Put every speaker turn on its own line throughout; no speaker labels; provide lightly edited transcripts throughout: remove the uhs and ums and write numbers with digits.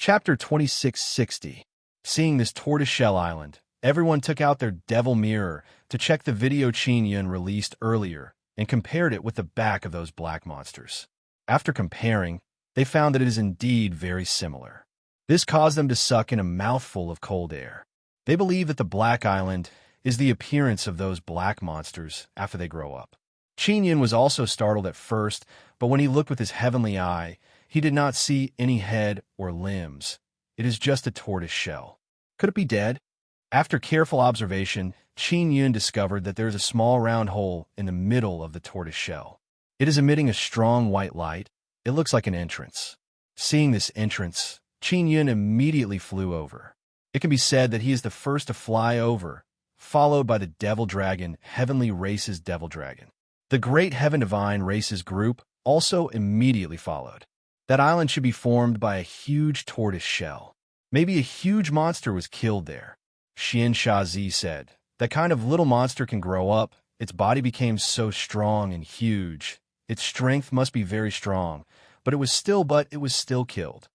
Chapter 2660. Seeing this tortoiseshell island, everyone took out their devil mirror to check the video Qin Yun released earlier and compared it with the back of those black monsters. After comparing, they found that it is indeed very similar. This caused them to suck in a mouthful of cold air. They believe that the Black Island is the appearance of those black monsters after they grow up. Qin Yun was also startled at first, but when he looked with his heavenly eye, he did not see any head or limbs. It is just a tortoise shell. Could it be dead? After careful observation, Qin Yun discovered that there is a small round hole in the middle of the tortoise shell. It is emitting a strong white light. It looks like an entrance. Seeing this entrance, Qin Yun immediately flew over. It can be said that he is the first to fly over, followed by the Devil Dragon, Heavenly Race's Devil Dragon. The Great Heaven Divine Races group also immediately followed. That island should be formed by a huge tortoise shell. Maybe a huge monster was killed there. Xian Shazi said, that kind of little monster can grow up. Its body became so strong and huge. Its strength must be very strong, but it was still killed.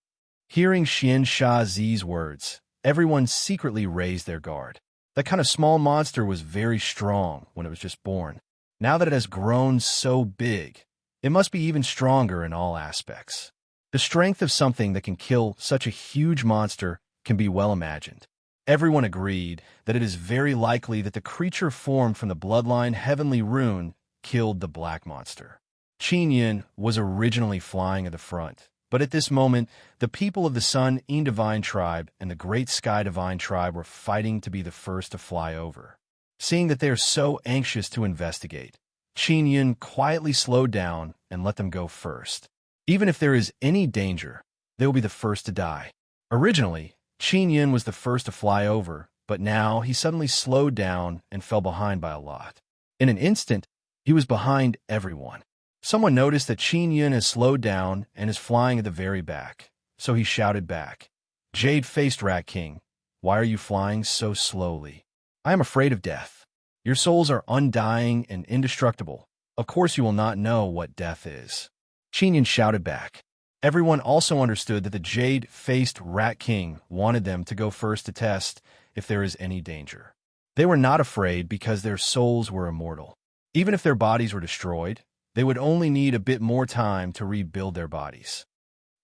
Hearing Xian Shazi's words, everyone secretly raised their guard. That kind of small monster was very strong when it was just born. Now that it has grown so big, it must be even stronger in all aspects. The strength of something that can kill such a huge monster can be well imagined. Everyone agreed that it is very likely that the creature formed from the bloodline Heavenly Rune killed the black monster. Qin Yun was originally flying at the front, but at this moment, the people of the Sun En Divine Tribe and the Great Sky Divine Tribe were fighting to be the first to fly over. Seeing that they are so anxious to investigate, Qin Yun quietly slowed down and let them go first. Even if there is any danger, they will be the first to die. Originally, Qin Yun was the first to fly over, but now he suddenly slowed down and fell behind by a lot. In an instant, he was behind everyone. Someone noticed that Qin Yun has slowed down and is flying at the very back, so he shouted back, "Jade-faced Rat King, why are you flying so slowly? I am afraid of death. Your souls are undying and indestructible. Of course you will not know what death is." Qin Yun shouted back. Everyone also understood that the Jade-faced Rat King wanted them to go first to test if there is any danger. They were not afraid because their souls were immortal. Even if their bodies were destroyed, they would only need a bit more time to rebuild their bodies.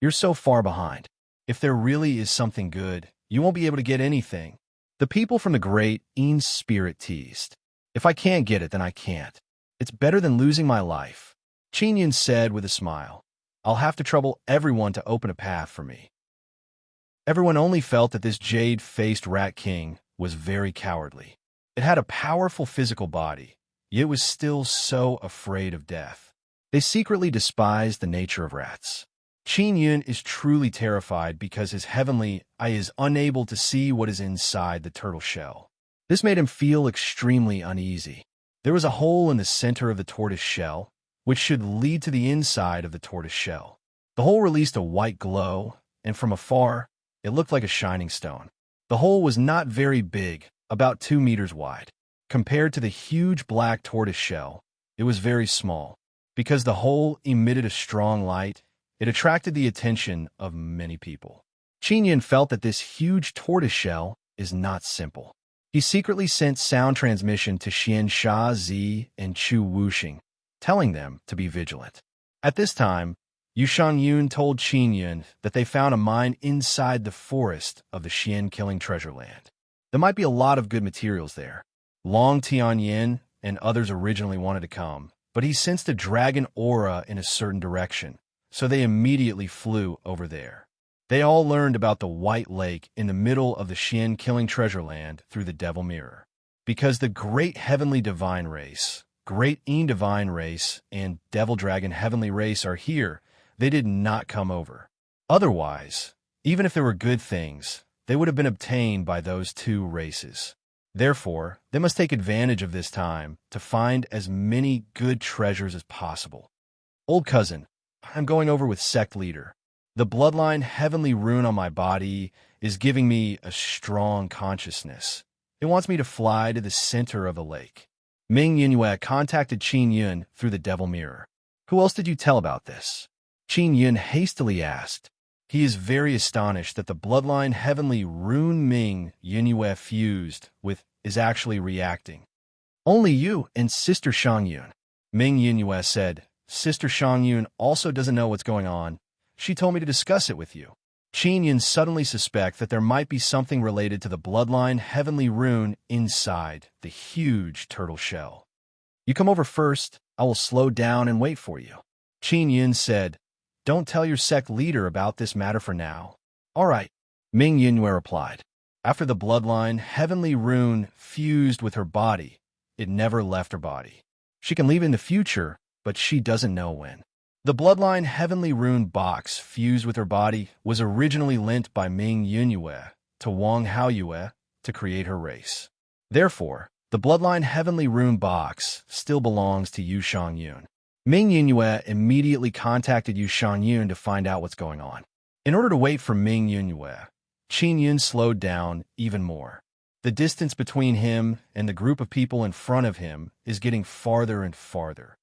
You're so far behind. If there really is something good, you won't be able to get anything. The people from the Great En Spirit teased. If I can't get it, then I can't. It's better than losing my life. Qin Yun said with a smile, I'll have to trouble everyone to open a path for me. Everyone only felt that this jade-faced Rat King was very cowardly. It had a powerful physical body, yet it was still so afraid of death. They secretly despised the nature of rats. Qin Yun is truly terrified because his heavenly eye is unable to see what is inside the turtle shell. This made him feel extremely uneasy. There was a hole in the center of the tortoise shell, which should lead to the inside of the tortoise shell. The hole released a white glow, and from afar, it looked like a shining stone. The hole was not very big, about 2 meters wide. Compared to the huge black tortoise shell, it was very small. Because the hole emitted a strong light, it attracted the attention of many people. Qin Yun felt that this huge tortoise shell is not simple. He secretly sent sound transmission to Xian Sha Zi and Chu Wuxing, telling them to be vigilant. At this time, Yushan Yun told Qin Yun that they found a mine inside the forest of the Xian Killing Treasure Land. There might be a lot of good materials there. Long Tianyin and others originally wanted to come, but he sensed a dragon aura in a certain direction, so they immediately flew over there. They all learned about the White Lake in the middle of the Xian Killing Treasure Land through the Devil Mirror. Because the Great Heavenly Divine Race, Great En Divine Race, and Devil Dragon Heavenly Race are here, they did not come over. Otherwise, even if there were good things, they would have been obtained by those two races. Therefore, they must take advantage of this time to find as many good treasures as possible. Old cousin, I'm going over with sect leader. The bloodline Heavenly Rune on my body is giving me a strong consciousness. It wants me to fly to the center of the lake. Ming Yinyue contacted Qin Yun through the Devil Mirror. Who else did you tell about this? Qin Yun hastily asked. He is very astonished that the bloodline heavenly rune Ming Yunyue fused with is actually reacting. Only you and Sister Shangyun, Ming Yunyue said. Sister Shangyun also doesn't know what's going on. She told me to discuss it with you. Qin Yun suddenly suspect that there might be something related to the bloodline heavenly rune inside the huge turtle shell. You come over first, I will slow down and wait for you. Qin Yun said, don't tell your sect leader about this matter for now. All right, Ming Yunyue replied. After the bloodline heavenly rune fused with her body, it never left her body. She can leave in the future, but she doesn't know when. The bloodline heavenly rune box fused with her body was originally lent by Ming Yunyue to Wang Haoyue to create her race. Therefore, the bloodline heavenly rune box still belongs to Yu Shangyun. Ming Yunyue immediately contacted Yu Shangyun to find out what's going on. In order to wait for Ming Yunyue, Qin Yun slowed down even more. The distance between him and the group of people in front of him is getting farther and farther.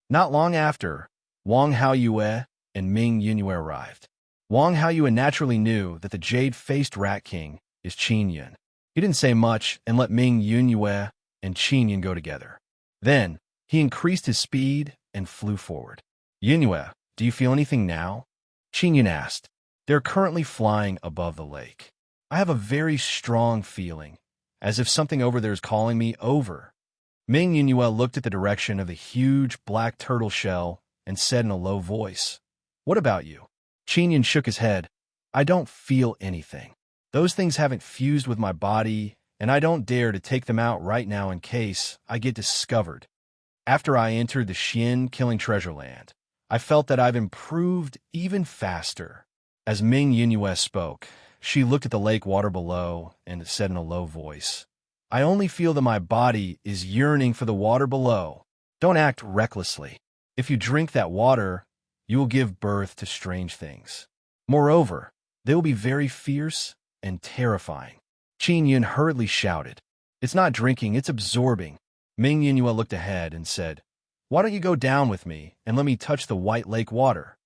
Not long after, Wang Haoyue and Ming Yunyue arrived. Wang Haoyue naturally knew that the jade-faced Rat King is Qin Yun. He didn't say much and let Ming Yunyue and Qin Yun go together. Then, he increased his speed and flew forward. Yunyue, do you feel anything now? Qin Yun asked. They're currently flying above the lake. I have a very strong feeling, as if something over there is calling me over. Ming Yunyue looked at the direction of the huge black turtle shell and said in a low voice, what about you? Qin Yun shook his head. I don't feel anything. Those things haven't fused with my body, and I don't dare to take them out right now in case I get discovered. After I entered the Xian killing treasure land, I felt that I've improved even faster. As Ming Yunyue spoke, she looked at the lake water below and said in a low voice, I only feel that my body is yearning for the water below. Don't act recklessly. If you drink that water, you will give birth to strange things. Moreover, they will be very fierce and terrifying. Qin Yun hurriedly shouted, it's not drinking, it's absorbing. Ming Yunyue looked ahead and said, why don't you go down with me and let me touch the white lake water?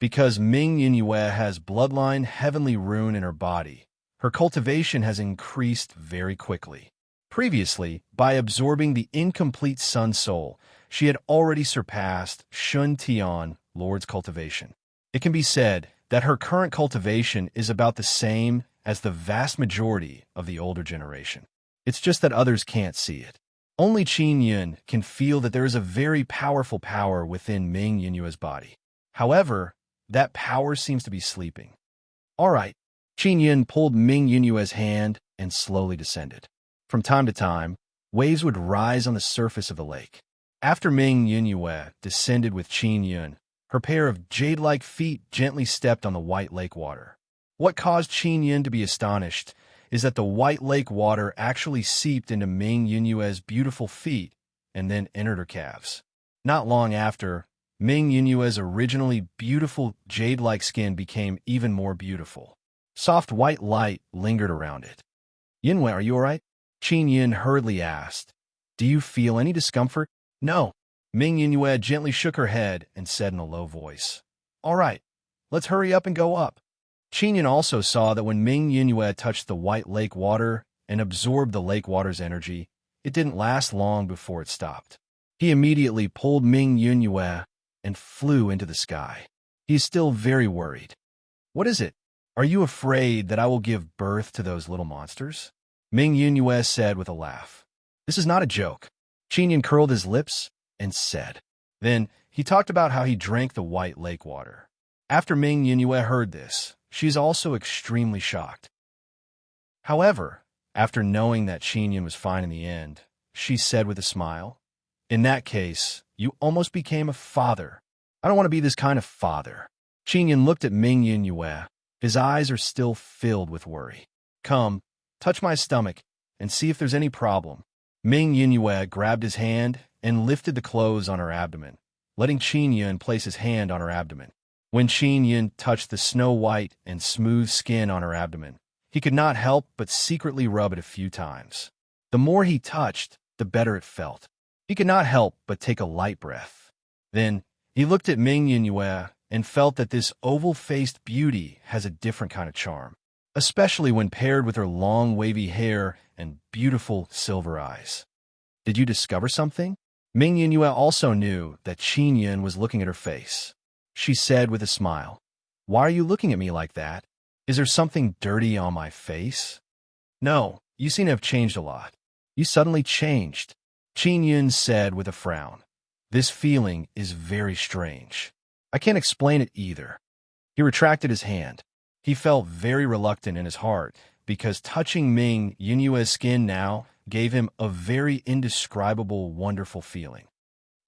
Because Ming Yunyue has bloodline heavenly rune in her body, her cultivation has increased very quickly. Previously, by absorbing the incomplete Sun Soul, she had already surpassed Shun Tian, Lord's cultivation. It can be said that her current cultivation is about the same as the vast majority of the older generation. It's just that others can't see it. Only Qin Yun can feel that there is a very powerful power within Ming Yunyue's body. However, that power seems to be sleeping. All right, Qin Yun pulled Ming Yunyue's hand and slowly descended. From time to time, waves would rise on the surface of the lake. After Ming Yunyue descended with Qin Yun, her pair of jade-like feet gently stepped on the white lake water. What caused Qin Yun to be astonished is that the white lake water actually seeped into Ming Yunyue's beautiful feet and then entered her calves. Not long after, Ming Yunyue's originally beautiful jade-like skin became even more beautiful. Soft white light lingered around it. Yunyue, are you all right? Qin Yun hurriedly asked. Do you feel any discomfort? No. Ming Yunyue gently shook her head and said in a low voice, all right, let's hurry up and go up. Qin Yun also saw that when Ming Yunyue touched the white lake water and absorbed the lake water's energy, it didn't last long before it stopped. He immediately pulled Ming Yunyue and flew into the sky. He is still very worried. What is it? Are you afraid that I will give birth to those little monsters? Ming Yunyue said with a laugh. This is not a joke. Qin Yun curled his lips and said. Then he talked about how he drank the white lake water. After Ming Yunyue heard this, she's also extremely shocked. However, after knowing that Qin Yun was fine in the end, she said with a smile, in that case, you almost became a father. I don't want to be this kind of father. Qin Yun looked at Ming Yunyue. His eyes are still filled with worry. Come, touch my stomach and see if there's any problem. Ming Yunyue grabbed his hand and lifted the clothes on her abdomen, letting Qin Yun place his hand on her abdomen. When Qin Yun touched the snow-white and smooth skin on her abdomen, he could not help but secretly rub it a few times. The more he touched, the better it felt. He could not help but take a light breath. Then, he looked at Ming Yunyue and felt that this oval-faced beauty has a different kind of charm, especially when paired with her long wavy hair and beautiful silver eyes. Did you discover something? Ming Yingyue also knew that Qin Yun was looking at her face. She said with a smile, "Why are you looking at me like that? Is there something dirty on my face?" "No, you seem to have changed a lot. You suddenly changed," Qin Yun said with a frown. "This feeling is very strange. I can't explain it either." He retracted his hand. He felt very reluctant in his heart because touching Ming Yunyue's skin now gave him a very indescribable, wonderful feeling.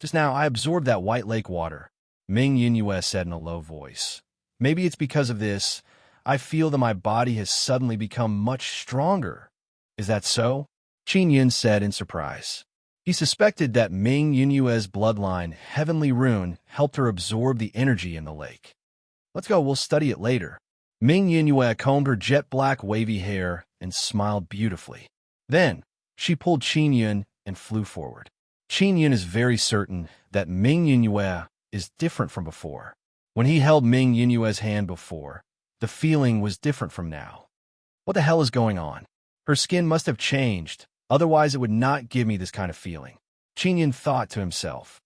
"Just now, I absorbed that white lake water," Ming Yunyue said in a low voice. "Maybe it's because of this. I feel that my body has suddenly become much stronger." "Is that so?" Qin Yun said in surprise. He suspected that Ming Yunyue's bloodline, Heavenly Rune, helped her absorb the energy in the lake. "Let's go, we'll study it later." Ming Yunyue combed her jet-black wavy hair and smiled beautifully. Then, she pulled Qin Yun and flew forward. Qin Yun is very certain that Ming Yunyue is different from before. When he held Ming Yunyue's hand before, the feeling was different from now. What the hell is going on? Her skin must have changed, otherwise it would not give me this kind of feeling, Qin Yun thought to himself.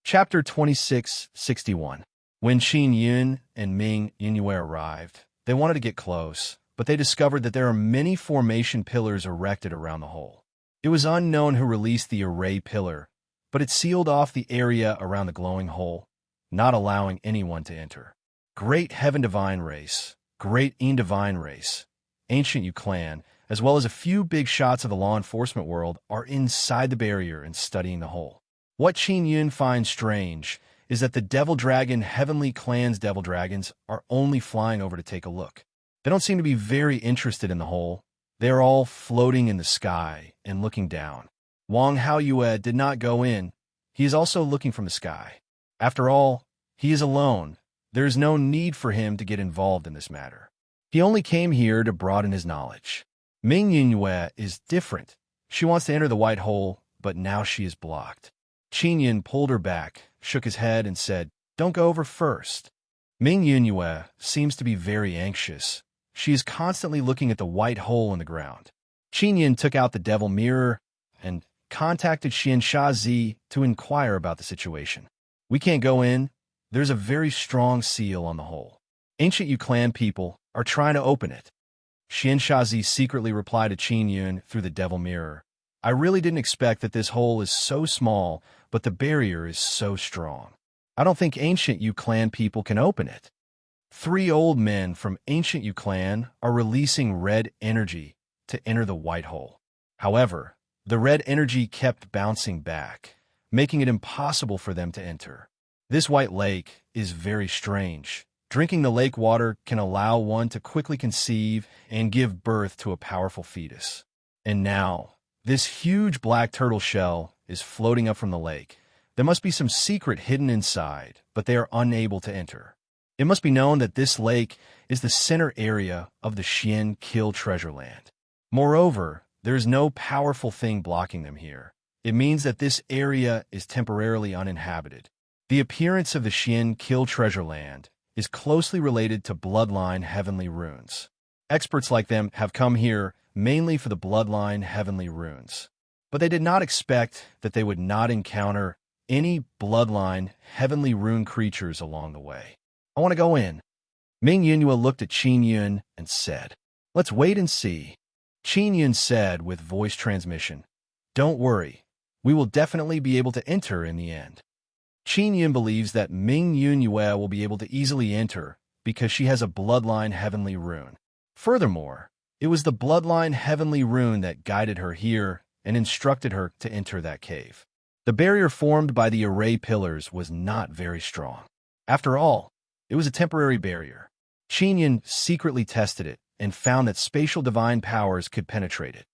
Chapter 2661. When Qin Yun and Ming Yunyue arrived, they wanted to get close, but they discovered that there are many formation pillars erected around the hole. It was unknown who released the array pillar, but it sealed off the area around the glowing hole, not allowing anyone to enter. Great Heaven Divine Race, Great En Divine Race, Ancient Yu Clan, as well as a few big shots of the law enforcement world are inside the barrier and studying the hole. What Qin Yun finds strange is that the Devil Dragon Heavenly Clan's Devil Dragons are only flying over to take a look. They don't seem to be very interested in the hole. They are all floating in the sky and looking down. Wang Haoyue did not go in. He is also looking from the sky. After all, he is alone. There is no need for him to get involved in this matter. He only came here to broaden his knowledge. Ming Yunyue is different. She wants to enter the white hole, but now she is blocked. Qin Yun pulled her back, shook his head, and said, "Don't go over first." Ming Yunyue seems to be very anxious. She is constantly looking at the white hole in the ground. Qin Yun took out the devil mirror and contacted Xian Shazi to inquire about the situation. "We can't go in. There's a very strong seal on the hole. Ancient Yu Clan people are trying to open it." Xian Shazi secretly replied to Qin Yun through the devil mirror. "I really didn't expect that this hole is so small, but the barrier is so strong. I don't think Ancient Yu Clan people can open it." 3 old men from Ancient Yu Clan are releasing red energy to enter the white hole. However, the red energy kept bouncing back, making it impossible for them to enter. This white lake is very strange. Drinking the lake water can allow one to quickly conceive and give birth to a powerful fetus. And now, this huge black turtle shell is floating up from the lake. There must be some secret hidden inside, but they are unable to enter. It must be known that this lake is the center area of the Xian Kill Treasure Land. Moreover, there is no powerful thing blocking them here. It means that this area is temporarily uninhabited. The appearance of the Xian Kill Treasure Land is closely related to bloodline heavenly runes. Experts like them have come here mainly for the bloodline heavenly runes. But they did not expect that they would not encounter any bloodline heavenly rune creatures along the way. "I want to go in." Ming Yunyue looked at Qin Yun and said, "Let's wait and see." Qin Yun said with voice transmission, "Don't worry, we will definitely be able to enter in the end." Qin Yun believes that Ming Yunyue will be able to easily enter because she has a bloodline heavenly rune. Furthermore, it was the bloodline heavenly rune that guided her here and instructed her to enter that cave. The barrier formed by the array pillars was not very strong. After all, it was a temporary barrier. Qin Yun secretly tested it and found that spatial divine powers could penetrate it.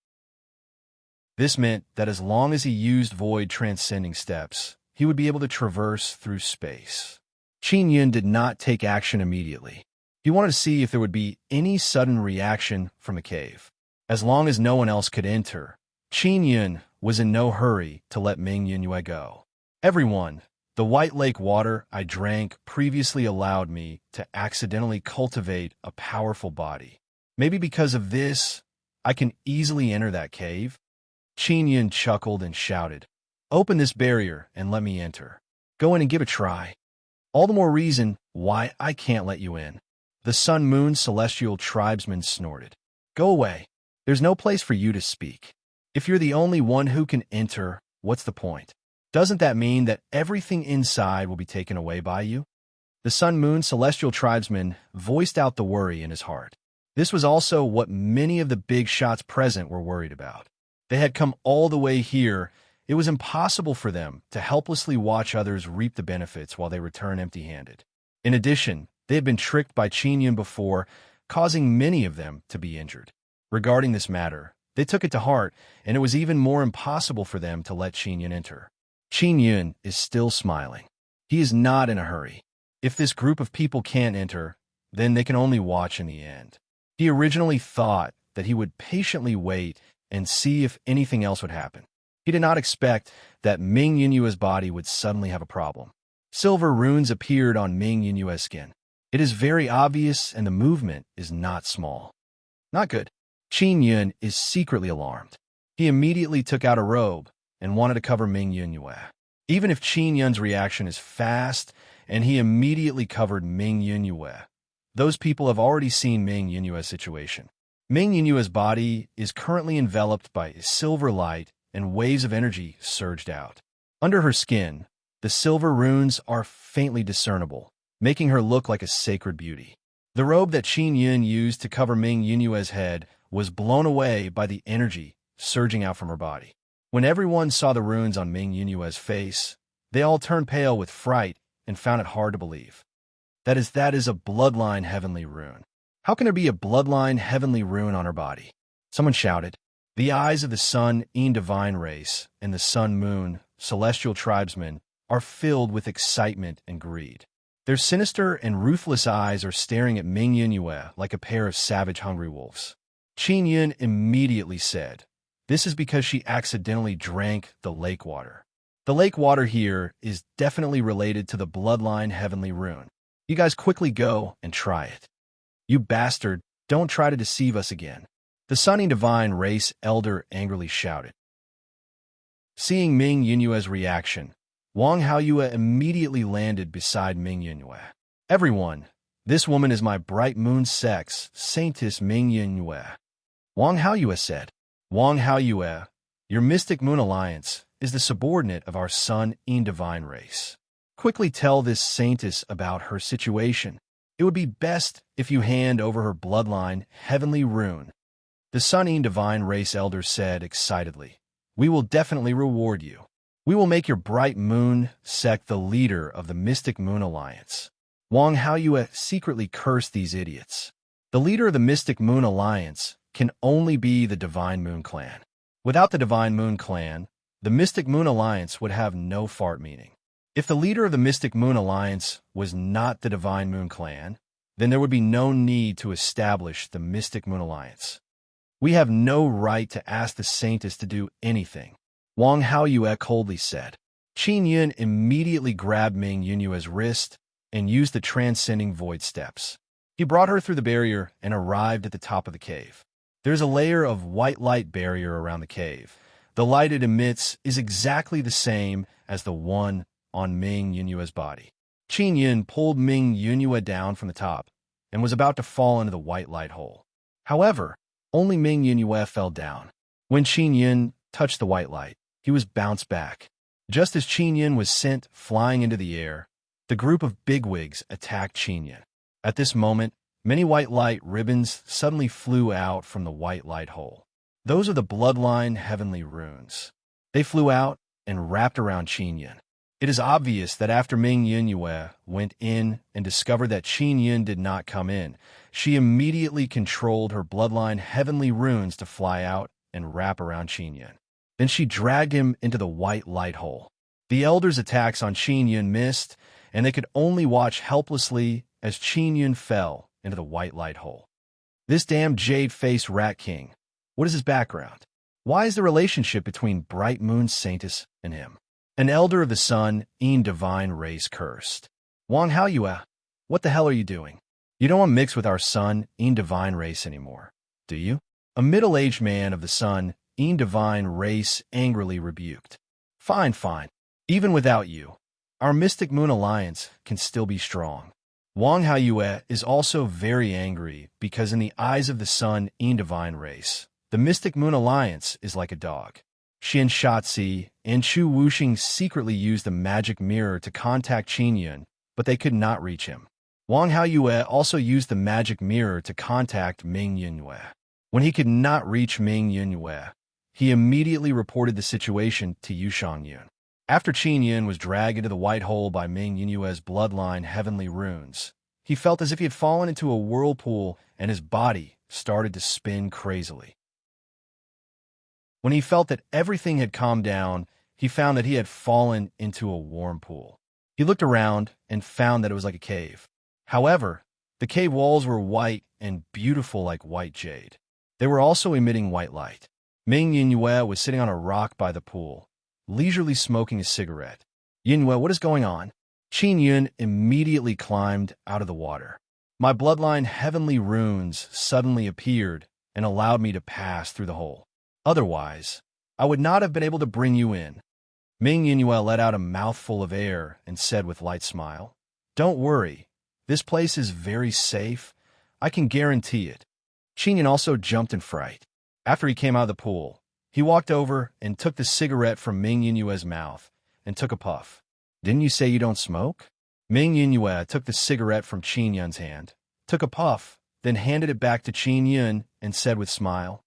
This meant that as long as he used void transcending steps, he would be able to traverse through space. Qin Yun did not take action immediately. He wanted to see if there would be any sudden reaction from the cave. As long as no one else could enter, Qin Yun was in no hurry to let Ming Yunyue go. Everyone, The white lake water I drank previously allowed me to accidentally cultivate a powerful body. Maybe because of this, I can easily enter that cave." Qin Yun chuckled and shouted, "Open this barrier and let me enter. Go in and give it a try." "All the more reason why I can't let you in." The Sun Moon celestial tribesman snorted. "Go away. There's no place for you to speak. If you're the only one who can enter, what's the point? Doesn't that mean that everything inside will be taken away by you?" The Sun Moon celestial tribesman voiced out the worry in his heart. This was also what many of the big shots present were worried about. They had come all the way here. It was impossible for them to helplessly watch others reap the benefits while they return empty-handed. In addition, they had been tricked by Qin Yun before, causing many of them to be injured. Regarding this matter, they took it to heart, and it was even more impossible for them to let Qin Yun enter. Qin Yun is still smiling. He is not in a hurry. If this group of people can't enter, then they can only watch in the end. He originally thought that he would patiently wait and see if anything else would happen. He did not expect that Ming Yunyua's body would suddenly have a problem. Silver runes appeared on Ming Yunyua's skin. It is very obvious, and the movement is not small. Not good. Qin Yun is secretly alarmed. He immediately took out a robe and wanted to cover Ming Yunyue. Even if Qin Yun's reaction is fast and he immediately covered Ming Yunyue, those people have already seen Ming Yunyue's situation. Ming Yunyue's body is currently enveloped by silver light, and waves of energy surged out. Under her skin, the silver runes are faintly discernible, making her look like a sacred beauty. The robe that Qin Yun used to cover Ming Yunyue's head was blown away by the energy surging out from her body. When everyone saw the runes on Ming Yunyue's face, they all turned pale with fright and found it hard to believe. That is a bloodline heavenly rune. How can there be a bloodline heavenly rune on her body? Someone shouted. The eyes of the Sun In divine race and the Sun Moon celestial tribesmen are filled with excitement and greed. Their sinister and ruthless eyes are staring at Ming Yunyue like a pair of savage hungry wolves. Qin Yun immediately said, "This is because she accidentally drank the lake water." The lake water here is definitely related to the bloodline heavenly rune. You guys quickly go and try it. You bastard, don't try to deceive us again. The Sunny Divine Race Elder angrily shouted. Seeing Ming Yunyue's reaction, Wang Haoyue immediately landed beside Ming Yunyue. "Everyone, this woman is my bright moon sex, Saintess Ming Yunyue," Wang Haoyue said. "Wang Haoyue, your Mystic Moon Alliance is the subordinate of our Sun In divine race. Quickly tell this saintess about her situation. It would be best if you hand over her bloodline heavenly rune." The Sun In divine race elder said excitedly, "We will definitely reward you. We will make your bright moon sect the leader of the Mystic Moon Alliance." Wang Haoyue secretly cursed these idiots. The leader of the Mystic Moon Alliance can only be the Divine Moon Clan. Without the Divine Moon Clan, the Mystic Moon Alliance would have no fart meaning. If the leader of the Mystic Moon Alliance was not the Divine Moon Clan, then there would be no need to establish the Mystic Moon Alliance. "We have no right to ask the Saintess to do anything," Wang Haoyue coldly said. Qin Yun immediately grabbed Ming Yunyue's wrist and used the transcending void steps. He brought her through the barrier and arrived at the top of the cave. There's a layer of white light barrier around the cave. The light it emits is exactly the same as the one on Ming Yunyue's body. Qin Yun pulled Ming Yunyue down from the top and was about to fall into the white light hole. However, only Ming Yunyue fell down. When Qin Yun touched the white light, he was bounced back. Just as Qin Yun was sent flying into the air, the group of bigwigs attacked Qin Yun. At this moment, many white light ribbons suddenly flew out from the white light hole. Those are the bloodline heavenly runes. They flew out and wrapped around Qin Yun. It is obvious that after Ming Yunyue went in and discovered that Qin Yun did not come in, she immediately controlled her bloodline heavenly runes to fly out and wrap around Qin Yun. Then she dragged him into the white light hole. The elders' attacks on Qin Yun missed, and they could only watch helplessly as Qin Yun fell into the white light hole. This damn jade-faced rat king. What is his background? Why is the relationship between Bright Moon Saintess and him? An elder of the sun, in divine race cursed. Wang Haoyue, what the hell are you doing? You don't want to mix with our sun, in divine race anymore, do you? A middle-aged man of the sun, in divine race angrily rebuked. Fine, fine. Even without you, our Mystic Moon Alliance can still be strong. Wang Haoyue is also very angry because in the eyes of the sun, in divine race, the Mystic Moon Alliance is like a dog. Xian Shatzi and Chu Wuxing secretly used the magic mirror to contact Qin Yun, but they could not reach him. Wang Haoyue also used the magic mirror to contact Ming Yunhue. When he could not reach Ming Yunhue, he immediately reported the situation to Yu Shangyun. After Qin Yun was dragged into the white hole by Ming Yunhue's bloodline heavenly runes, he felt as if he had fallen into a whirlpool and his body started to spin crazily. When he felt that everything had calmed down, he found that he had fallen into a warm pool. He looked around and found that it was like a cave. However, the cave walls were white and beautiful like white jade. They were also emitting white light. Ming Yunhue was sitting on a rock by the pool, leisurely smoking a cigarette. Yunhue, what is going on? Qin Yun immediately climbed out of the water. My bloodline heavenly runes suddenly appeared and allowed me to pass through the hole. Otherwise, I would not have been able to bring you in. Ming Yunhue let out a mouthful of air and said with light smile, Don't worry, this place is very safe. I can guarantee it. Qin Yun also jumped in fright. After he came out of the pool, he walked over and took the cigarette from Ming Yunhue's mouth and took a puff. Didn't you say you don't smoke? Ming Yunhue took the cigarette from Qin Yun's hand, took a puff, then handed it back to Qin Yun and said with smile,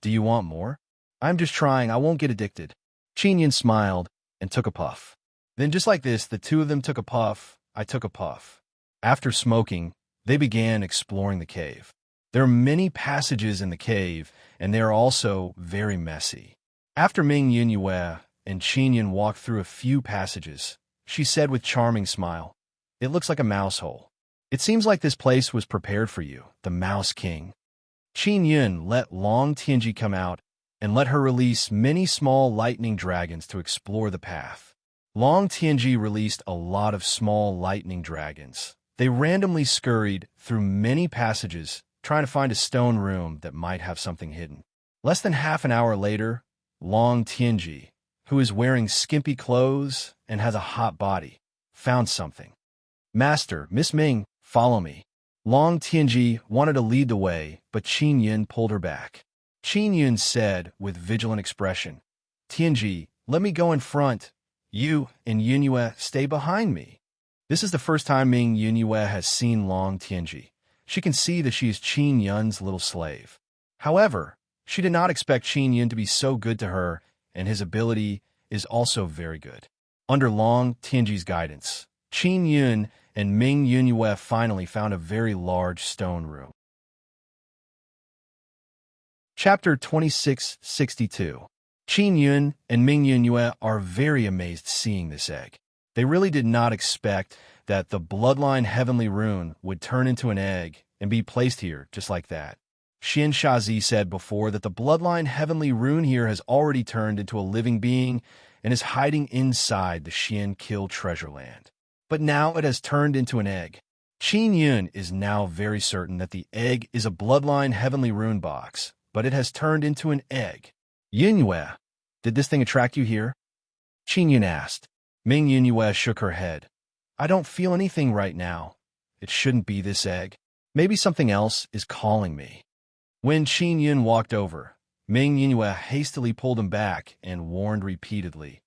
Do you want more? I'm just trying, I won't get addicted. Qin Yun smiled and took a puff. Then just like this, the two of them took a puff, I took a puff. After smoking, they began exploring the cave. There are many passages in the cave, and they are also very messy. After Ming Yunhue and Qin Yun walked through a few passages, she said with charming smile, It looks like a mouse hole. It seems like this place was prepared for you, the Mouse King. Qin Yun let Long Tianji come out and let her release many small lightning dragons to explore the path. Long Tianji released a lot of small lightning dragons. They randomly scurried through many passages, trying to find a stone room that might have something hidden. Less than half an hour later, Long Tianji, who is wearing skimpy clothes and has a hot body, found something. Master, Miss Ming, follow me. Long Tianji wanted to lead the way, but Qin Yun pulled her back. Qin Yun said with vigilant expression, Tianji, let me go in front. You and Yunhue stay behind me. This is the first time Ming Yunhue has seen Long Tianji. She can see that she is Qin Yun's little slave. However, she did not expect Qin Yun to be so good to her, and his ability is also very good. Under Long Tianji's guidance, Qin Yun and Ming Yunhue finally found a very large stone room. Chapter 2662. Qin Yun and Ming Yunhue are very amazed seeing this egg. They really did not expect that the bloodline heavenly rune would turn into an egg and be placed here just like that. Xian Shazi said before that the bloodline heavenly rune here has already turned into a living being and is hiding inside the Xian Kill treasure land. But now it has turned into an egg. Qin Yun is now very certain that the egg is a bloodline heavenly rune box, but it has turned into an egg. Yunhue, did this thing attract you here? Qin Yun asked. Ming Yunhue shook her head. I don't feel anything right now. It shouldn't be this egg. Maybe something else is calling me. When Qin Yun walked over, Ming Yunhue hastily pulled him back and warned repeatedly.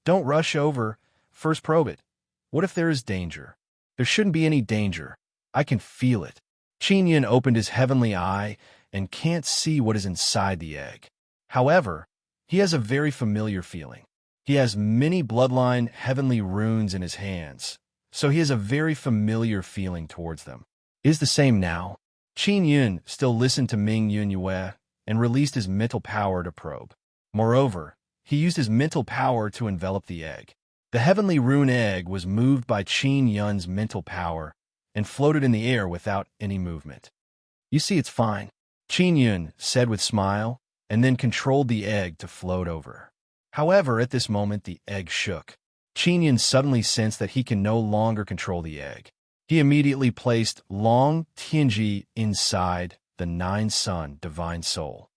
Don't rush over. First probe it. What if there is danger? There shouldn't be any danger. I can feel it. Qin Yun opened his heavenly eye and can't see what is inside the egg. However, he has a very familiar feeling. He has many bloodline heavenly runes in his hands, so he has a very familiar feeling towards them. It is the same now. Qin Yun still listened to Ming Yunhue and released his mental power to probe. Moreover, he used his mental power to envelop the egg. The heavenly rune egg was moved by Qin Yun's mental power and floated in the air without any movement. You see, it's fine, Qin Yun said with smile, and then controlled the egg to float over. However, at this moment, the egg shook. Qin Yun suddenly sensed that he can no longer control the egg. He immediately placed Long Tianji inside the nine-sun divine soul.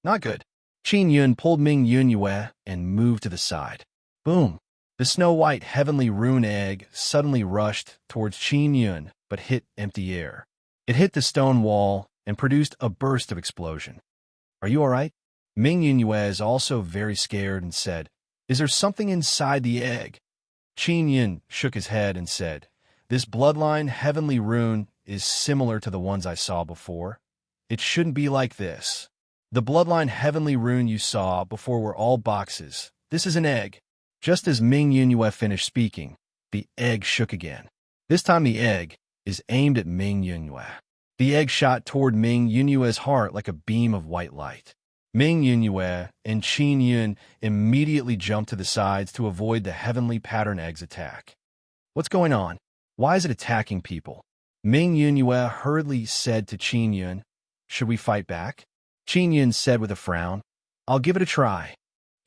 Not good. Qin Yun pulled Ming Yunyue and moved to the side. Boom! The snow-white heavenly rune egg suddenly rushed towards Qin Yun, but hit empty air. It hit the stone wall and produced a burst of explosion. Are you all right? Ming Yunyue is also very scared and said, Is there something inside the egg? Qin Yun shook his head and said, This bloodline heavenly rune is similar to the ones I saw before. It shouldn't be like this. The bloodline heavenly rune you saw before were all boxes. This is an egg. Just as Ming Yunyue finished speaking, the egg shook again. This time the egg is aimed at Ming Yunyue. The egg shot toward Ming Yunyue's heart like a beam of white light. Ming Yunyue and Qin Yun immediately jumped to the sides to avoid the heavenly pattern egg's attack. What's going on? Why is it attacking people? Ming Yunyue hurriedly said to Qin Yun, Should we fight back? Qin Yun said with a frown, I'll give it a try.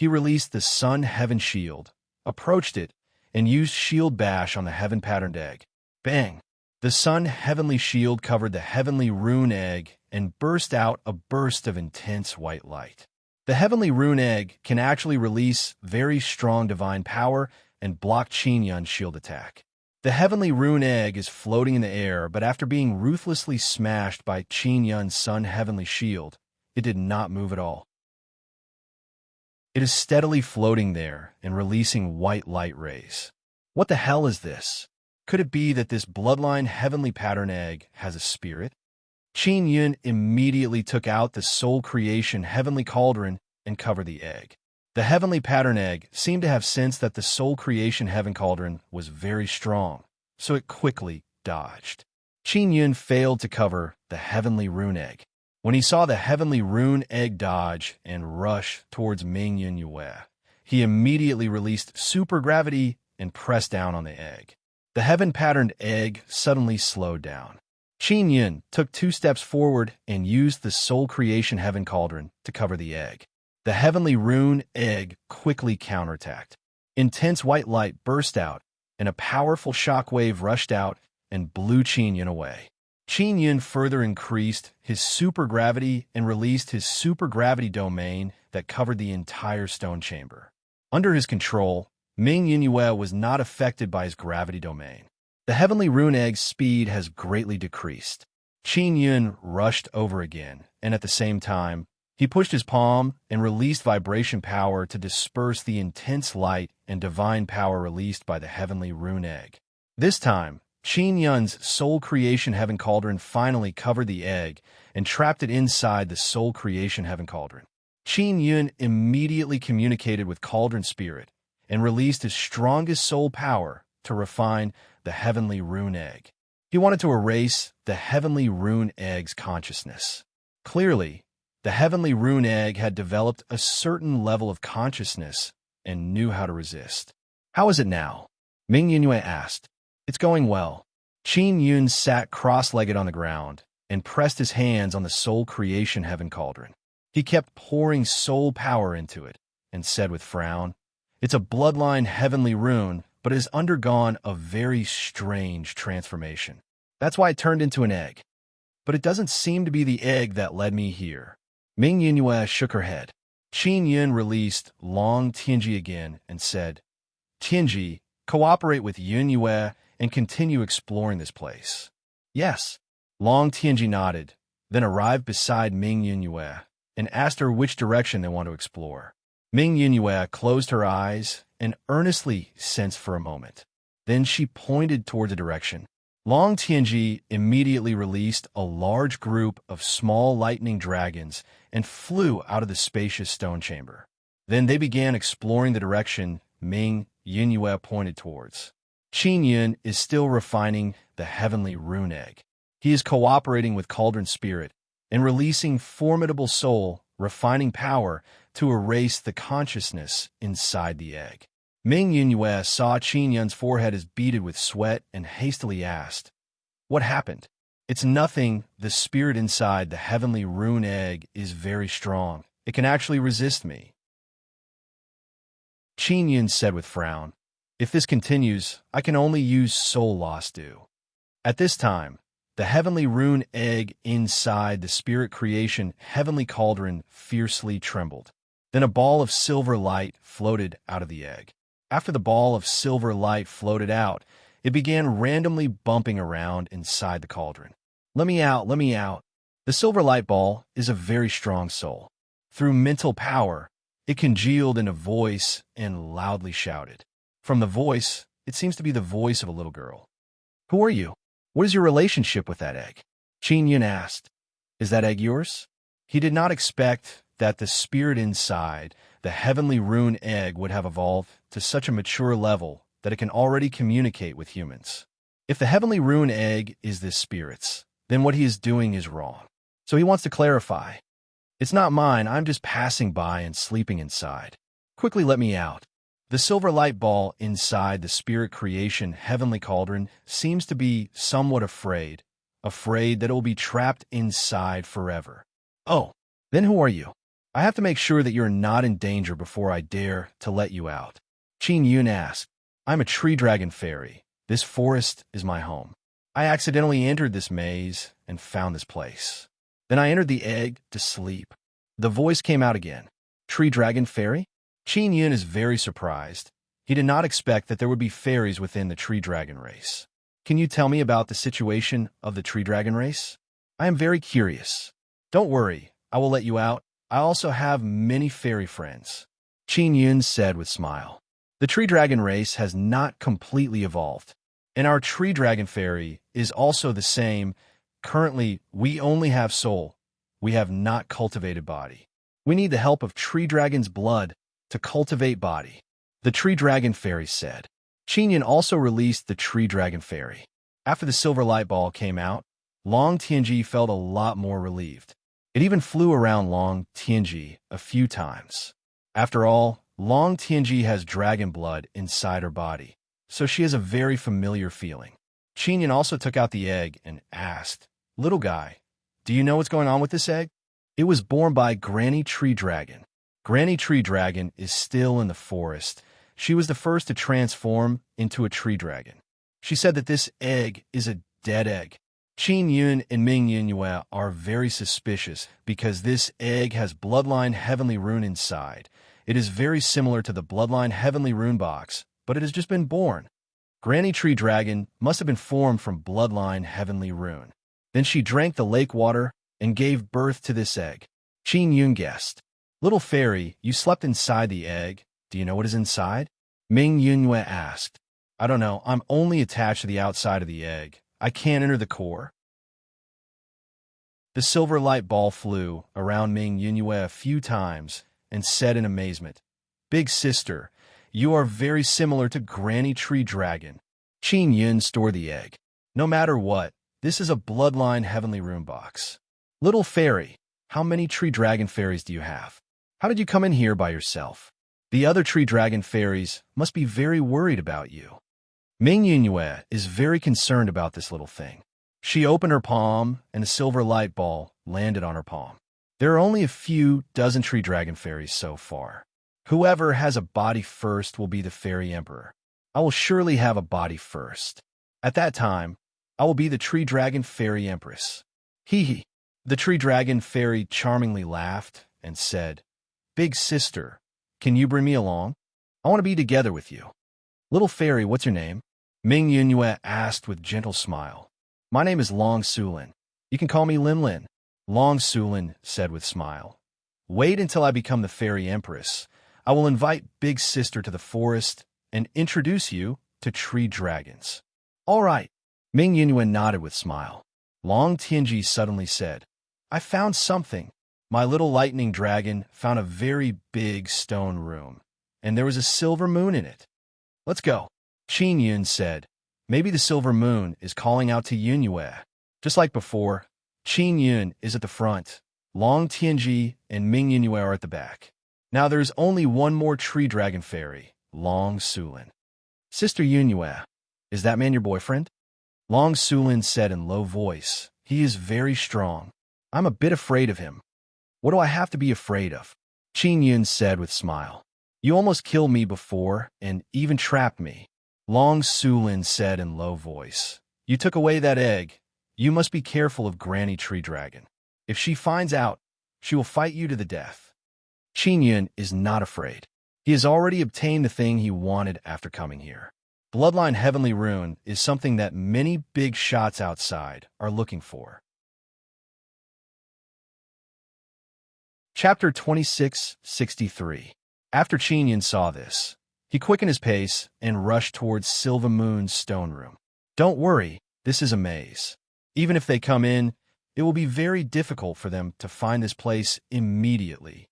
He released the Sun Heaven Shield, approached it, and used Shield Bash on the heaven-patterned egg. Bang! The Sun Heavenly Shield covered the heavenly rune egg and burst out a burst of intense white light. The heavenly rune egg can actually release very strong divine power and block Qin Yun's shield attack. The heavenly rune egg is floating in the air, but after being ruthlessly smashed by Qin Yun's Sun Heavenly Shield, it did not move at all. It is steadily floating there and releasing white light rays. What the hell is this? Could it be that this bloodline heavenly pattern egg has a spirit? Qin Yun immediately took out the soul creation heavenly cauldron and covered the egg. The heavenly pattern egg seemed to have sensed that the soul creation heaven cauldron was very strong, so it quickly dodged. Qin Yun failed to cover the heavenly rune egg. When he saw the heavenly rune egg dodge and rush towards Ming Yunyue, he immediately released supergravity and pressed down on the egg. The heaven-patterned egg suddenly slowed down. Qin Yun took 2 steps forward and used the soul creation heaven cauldron to cover the egg. The heavenly rune egg quickly counterattacked. Intense white light burst out, and a powerful shockwave rushed out and blew Qin Yun away. Qin Yun further increased his supergravity and released his supergravity domain that covered the entire stone chamber. Under his control, Ming Yunyue was not affected by his gravity domain. The heavenly rune egg's speed has greatly decreased. Qin Yun rushed over again, and at the same time, he pushed his palm and released vibration power to disperse the intense light and divine power released by the heavenly rune egg. This time, Qin Yun's soul creation heaven cauldron finally covered the egg and trapped it inside the soul creation heaven cauldron. Qin Yun immediately communicated with cauldron spirit and released his strongest soul power to refine the heavenly rune egg. He wanted to erase the heavenly rune egg's consciousness. Clearly, the heavenly rune egg had developed a certain level of consciousness and knew how to resist. How is it now? Ming Yunyue asked. It's going well. Qin Yun sat cross-legged on the ground and pressed his hands on the soul creation heaven cauldron. He kept pouring soul power into it and said with frown, It's a bloodline heavenly rune, but it has undergone a very strange transformation. That's why it turned into an egg. But it doesn't seem to be the egg that led me here. Ming Yunyue shook her head. Qin Yun released Long Tianji again and said, Tianji, cooperate with Yunyue and continue exploring this place. Yes. Long Tianji nodded, then arrived beside Ming Yunyue and asked her which direction they want to explore. Ming Yunyue closed her eyes and earnestly sensed for a moment. Then she pointed towards a direction. Long Tianji immediately released a large group of small lightning dragons and flew out of the spacious stone chamber. Then they began exploring the direction Ming Yunyue pointed towards. Qin Yun is still refining the heavenly rune egg. He is cooperating with Cauldron Spirit and releasing formidable soul, refining power to erase the consciousness inside the egg. Ming Yunyue saw Qin Yun's forehead as beaded with sweat and hastily asked, What happened? It's nothing. The spirit inside the heavenly rune egg is very strong. It can actually resist me. Qin Yun said with frown. If this continues, I can only use soul lost due. At this time, the heavenly rune egg inside the spirit creation heavenly cauldron fiercely trembled. Then a ball of silver light floated out of the egg. After the ball of silver light floated out, it began randomly bumping around inside the cauldron. Let me out, let me out. The silver light ball is a very strong soul. Through mental power, it congealed in a voice and loudly shouted. From the voice, it seems to be the voice of a little girl. Who are you? What is your relationship with that egg? Qin Yun asked. Is that egg yours? He did not expect that the spirit inside the heavenly rune egg would have evolved to such a mature level that it can already communicate with humans. If the heavenly rune egg is this spirit's, then what he is doing is wrong. So he wants to clarify. It's not mine, I'm just passing by and sleeping inside. Quickly let me out. The silver light ball inside the spirit creation heavenly cauldron seems to be somewhat afraid that it will be trapped inside forever. Oh, then who are you? I have to make sure that you're not in danger before I dare to let you out. Qin Yun asked. I'm a tree dragon fairy. This forest is my home. I accidentally entered this maze and found this place. Then I entered the egg to sleep. The voice came out again. Tree dragon fairy? Qin Yun is very surprised. He did not expect that there would be fairies within the tree dragon race. Can you tell me about the situation of the tree dragon race? I am very curious. Don't worry, I will let you out. I also have many fairy friends. Qin Yun said with a smile. The tree dragon race has not completely evolved, and our tree dragon fairy is also the same. Currently, we only have soul. We have not cultivated body. We need the help of tree dragon's blood to cultivate body. The tree dragon fairy said. Qin Yun also released the tree dragon fairy. After the silver light ball came out, Long Tianji felt a lot more relieved. It even flew around Long Tianji a few times. After all, Long Tianji has dragon blood inside her body, so she has a very familiar feeling. Qin Yun also took out the egg and asked, Little guy, do you know what's going on with this egg? It was born by Granny Tree Dragon. Granny Tree Dragon is still in the forest. She was the first to transform into a tree dragon. She said that this egg is a dead egg. Qin Yun and Ming Yunyue are very suspicious because this egg has bloodline heavenly rune inside. It is very similar to the bloodline heavenly rune box, but it has just been born. Granny Tree Dragon must have been formed from bloodline heavenly rune. Then she drank the lake water and gave birth to this egg. Qin Yun guessed. Little fairy, you slept inside the egg. Do you know what is inside? Ming Yunyue asked. I don't know. I'm only attached to the outside of the egg. I can't enter the core. The silver light ball flew around Ming Yunyue a few times and said in amazement, Big sister, you are very similar to Granny Tree Dragon. Qin Yun stored the egg. No matter what, this is a bloodline heavenly rune box. Little fairy, how many tree dragon fairies do you have? How did you come in here by yourself? The other tree dragon fairies must be very worried about you. Ming Yunyue is very concerned about this little thing. She opened her palm, and a silver light ball landed on her palm. There are only a few dozen tree dragon fairies so far. Whoever has a body first will be the fairy emperor. I will surely have a body first. At that time, I will be the tree dragon fairy empress. Hee hee. The tree dragon fairy charmingly laughed and said, Big sister, can you bring me along? I want to be together with you. Little fairy, what's your name? Ming Yunyue asked with gentle smile. My name is Long Sulin. You can call me Lin Lin. Long Sulin said with smile. Wait until I become the fairy empress. I will invite Big Sister to the forest and introduce you to tree dragons. All right. Ming Yunyue nodded with smile. Long Tianji suddenly said, I found something. My little lightning dragon found a very big stone room, and there was a silver moon in it. Let's go. Qin Yun said, maybe the silver moon is calling out to Yunyue. Just like before, Qin Yun is at the front. Long Tianji and Ming Yunyue are at the back. Now there's only one more tree dragon fairy, Long Sulin. Sister Yunyue, is that man your boyfriend? Long Sulin said in low voice. He is very strong. I'm a bit afraid of him. What do I have to be afraid of? Qin Yun said with smile. You almost killed me before and even trapped me. Long Sulin said in low voice. You took away that egg. You must be careful of Granny Tree Dragon. If she finds out, she will fight you to the death. Qin Yun is not afraid. He has already obtained the thing he wanted after coming here. Bloodline Heavenly Rune is something that many big shots outside are looking for. Chapter 2663. After Qin Yun saw this, he quickened his pace and rushed towards Silva Moon's stone room. Don't worry, this is a maze. Even if they come in, it will be very difficult for them to find this place immediately.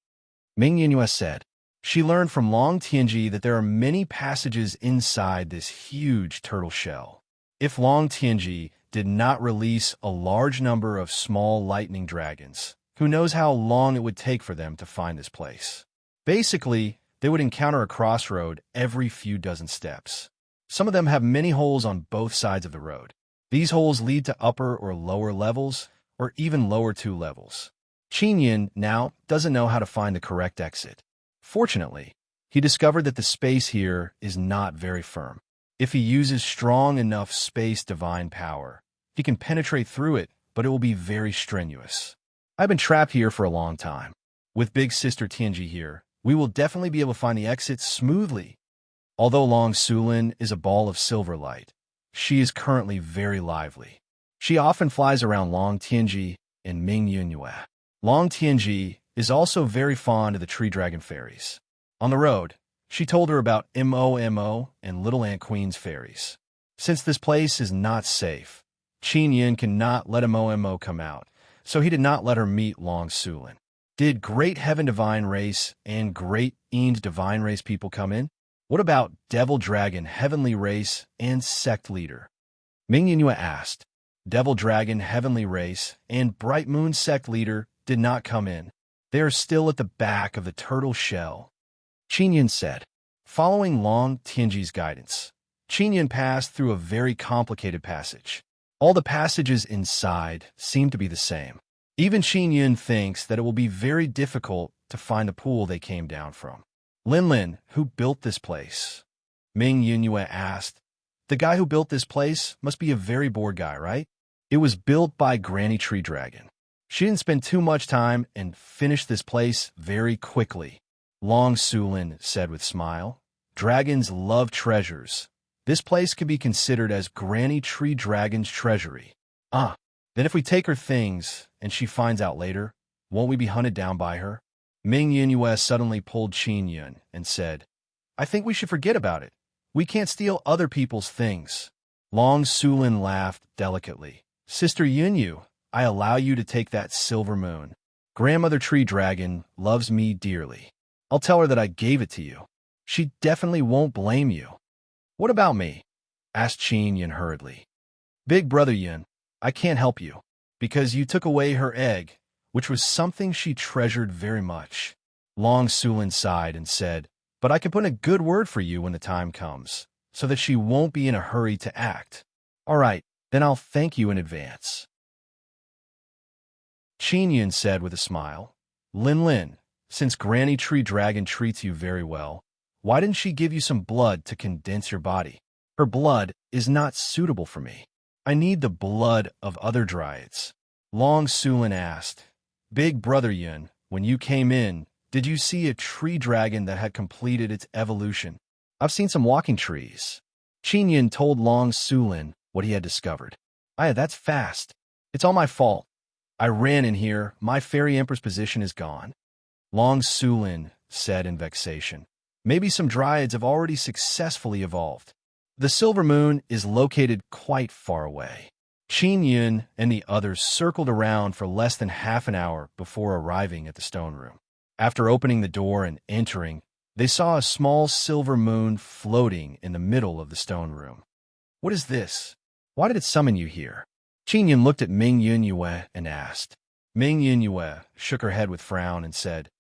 Ming Yinhua said. She learned from Long Tianji that there are many passages inside this huge turtle shell. If Long Tianji did not release a large number of small lightning dragons, who knows how long it would take for them to find this place. Basically, they would encounter a crossroad every few dozen steps. Some of them have many holes on both sides of the road. These holes lead to upper or lower levels, or even lower 2 levels. Qin Yun now doesn't know how to find the correct exit. Fortunately, he discovered that the space here is not very firm. If he uses strong enough space divine power, he can penetrate through it, but it will be very strenuous. I've been trapped here for a long time. With Big Sister Tianji here, we will definitely be able to find the exit smoothly. Although Long Sulin is a ball of silver light, she is currently very lively. She often flies around Long Tianji and Ming Yunhua. Long Tianji is also very fond of the tree dragon fairies. On the road, she told her about Mo and Little Ant Queen's fairies. Since this place is not safe, Qin Yun cannot let Mo come out, so he did not let her meet Long Sulin. Did Great Heaven Divine Race and Great End Divine Race people come in? What about Devil Dragon Heavenly Race and Sect Leader? Ming Yinhua asked. Devil Dragon Heavenly Race and Bright Moon Sect Leader did not come in. They are still at the back of the turtle shell. Qin Yun said. Following Long Tianji's guidance, Qin Yun passed through a very complicated passage. All the passages inside seem to be the same. Even Qin Yun thinks that it will be very difficult to find the pool they came down from. Lin, who built this place? Ming Yinhua asked. The guy who built this place must be a very bored guy, right? It was built by Granny Tree Dragon. She didn't spend too much time and finished this place very quickly. Long Sulin said with a smile. Dragons love treasures. This place could be considered as Granny Tree Dragon's treasury. Then if we take her things and she finds out later, won't we be hunted down by her? Ming Yinhua suddenly pulled Qin Yun and said, I think we should forget about it. We can't steal other people's things. Long Sulin laughed delicately. Sister Yunyu, I allow you to take that silver moon. Grandmother Tree Dragon loves me dearly. I'll tell her that I gave it to you. She definitely won't blame you. What about me? Asked Qin Yun hurriedly. Big brother Yun, I can't help you, because you took away her egg, which was something she treasured very much. Long Sulin sighed and said, but I can put in a good word for you when the time comes, so that she won't be in a hurry to act. All right, then I'll thank you in advance. Qin Yun said with a smile, Lin, since Granny Tree Dragon treats you very well, why didn't she give you some blood to condense your body? Her blood is not suitable for me. I need the blood of other dryads. Long Sulin asked, Big brother Yun, when you came in, did you see a tree dragon that had completed its evolution? I've seen some walking trees. Qin Yun told Long Sulin what he had discovered. That's fast. It's all my fault. I ran in here. My fairy empress position is gone. Long Sulin said in vexation. Maybe some dryads have already successfully evolved. The silver moon is located quite far away. Qin Yun and the others circled around for less than half an hour before arriving at the stone room. After opening the door and entering, they saw a small silver moon floating in the middle of the stone room. What is this? Why did it summon you here? Qin Yun looked at Ming Yinhua and asked. Ming Yinhua shook her head with a frown and said,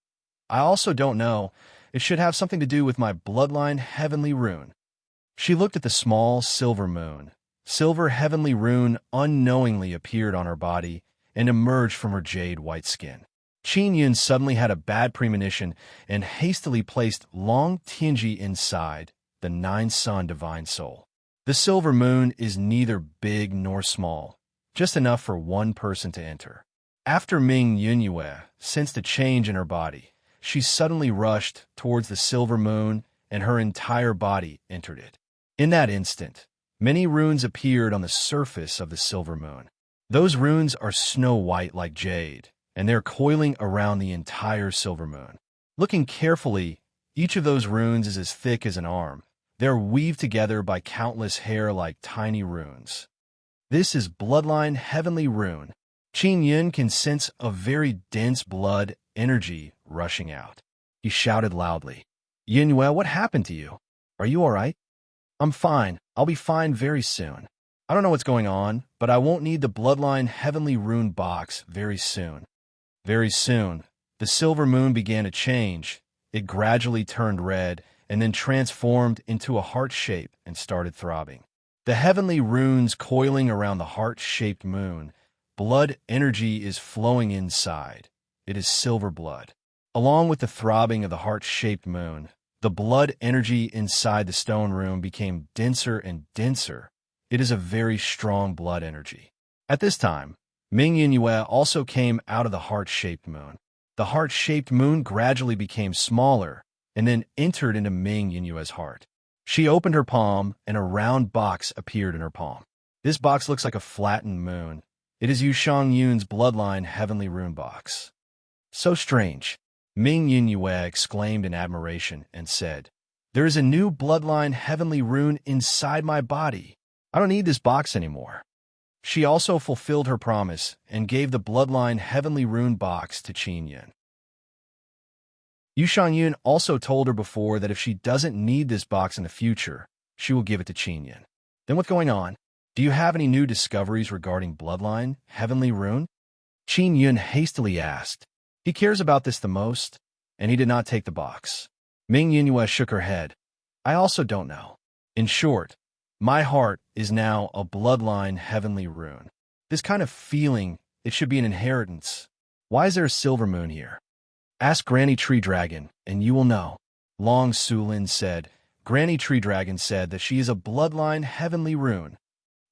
I also don't know. It should have something to do with my bloodline heavenly rune. She looked at the small silver moon. Silver heavenly rune unknowingly appeared on her body and emerged from her jade white skin. Qin Yun suddenly had a bad premonition and hastily placed Long Tianji inside the nine-sun divine soul. The silver moon is neither big nor small, just enough for one person to enter. After Ming Yunyue sensed a change in her body, she suddenly rushed towards the silver moon and her entire body entered it. In that instant, many runes appeared on the surface of the silver moon. Those runes are snow-white like jade, and they're coiling around the entire silver moon. Looking carefully, each of those runes is as thick as an arm. They're weaved together by countless hair like tiny runes. This is Bloodline Heavenly Rune. Qin Yun can sense a very dense blood energy rushing out. He shouted loudly, "Yunyue, what happened to you? Are you all right?" "I'm fine. I'll be fine very soon. I don't know what's going on, but I won't need the Bloodline Heavenly Rune box very soon." Very soon, the silver moon began to change. It gradually turned red and then transformed into a heart shape and started throbbing. The heavenly runes coiling around the heart-shaped moon. Blood energy is flowing inside. It is silver blood. Along with the throbbing of the heart-shaped moon, the blood energy inside the stone room became denser and denser. It is a very strong blood energy. At this time, Ming Yunyue also came out of the heart-shaped moon. The heart-shaped moon gradually became smaller and then entered into Ming Yunyue's heart. She opened her palm and a round box appeared in her palm. This box looks like a flattened moon. It is Yushang Yun's Bloodline Heavenly Rune box. "So strange," Ming Yunyue exclaimed in admiration and said, "There is a new Bloodline Heavenly Rune inside my body. I don't need this box anymore." She also fulfilled her promise and gave the Bloodline Heavenly Rune box to Qin Yun. Yushang Yun also told her before that if she doesn't need this box in the future, she will give it to Qin Yun. "Then what's going on? Do you have any new discoveries regarding Bloodline Heavenly Rune?" Qin Yun hastily asked. He cares about this the most, and he did not take the box. Ming Yunyue shook her head. "I also don't know. In short, my heart is now a Bloodline Heavenly Rune. This kind of feeling, it should be an inheritance. Why is there a silver moon here? Ask Granny Tree Dragon, and you will know." Long Sulin said. Granny Tree Dragon said that she is a Bloodline Heavenly Rune.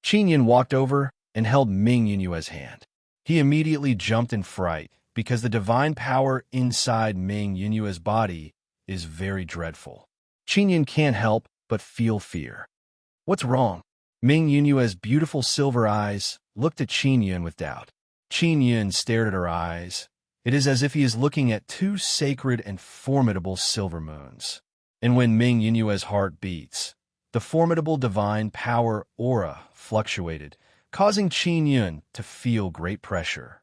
Qin Yun walked over and held Ming Yunyue's hand. He immediately jumped in fright because the divine power inside Ming Yunyue's body is very dreadful. Qin Yun can't help but feel fear. "What's wrong?" Ming Yunyue's beautiful silver eyes looked at Qin Yun with doubt. Qin Yun stared at her eyes. It is as if he is looking at two sacred and formidable silver moons. And when Ming Yunyue's heart beats, the formidable divine power aura fluctuated, causing Qin Yun to feel great pressure.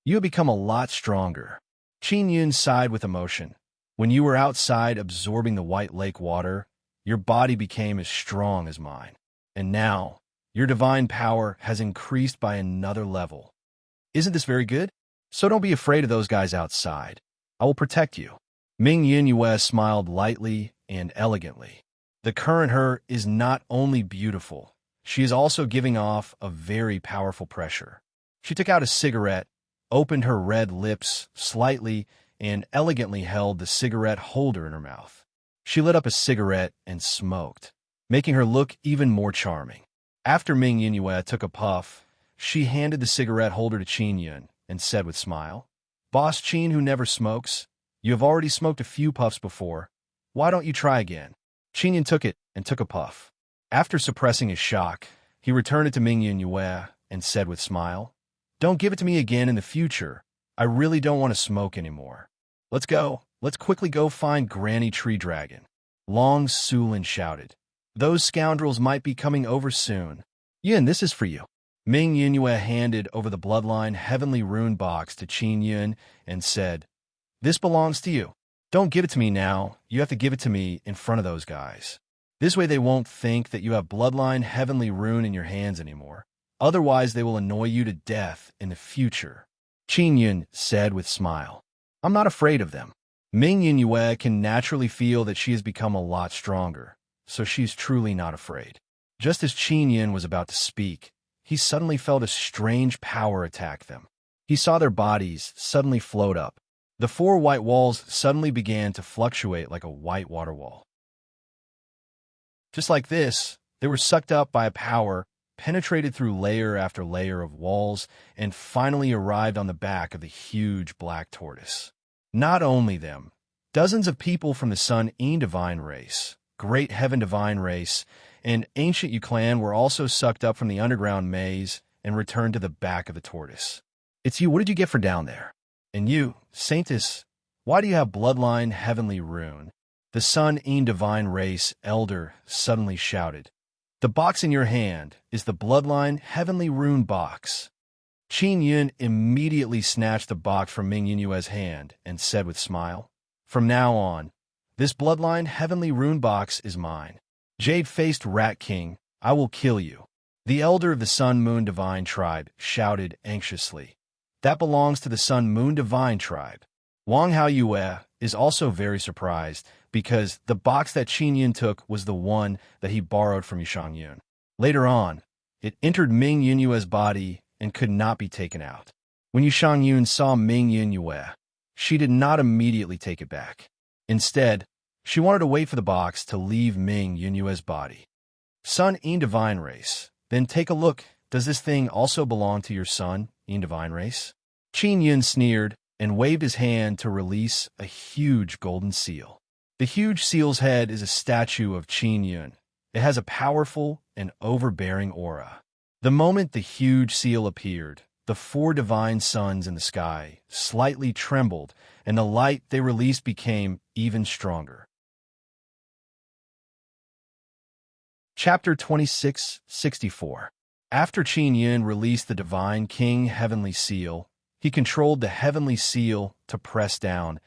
"You have become a lot stronger." Qin Yun sighed with emotion. "When you were outside absorbing the white lake water, your body became as strong as mine. And now, your divine power has increased by another level. Isn't this very good? So don't be afraid of those guys outside. I will protect you." Ming Yunyue smiled lightly and elegantly. The current her is not only beautiful, she is also giving off a very powerful pressure. She took out a cigarette, opened her red lips slightly, and elegantly held the cigarette holder in her mouth. She lit up a cigarette and smoked, making her look even more charming. After Ming Yunyue took a puff, she handed the cigarette holder to Qin Yun and said with smile, "Boss Qin who never smokes, you have already smoked a few puffs before. Why don't you try again?" Qin Yun took it and took a puff. After suppressing his shock, he returned it to Ming Yunyue and said with smile, "Don't give it to me again in the future. I really don't want to smoke anymore. Let's go. Let's quickly go find Granny Tree Dragon." Long Sulin shouted. "Those scoundrels might be coming over soon. Yun, this is for you." Ming Yunyue handed over the Bloodline Heavenly Rune box to Qin Yun and said, "This belongs to you. Don't give it to me now. You have to give it to me in front of those guys. This way they won't think that you have Bloodline Heavenly Rune in your hands anymore. Otherwise they will annoy you to death in the future." Qin Yun said with smile, "I'm not afraid of them." Ming Yunyue can naturally feel that she has become a lot stronger, so she's truly not afraid. Just as Qin Yun was about to speak, he suddenly felt a strange power attack them. He saw their bodies suddenly float up. The four white walls suddenly began to fluctuate like a white water wall. Just like this, they were sucked up by a power, penetrated through layer after layer of walls, and finally arrived on the back of the huge black tortoise. Not only them, dozens of people from the Sun Divine race, Great Heaven Divine race, and Ancient U clan were also sucked up from the underground maze and returned to the back of the tortoise. It's you. What did you get for down there? And you, Saintess, why do you have bloodline heavenly rune? The Sun Divine race elder suddenly shouted. The box in your hand is the bloodline heavenly rune box. Qin Yun immediately snatched the box from Ming Yunyue's hand and said with smile, From now on, this bloodline heavenly rune box is mine. Jade-faced Rat King, I will kill you. The elder of the Sun Moon Divine tribe shouted anxiously. That belongs to the Sun Moon Divine tribe. Wang Hao Yue is also very surprised because the box that Qin Yun took was the one that he borrowed from Yushang Yun. Later on, it entered Ming Yunyue's body and could not be taken out. When Yushang Yun saw Ming Yunyue, she did not immediately take it back. Instead, she wanted to wait for the box to leave Ming Yunyue's body. Sun Divine race, then take a look. Does this thing also belong to your Sun Divine race? Qin Yun sneered and waved his hand to release a huge golden seal. The huge seal's head is a statue of Qin Yun. It has a powerful and overbearing aura. The moment the huge seal appeared, the four divine suns in the sky slightly trembled, and the light they released became even stronger. Chapter 2664. After Qin Yun released the Divine King Heavenly Seal, he controlled the Heavenly Seal to press down,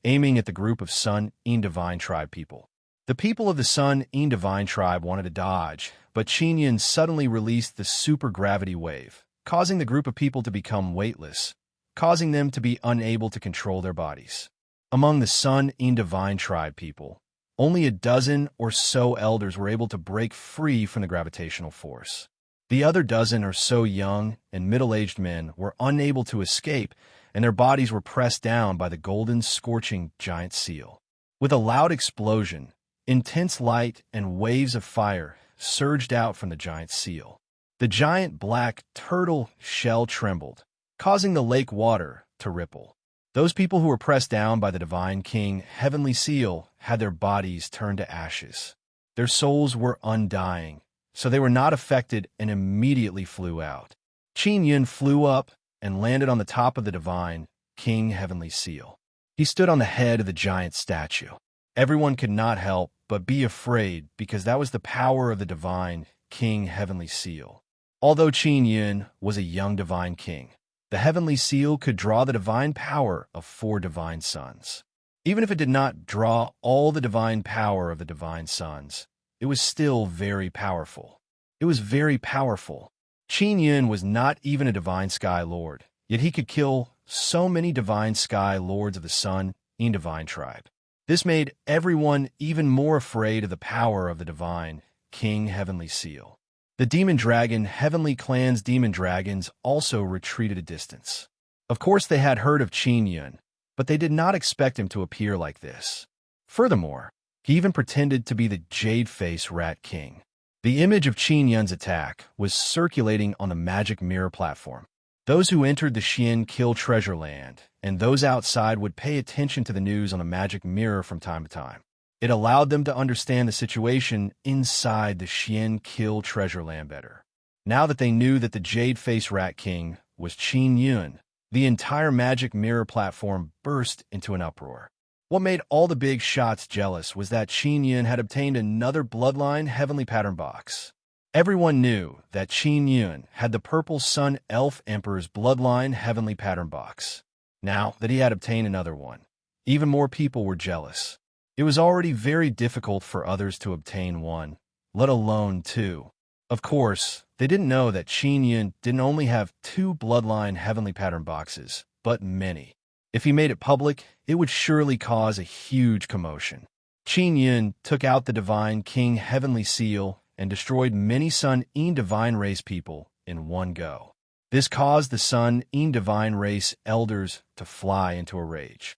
aiming at the group of Sun Divine tribe people. The people of the Sun Divine tribe wanted to dodge, but Qin Yun suddenly released the super gravity wave, causing the group of people to become weightless, causing them to be unable to control their bodies. Among the Sun Divine tribe people, only a dozen or so elders were able to break free from the gravitational force. The other dozen or so young and middle-aged men were unable to escape, and their bodies were pressed down by the golden, scorching giant seal. With a loud explosion, intense light and waves of fire surged out from the giant seal. The giant black turtle shell trembled, causing the lake water to ripple. Those people who were pressed down by the Divine King Heavenly Seal had their bodies turned to ashes. Their souls were undying, so they were not affected and immediately flew out. Qin Yun flew up and landed on the top of the Divine King Heavenly Seal. He stood on the head of the giant statue. Everyone could not help but be afraid because that was the power of the Divine King Heavenly Seal. Although Qin Yun was a young Divine King, the Heavenly Seal could draw the divine power of four divine suns. Even if it did not draw all the divine power of the divine suns, it was still very powerful. It was very powerful. Qin Yun was not even a divine sky lord, yet he could kill so many divine sky lords of the Sun Divine tribe. This made everyone even more afraid of the power of the Divine King Heavenly Seal. The Demon Dragon Heavenly Clan's demon dragons also retreated a distance. Of course, they had heard of Qin Yun, but they did not expect him to appear like this. Furthermore, he even pretended to be the Jade-Face Rat King. The image of Qin Yun's attack was circulating on the Magic Mirror platform. Those who entered the Xian Kill Treasure Land and those outside would pay attention to the news on the Magic Mirror from time to time. It allowed them to understand the situation inside the Xian Kill Treasure Land better. Now that they knew that the Jade-Face Rat King was Qin Yun, the entire Magic Mirror platform burst into an uproar. What made all the big shots jealous was that Qin Yun had obtained another Bloodline Heavenly Pattern box. Everyone knew that Qin Yun had the Purple Sun Elf Emperor's Bloodline Heavenly Pattern box. Now that he had obtained another one, even more people were jealous. It was already very difficult for others to obtain one, let alone two. Of course, they didn't know that Qin Yun didn't only have two Bloodline Heavenly Pattern boxes, but many. If he made it public, it would surely cause a huge commotion. Qin Yun took out the Divine King Heavenly Seal and destroyed many Sun Divine race people in one go. This caused the Sun and Divine Race elders to fly into a rage.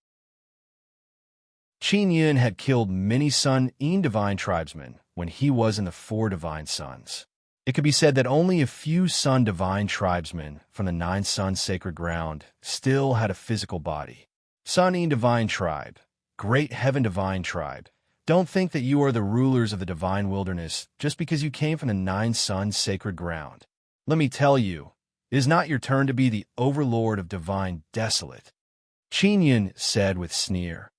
Qin Yun had killed many Sun and Divine tribesmen when he was in the Four Divine Sons. It could be said that only a few Sun Divine tribesmen from the Nine Sun Sacred Ground still had a physical body. Sun and Divine Tribe, Great Heaven Divine Tribe, don't think that you are the rulers of the Divine Wilderness just because you came from the Nine Sun Sacred Ground. Let me tell you, it is not your turn to be the overlord of Divine Desolate. Qin Yun said with sneer,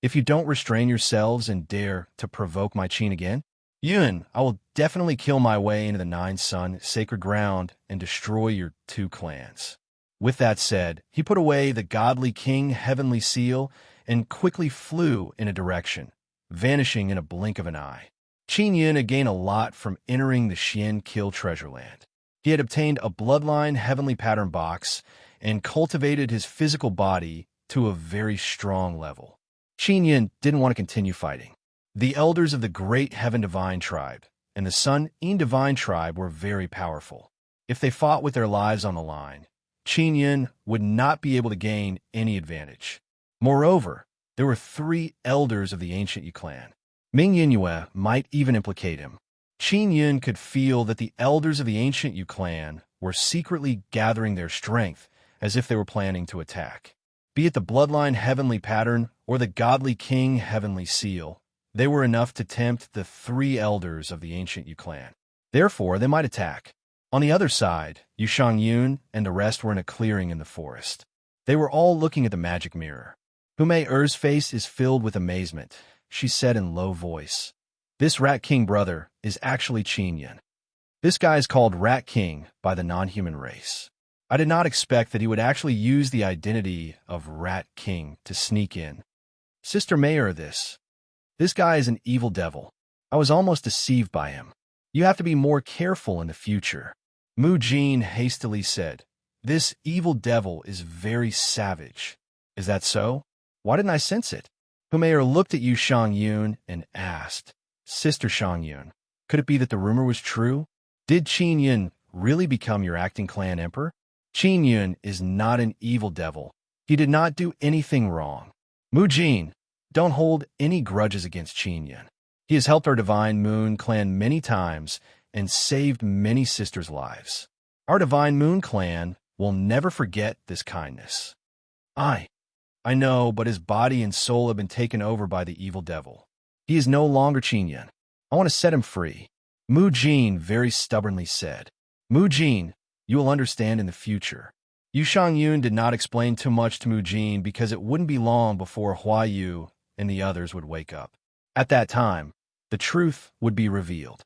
if you don't restrain yourselves and dare to provoke my Qin again, Yun, I will definitely kill my way into the Nine Sun Sacred Ground and destroy your two clans. With that said, he put away the godly king heavenly seal and quickly flew in a direction, vanishing in a blink of an eye. Qin Yun had gained a lot from entering the Xian Kill Treasureland. He had obtained a bloodline heavenly pattern box and cultivated his physical body to a very strong level. Qin Yun didn't want to continue fighting. The elders of the Great Heaven Divine Tribe and the Sun and Divine Tribe were very powerful. If they fought with their lives on the line, Qin Yun would not be able to gain any advantage. Moreover, there were 3 elders of the ancient Yu clan. Ming Yinyue might even implicate him. Qin Yun could feel that the elders of the ancient Yu clan were secretly gathering their strength as if they were planning to attack. Be it the bloodline heavenly pattern or the godly king heavenly seal, they were enough to tempt the 3 elders of the ancient Yu clan. Therefore, they might attack. On the other side, Yu Shangyun and the rest were in a clearing in the forest. They were all looking at the magic mirror. Humei Er's face is filled with amazement. She said in low voice, this Rat King brother is actually Qin Yun. This guy is called Rat King by the non-human race. I did not expect that he would actually use the identity of Rat King to sneak in. Sister Mayor, this guy is an evil devil. I was almost deceived by him. You have to be more careful in the future. Mu Jin hastily said, this evil devil is very savage. Is that so? Why didn't I sense it? Humei looked at Yu Shangyun and asked, Sister Shangyun, could it be that the rumor was true? Did Qin Yun really become your acting clan emperor? Qin Yun is not an evil devil. He did not do anything wrong. Mu Jin, don't hold any grudges against Qin Yun. He has helped our Divine Moon clan many times and saved many sisters' lives. Our Divine Moon clan will never forget this kindness. I know, but his body and soul have been taken over by the evil devil. He is no longer Qin Yun. I want to set him free. Mu Jin very stubbornly said. Mu Jin, you will understand in the future. Yu Shangyun did not explain too much to Mu Jin because it wouldn't be long before Hua Yu and the others would wake up. At that time, the truth would be revealed.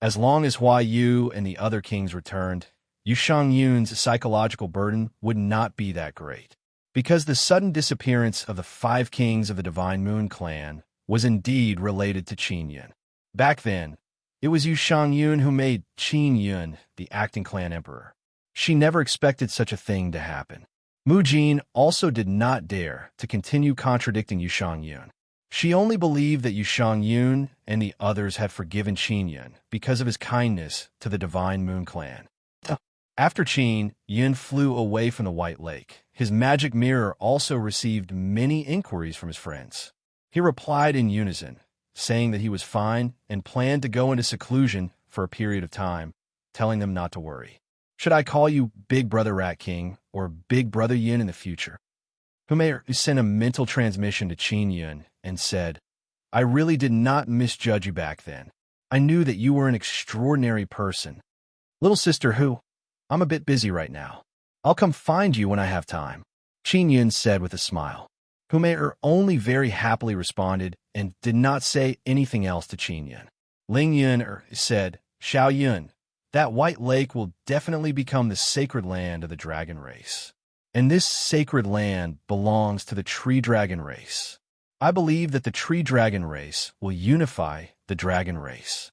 As long as Hua Yu and the other kings returned, Yu Shangyun's psychological burden would not be that great. Because the sudden disappearance of the 5 kings of the Divine Moon clan was indeed related to Qin Yun. Back then, it was Yu Shangyun who made Qin Yun the acting clan emperor. She never expected such a thing to happen. Mu Jin also did not dare to continue contradicting Yu Shangyun. She only believed that Yu Shangyun and the others had forgiven Qin Yun because of his kindness to the Divine Moon clan. After Qin Yun flew away from the White Lake, his magic mirror also received many inquiries from his friends. He replied in unison, saying that he was fine and planned to go into seclusion for a period of time, telling them not to worry. Should I call you Big Brother Rat King or Big Brother Yin in the future? Humei sent a mental transmission to Qin Yun and said, I really did not misjudge you back then. I knew that you were an extraordinary person. Little sister Hu, I'm a bit busy right now. I'll come find you when I have time, Qin Yun said with a smile. Humei only very happily responded and did not say anything else to Qin Yun. Ling Yun said, Xiao Yun, that White Lake will definitely become the sacred land of the dragon race. And this sacred land belongs to the tree dragon race. I believe that the tree dragon race will unify the dragon race.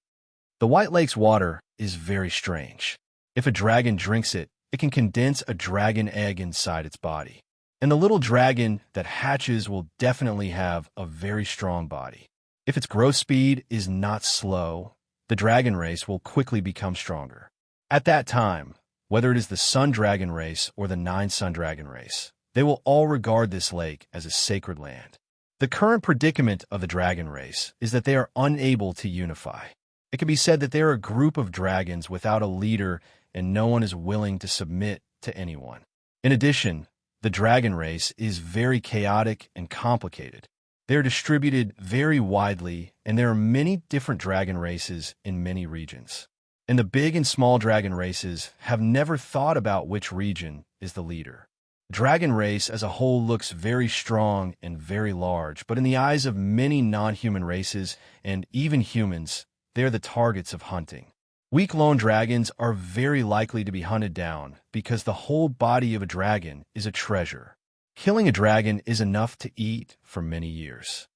The White Lake's water is very strange. If a dragon drinks it, it can condense a dragon egg inside its body. And the little dragon that hatches will definitely have a very strong body. If its growth speed is not slow, the dragon race will quickly become stronger. At that time, whether it is the Sun Dragon race or the Nine Sun Dragon race. They will all regard this lake as a sacred land. The current predicament of the dragon race is that they are unable to unify. It can be said that they are a group of dragons without a leader, and no one is willing to submit to anyone. In addition, the dragon race is very chaotic and complicated. They are distributed very widely, and there are many different dragon races in many regions. And the big and small dragon races have never thought about which region is the leader. Dragon race as a whole looks very strong and very large, but in the eyes of many non-human races and even humans, they are the targets of hunting. Weak lone dragons are very likely to be hunted down because the whole body of a dragon is a treasure. Killing a dragon is enough to eat for many years.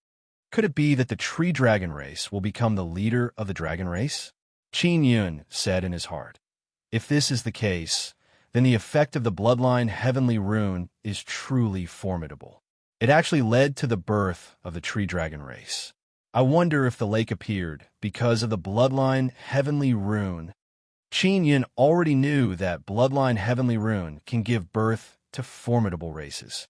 Could it be that the tree dragon race will become the leader of the dragon race? Qin Yun said in his heart, if this is the case, then the effect of the bloodline heavenly rune is truly formidable. It actually led to the birth of the tree dragon race. I wonder if the lake appeared because of the bloodline heavenly rune. Qin Yun already knew that bloodline heavenly rune can give birth to formidable races.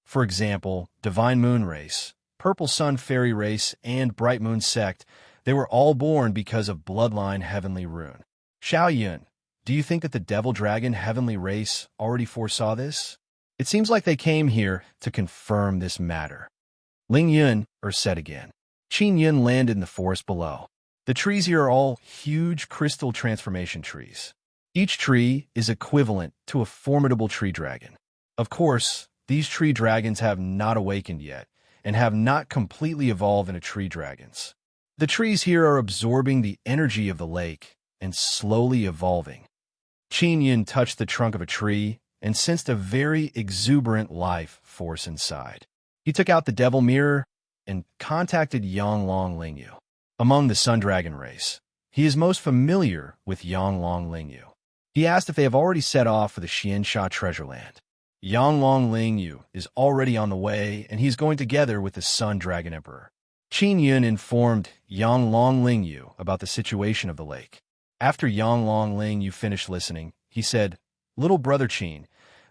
For example, Divine Moon race, Purple Sun Fairy race, and Bright Moon sect, they were all born because of bloodline heavenly rune. Xiao Yun, do you think that the Devil Dragon heavenly race already foresaw this? It seems like they came here to confirm this matter. Ling Yun said again. Qin Yun landed in the forest below. The trees here are all huge crystal transformation trees. Each tree is equivalent to a formidable tree dragon. Of course, these tree dragons have not awakened yet and have not completely evolved into tree dragons. The trees here are absorbing the energy of the lake and slowly evolving. Qin Yun touched the trunk of a tree and sensed a very exuberant life force inside. He took out the devil mirror and contacted Yonglong Lingyu. Among the Sun Dragon race, he is most familiar with Yonglong Lingyu. He asked if they have already set off for the Xiansha treasure land. Yonglong Lingyu is already on the way, and he's going together with the Sun Dragon Emperor. Qin Yun informed Yonglong Lingyu about the situation of the lake. After Yonglong Lingyu finished listening, he said, "Little brother Qin,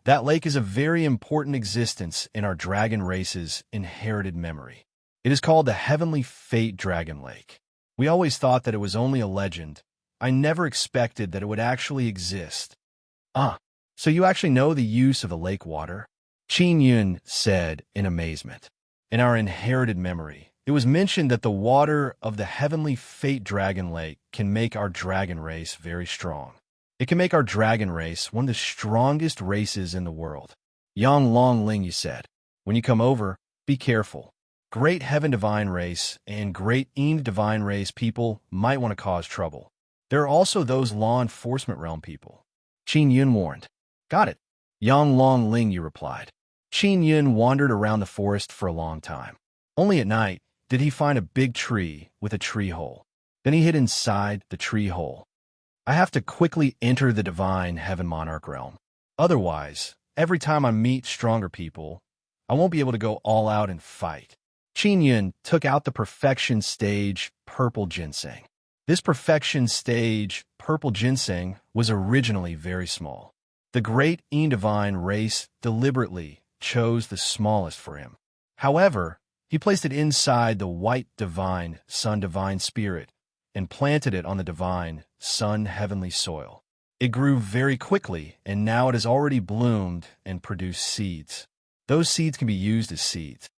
that lake is a very important existence in our dragon race's inherited memory. It is called the Heavenly Fate Dragon Lake. We always thought that it was only a legend. I never expected that it would actually exist." So you actually know the use of the lake water? Qin Yun said in amazement. In our inherited memory, it was mentioned that the water of the Heavenly Fate Dragon Lake can make our dragon race very strong. It can make our dragon race one of the strongest races in the world. Yonglong Lingyu said, "When you come over, be careful. Great Heaven Divine race and Great End Divine race people might want to cause trouble. There are also those law enforcement realm people." Qin Yun warned. "Got it," Yonglong Lingyu replied. Qin Yun wandered around the forest for a long time. Only at night did he find a big tree with a tree hole. Then he hid inside the tree hole. "I have to quickly enter the divine heaven monarch realm. Otherwise, every time I meet stronger people, I won't be able to go all out and fight." Qin Yun took out the perfection stage purple ginseng. This perfection stage purple ginseng was originally very small. The great Divine race deliberately chose the smallest for him. However, he placed it inside the white divine sun divine spirit and planted it on the divine sun heavenly soil. It grew very quickly, and now it has already bloomed and produced seeds. Those seeds can be used as seeds.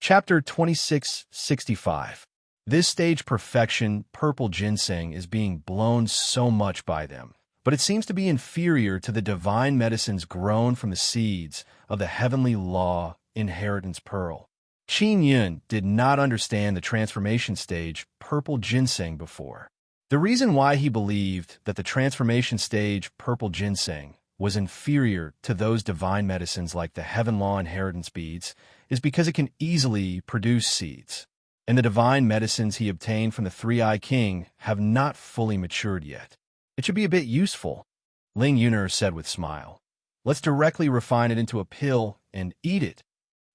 Chapter 2665. This stage perfection, purple ginseng, is being blown so much by them, but it seems to be inferior to the divine medicines grown from the seeds of the heavenly law inheritance pearl. Qin Yun did not understand the transformation stage purple ginseng before. The reason why he believed that the transformation stage purple ginseng was inferior to those divine medicines like the heaven law inheritance beads is because it can easily produce seeds, and the divine medicines he obtained from the Three-Eye King have not fully matured yet. It should be a bit useful, Ling Yuner said with smile. Let's directly refine it into a pill and eat it.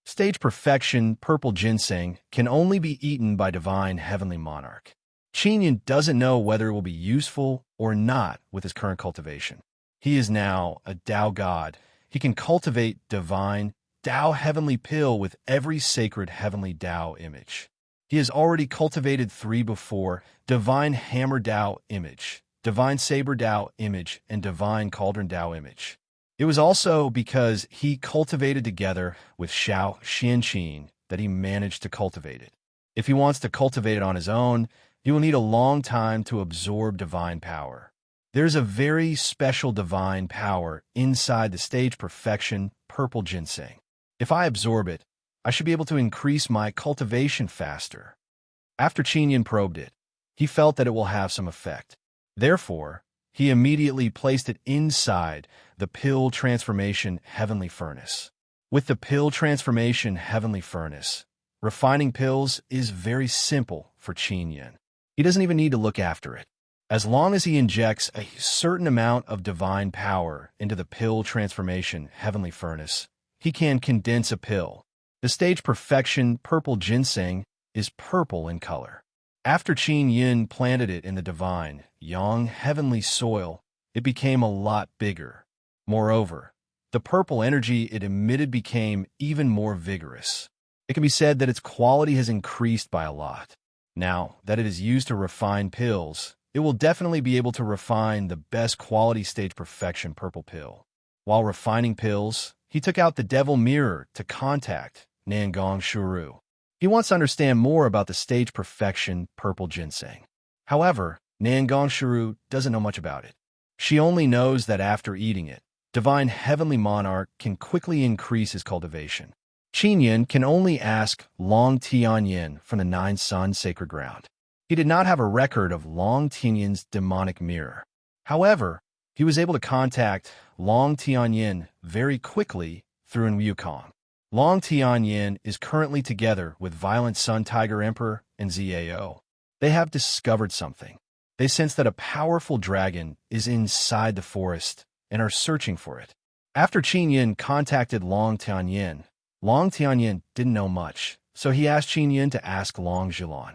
Stage perfection purple ginseng can only be eaten by divine heavenly monarch. Qinyan doesn't know whether it will be useful or not with his current cultivation. He is now a Tao god. He can cultivate divine Tao heavenly pill with every sacred heavenly Tao image. He has already cultivated 3 before: divine hammer Tao image, divine saber Tao image, and divine cauldron Tao image. It was also because he cultivated together with Xiao Xianqin that he managed to cultivate it. If he wants to cultivate it on his own, he will need a long time to absorb divine power. There's a very special divine power inside the stage perfection purple ginseng. If I absorb it, I should be able to increase my cultivation faster. After Qinyan probed it, he felt that it will have some effect. Therefore, he immediately placed it inside the pill transformation heavenly furnace. With the pill transformation heavenly furnace, refining pills is very simple for Qinyan. He doesn't even need to look after it. As long as he injects a certain amount of divine power into the pill transformation heavenly furnace, he can condense a pill. The stage perfection purple ginseng is purple in color. After Qinyan planted it in the divine yang heavenly soil, it became a lot bigger. Moreover, the purple energy it emitted became even more vigorous. It can be said that its quality has increased by a lot. Now that it is used to refine pills, it will definitely be able to refine the best quality stage perfection purple pill. While refining pills, he took out the devil mirror to contact Nangong Shuru. He wants to understand more about the stage perfection purple ginseng. However, Nangong Shuru doesn't know much about it. She only knows that after eating it, divine heavenly monarch can quickly increase his cultivation. Qinyan can only ask Long Tianyin from the 9 Sun sacred ground. He did not have a record of Long Tianyin's demonic mirror. However, he was able to contact Long Tianyin very quickly through an Wukong. Long Tianyin is currently together with Violent Sun Tiger Emperor and Zao. They have discovered something. They sense that a powerful dragon is inside the forest and are searching for it. After Qinyan contacted Long Tianyin didn't know much, so he asked Qinyan to ask Long Zhilan.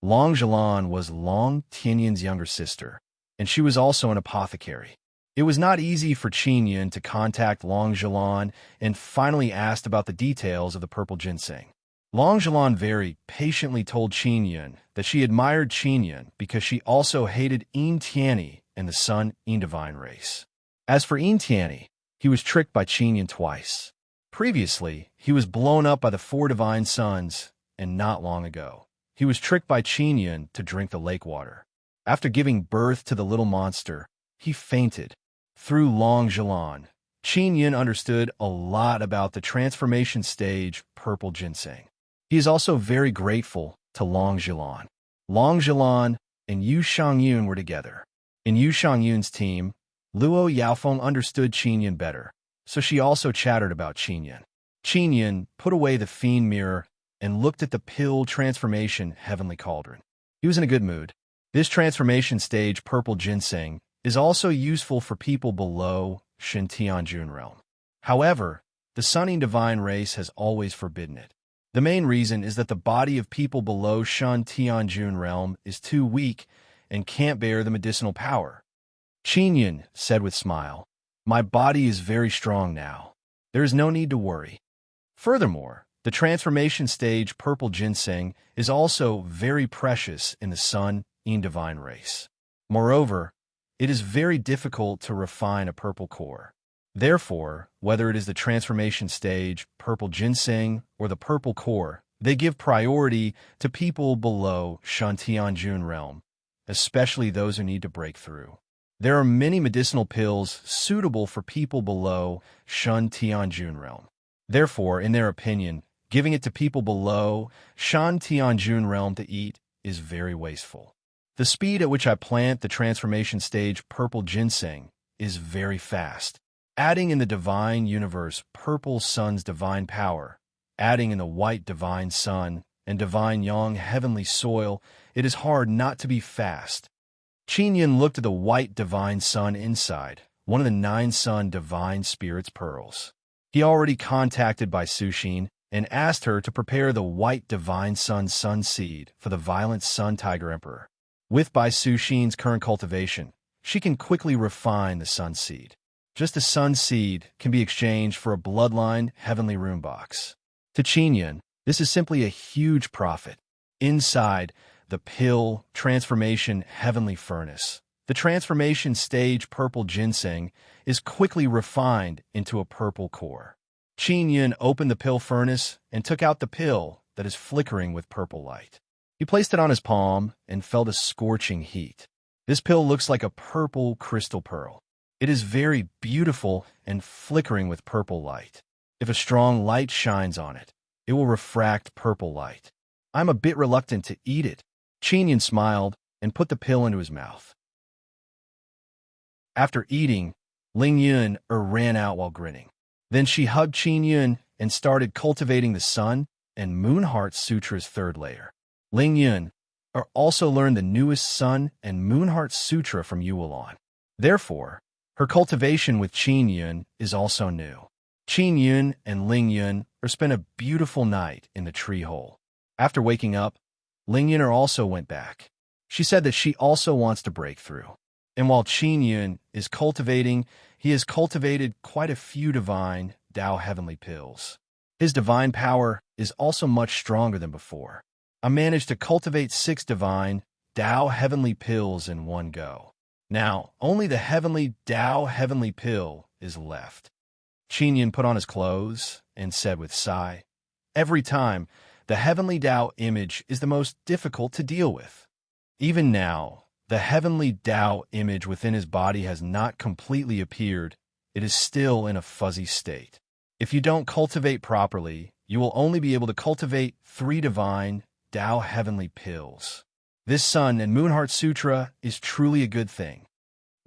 Long Zhilan was Long Tianyin's younger sister, and she was also an apothecary. It was not easy for Qinyan to contact Long Zhilan and finally asked about the details of the purple ginseng. Long Zhilan very patiently told Qinyan that she admired Qinyan because she also hated Yin Tianyi and the Sun Yin divine race. As for Yin Tianyi, he was tricked by Qinyan twice. Previously, he was blown up by the 4 divine suns, and not long ago, he was tricked by Qinyan to drink the lake water. After giving birth to the little monster, he fainted. Through Long Zhilan, Qinyan understood a lot about the transformation stage purple ginseng. He is also very grateful to Long Zhilan. Long Zhilan and Yu Shangyun were together. In Yu Shangyun's team, Luo Yaofeng understood Qinyan better, so she also chattered about Qinyan. Qinyan put away the fiend mirror and looked at the pill transformation heavenly cauldron. He was in a good mood. This transformation stage purple ginseng is also useful for people below Shen Tianjun realm. However, the Sunny divine race has always forbidden it. The main reason is that the body of people below Shen Tianjun realm is too weak and can't bear the medicinal power. Qinyan said with smile, "My body is very strong now. There is no need to worry." Furthermore, the transformation stage purple ginseng is also very precious in the Sun Yin divine race. Moreover, it is very difficult to refine a purple core. Therefore, whether it is the transformation stage purple ginseng or the purple core, they give priority to people below Shen Tianjun realm, especially those who need to break through. There are many medicinal pills suitable for people below Shen Tianjun realm. Therefore, in their opinion, giving it to people below Shen Tianjun realm to eat is very wasteful. The speed at which I plant the transformation stage purple ginseng is very fast. Adding in the divine universe purple sun's divine power, adding in the white divine sun and divine yang heavenly soil, it is hard not to be fast. Qinyan looked at the white divine sun inside, one of the 9 sun divine spirits pearls. He already contacted by Sushin and asked her to prepare the white divine sun seed for the violent sun tiger emperor. With Bai Suxin's current cultivation, she can quickly refine the sun seed. Just a sun seed can be exchanged for a bloodline heavenly rune box. To Qingyun, this is simply a huge profit. Inside, the pill transformation heavenly furnace. The transformation stage purple ginseng is quickly refined into a purple core. Qingyun opened the pill furnace and took out the pill that is flickering with purple light. He placed it on his palm and felt a scorching heat. This pill looks like a purple crystal pearl. It is very beautiful and flickering with purple light. If a strong light shines on it, it will refract purple light. I'm a bit reluctant to eat it. Qingyun smiled and put the pill into his mouth. After eating, Lingyun ran out while grinning. Then she hugged Qingyun and started cultivating the Sun and Moon Heart Sutra's third layer. Lingyun also learned the newest Sun and Moon Heart Sutra from Yuelon. Therefore, her cultivation with Qingyun is also new. Qingyun and Lingyun spent a beautiful night in the tree hole. After waking up, Lingyun also went back. She said that she also wants to break through. And while Qingyun is cultivating, he has cultivated quite a few divine Dao heavenly pills. His divine power is also much stronger than before. I managed to cultivate 6 divine Dao heavenly pills in one go. Now, only the heavenly Dao heavenly pill is left. Qingyun put on his clothes and said with sigh, "Every time, the heavenly Dao image is the most difficult to deal with. Even now, the heavenly Dao image within his body has not completely appeared. It is still in a fuzzy state. If you don't cultivate properly, you will only be able to cultivate 3 divine Dao heavenly pills. This Sun and Moon Heart Sutra is truly a good thing."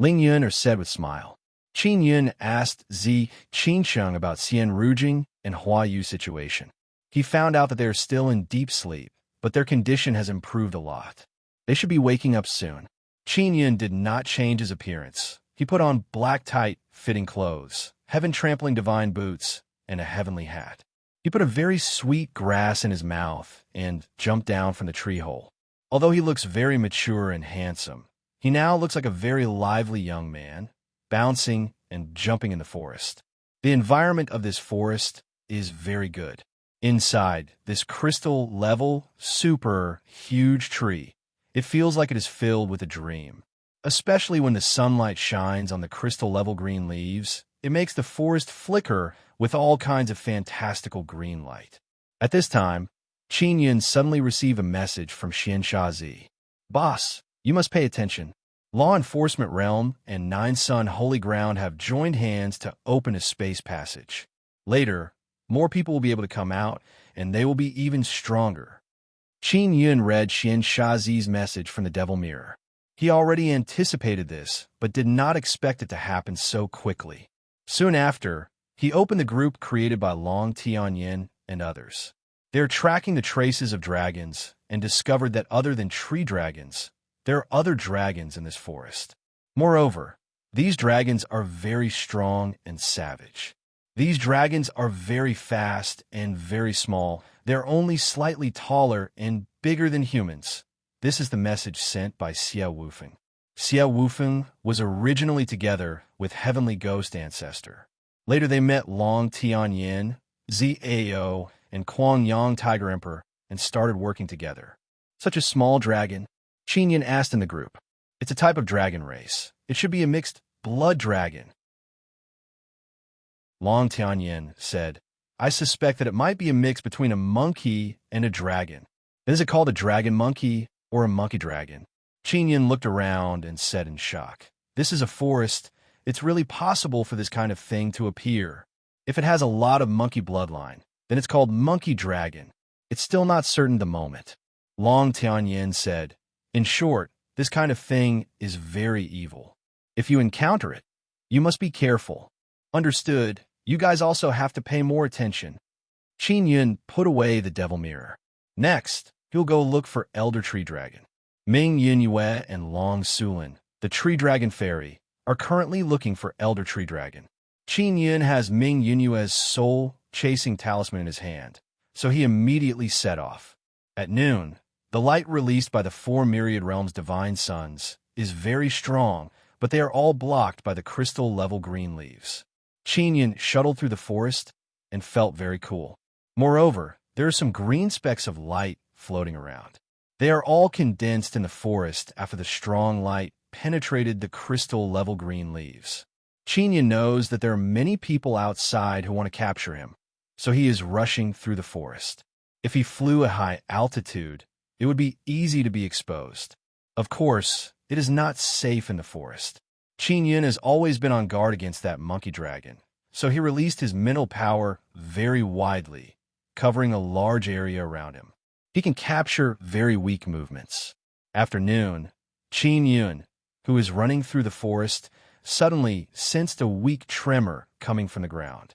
Lingyun said with smile. Qingyun asked Zi Qinsheng about Xian Rujing and Hua Yu situation. He found out that they are still in deep sleep, but their condition has improved a lot. They should be waking up soon. Qingyun did not change his appearance. He put on black tight, fitting clothes, heaven-trampling divine boots, and a heavenly hat. He put a very sweet grass in his mouth and jumped down from the tree hole. Although he looks very mature and handsome, he now looks like a very lively young man, bouncing and jumping in the forest. The environment of this forest is very good. Inside this crystal-level, super huge tree, it feels like it is filled with a dream. Especially when the sunlight shines on the crystal-level green leaves, it makes the forest flicker with all kinds of fantastical green light. At this time, Qingyun suddenly received a message from Xianshazi. "Boss, you must pay attention. Law Enforcement Realm and Nine Sun Holy Ground have joined hands to open a space passage. Later, more people will be able to come out, and they will be even stronger." Qingyun read Xianshazi's message from the Devil Mirror. He already anticipated this, but did not expect it to happen so quickly. Soon after, he opened the group created by Long Tianyin and others. They are tracking the traces of dragons and discovered that other than tree dragons, there are other dragons in this forest. Moreover, these dragons are very strong and savage. These dragons are very fast and very small. They're only slightly taller and bigger than humans. This is the message sent by Xia Wufeng. Xia Wufeng was originally together with Heavenly Ghost Ancestor. Later they met Long Tianyin, Zao, and Kuangyang Tiger Emperor and started working together. Such a small dragon, Qingyun asked in the group. It's a type of dragon race. It should be a mixed blood dragon. Long Tianyin said, "I suspect that it might be a mix between a monkey and a dragon. Is it called a dragon monkey or a monkey dragon?" Qingyun looked around and said in shock, "This is a forest. It's really possible for this kind of thing to appear. If it has a lot of monkey bloodline, then it's called monkey dragon. It's still not certain at the moment." Long Tianyin said, "In short, this kind of thing is very evil. If you encounter it, you must be careful." "Understood. You guys also have to pay more attention." Qingyun put away the devil mirror. Next, he'll go look for Elder Tree Dragon. Ming Yinyue and Long Sulin, the Tree Dragon Fairy, are currently looking for Elder Tree Dragon. Qingyun has Ming Yinyue's soul-chasing talisman in his hand, so he immediately set off. At noon, the light released by the 4 myriad realms' divine suns is very strong, but they are all blocked by the crystal-level green leaves. Qin shuttled through the forest and felt very cool. Moreover, there are some green specks of light floating around. They are all condensed in the forest after the strong light penetrated the crystal-level green leaves. Qin knows that there are many people outside who want to capture him, so he is rushing through the forest. If he flew at high altitude, it would be easy to be exposed. Of course, it is not safe in the forest. Qin has always been on guard against that monkey dragon, so he released his mental power very widely, covering a large area around him. He can capture very weak movements. After noon, Qin, who is running through the forest, suddenly sensed a weak tremor coming from the ground.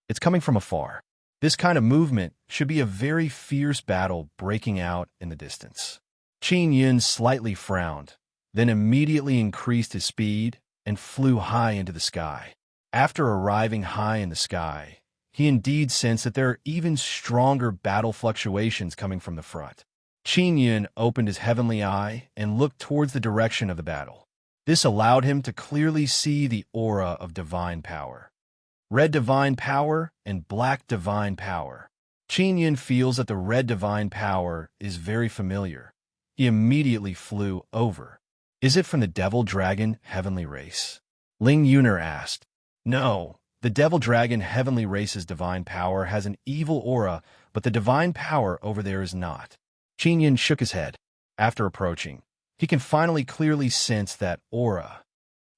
It's coming from afar. This kind of movement should be a very fierce battle breaking out in the distance. Qin slightly frowned, then immediately increased his speed and flew high into the sky. After arriving high in the sky, he indeed sensed that there are even stronger battle fluctuations coming from the front. Qin opened his heavenly eye and looked towards the direction of the battle. This allowed him to clearly see the aura of divine power. Red divine power and black divine power. Qin feels that the red divine power is very familiar. He immediately flew over. Is it from the devil dragon heavenly race? Ling Yuner asked. No, the devil dragon heavenly race's divine power has an evil aura, but the divine power over there is not. Qin shook his head. After approaching, he can finally clearly sense that aura.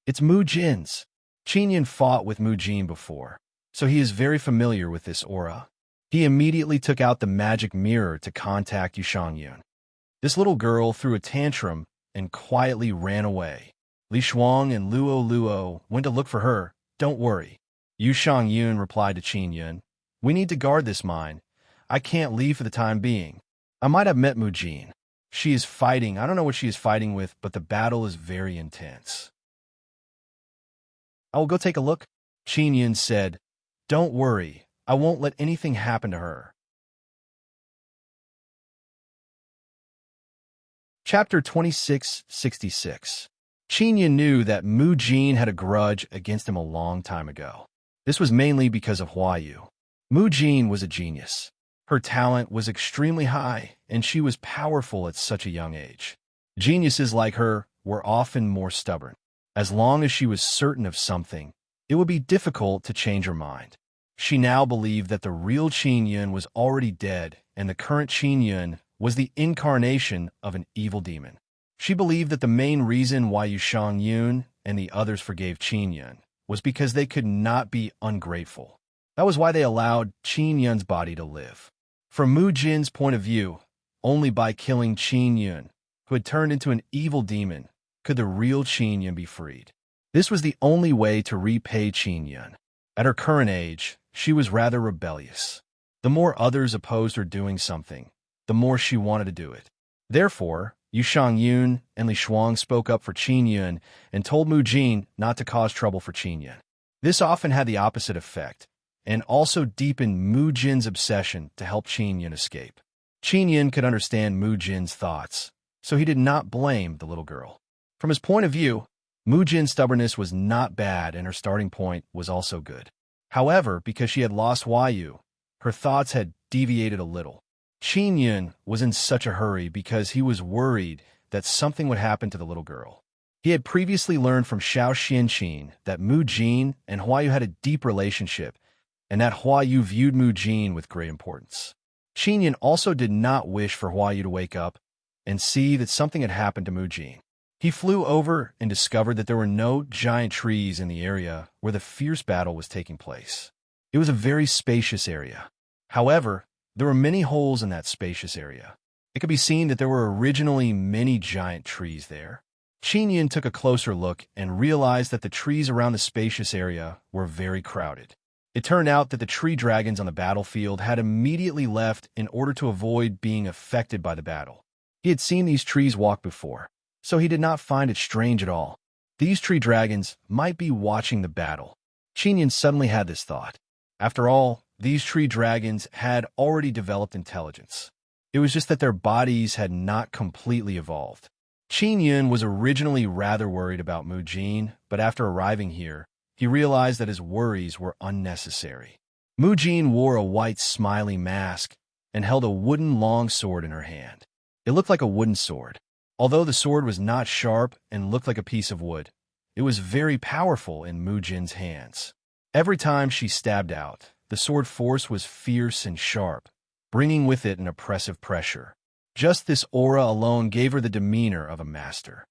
It's Mu Jin's. Qin fought with Mu Jin before, so he is very familiar with this aura. He immediately took out the magic mirror to contact Yu Shangyun. This little girl threw a tantrum and quietly ran away. Li Shuang and Luo went to look for her. Don't worry. Yu Shangyun replied to Qin. We need to guard this mine. I can't leave for the time being. I might have met Mu Jin. She is fighting. I don't know what she is fighting with, but the battle is very intense. I will go take a look. Qin said, Don't worry. I won't let anything happen to her. Chapter 2666. Qin knew that Mu Jin had a grudge against him a long time ago. This was mainly because of Huayu. Mu Jin was a genius. Her talent was extremely high, and she was powerful at such a young age. Geniuses like her were often more stubborn. As long as she was certain of something, it would be difficult to change her mind. She now believed that the real Qin was already dead, and the current Qin was the incarnation of an evil demon. She believed that the main reason why Yu Shangyun and the others forgave Qin was because they could not be ungrateful. That was why they allowed Qin's body to live. From Mu Jin's point of view, only by killing Qin, who had turned into an evil demon, could the real Qin be freed. This was the only way to repay Qin. At her current age, she was rather rebellious. The more others opposed her doing something, the more she wanted to do it. Therefore, Yu Shangyun and Li Shuang spoke up for Qin and told Mu Jin not to cause trouble for Qin. This often had the opposite effect, and also deepened Mu Jin's obsession to help Qin escape. Qin could understand Mu Jin's thoughts, so he did not blame the little girl. From his point of view, Mu Jin's stubbornness was not bad and her starting point was also good. However, because she had lost Huayu, her thoughts had deviated a little. Qin was in such a hurry because he was worried that something would happen to the little girl. He had previously learned from Xiao Xianqin that Mu Jin and Huayu had a deep relationship, and that Huayu viewed Mu Jin with great importance. Qin also did not wish for Huayu to wake up and see that something had happened to Mu Jin. He flew over and discovered that there were no giant trees in the area where the fierce battle was taking place. It was a very spacious area. However, there were many holes in that spacious area. It could be seen that there were originally many giant trees there. Qin took a closer look and realized that the trees around the spacious area were very crowded. It turned out that the tree dragons on the battlefield had immediately left in order to avoid being affected by the battle. He had seen these trees walk before, so he did not find it strange at all. These tree dragons might be watching the battle. Qin suddenly had this thought. After all, these tree dragons had already developed intelligence. It was just that their bodies had not completely evolved. Qin Yun was originally rather worried about Mu Jin, but after arriving here, he realized that his worries were unnecessary. Mu Jin wore a white smiling mask and held a wooden long sword in her hand. It looked like a wooden sword. Although the sword was not sharp and looked like a piece of wood, it was very powerful in Mu Jin's hands. Every time she stabbed out, the sword force was fierce and sharp, bringing with it an oppressive pressure. Just this aura alone gave her the demeanor of a master.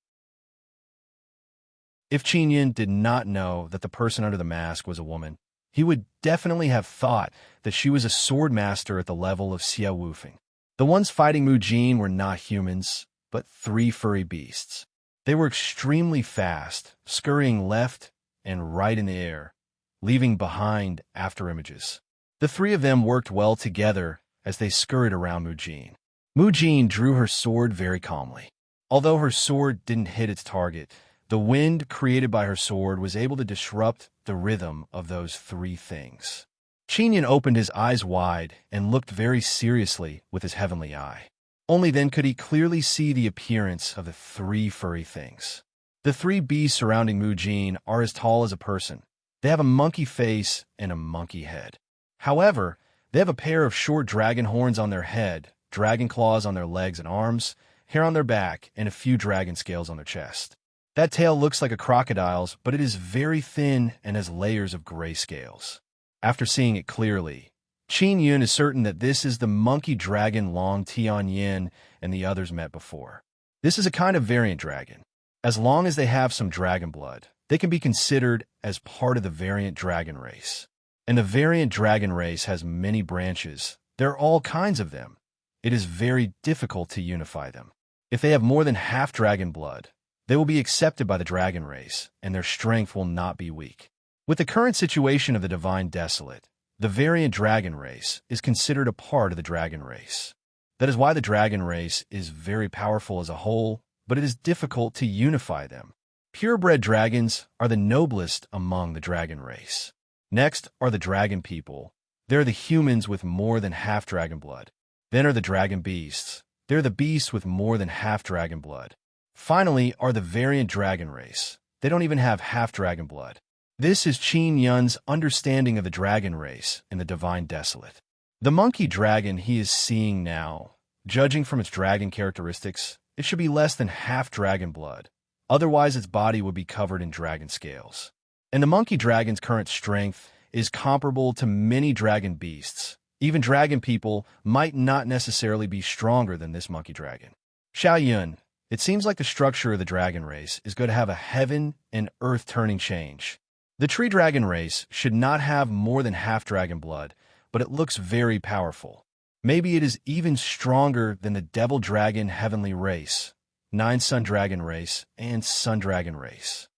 If Qin Yun did not know that the person under the mask was a woman, he would definitely have thought that she was a sword master at the level of Xia Wufeng. The ones fighting Mu Jin were not humans, but 3 furry beasts. They were extremely fast, scurrying left and right in the air, leaving behind afterimages. The 3 of them worked well together as they scurried around Mu Jin. Mu Jin drew her sword very calmly. Although her sword didn't hit its target, the wind created by her sword was able to disrupt the rhythm of those 3 things. Qin Yun opened his eyes wide and looked very seriously with his heavenly eye. Only then could he clearly see the appearance of the 3 furry things. The 3 beasts surrounding Mu Jin are as tall as a person. They have a monkey face and a monkey head. However, they have a pair of short dragon horns on their head, dragon claws on their legs and arms, hair on their back, and a few dragon scales on their chest. That tail looks like a crocodile's, but it is very thin and has layers of gray scales. After seeing it clearly, Qin Yun is certain that this is the monkey dragon Long Tian Yin and the others met before. This is a kind of variant dragon. As long as they have some dragon blood, they can be considered as part of the variant dragon race. And the variant dragon race has many branches. There are all kinds of them. It is very difficult to unify them. If they have more than half dragon blood, they will be accepted by the dragon race, and their strength will not be weak. With the current situation of the Divine Desolate, the variant dragon race is considered a part of the dragon race. That is why the dragon race is very powerful as a whole, but it is difficult to unify them. Purebred dragons are the noblest among the dragon race. Next are the dragon people. They're the humans with more than half dragon blood. Then are the dragon beasts. They're the beasts with more than half dragon blood. Finally are the variant dragon race. They don't even have half dragon blood. This is Qin Yun's understanding of the dragon race in the Divine Desolate. The monkey dragon he is seeing now, judging from its dragon characteristics, it should be less than half dragon blood. Otherwise, its body would be covered in dragon scales. And the monkey dragon's current strength is comparable to many dragon beasts. Even dragon people might not necessarily be stronger than this monkey dragon. Xiao Yun, it seems like the structure of the dragon race is going to have a heaven and earth turning change. The tree dragon race should not have more than half dragon blood, but it looks very powerful. Maybe it is even stronger than the devil dragon heavenly race, 9 sun dragon race, and sun dragon race.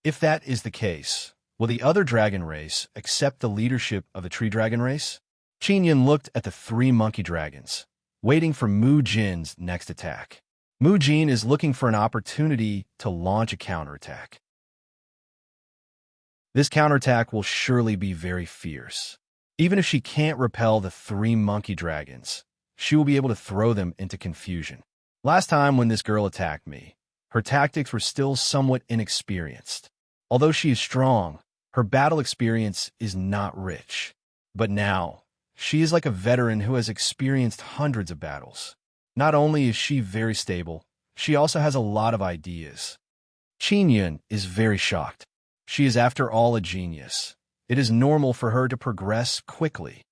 If that is the case, will the other dragon race accept the leadership of the tree dragon race? Qin Yun looked at the 3 monkey dragons, waiting for Mu Jin's next attack. Mu Jin is looking for an opportunity to launch a counterattack. This counterattack will surely be very fierce. Even if she can't repel the 3 monkey dragons, she will be able to throw them into confusion. Last time when this girl attacked me, her tactics were still somewhat inexperienced. Although she is strong, her battle experience is not rich. But now, she is like a veteran who has experienced hundreds of battles. Not only is she very stable, she also has a lot of ideas. Qin Yun is very shocked. She is after all a genius. It is normal for her to progress quickly.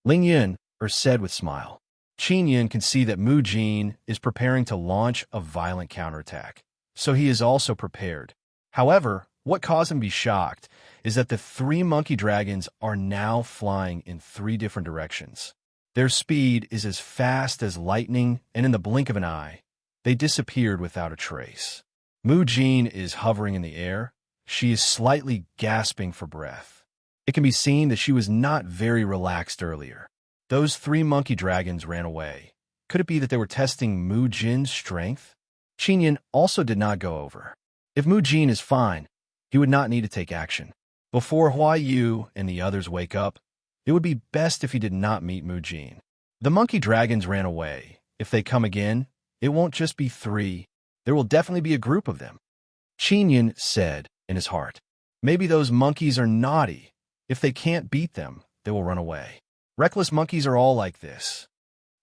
Ling Yun said with smile. Qin Yun can see that Mu Jin is preparing to launch a violent counterattack, so he is also prepared. However, what caused him to be shocked is that the 3 monkey dragons are now flying in 3 different directions. Their speed is as fast as lightning, and in the blink of an eye, they disappeared without a trace. Mu Jin is hovering in the air. She is slightly gasping for breath. It can be seen that she was not very relaxed earlier. Those 3 monkey dragons ran away. Could it be that they were testing Mu Jin's strength? Qin Yun also did not go over. If Mu Jin is fine, he would not need to take action. Before Hua Yu and the others wake up, It would be best if he did not meet Mujin. The monkey dragons ran away. If they come again, it won't just be 3. There will definitely be a group of them. Qin said in his heart, maybe those monkeys are naughty. If they can't beat them, they will run away. Reckless monkeys are all like this.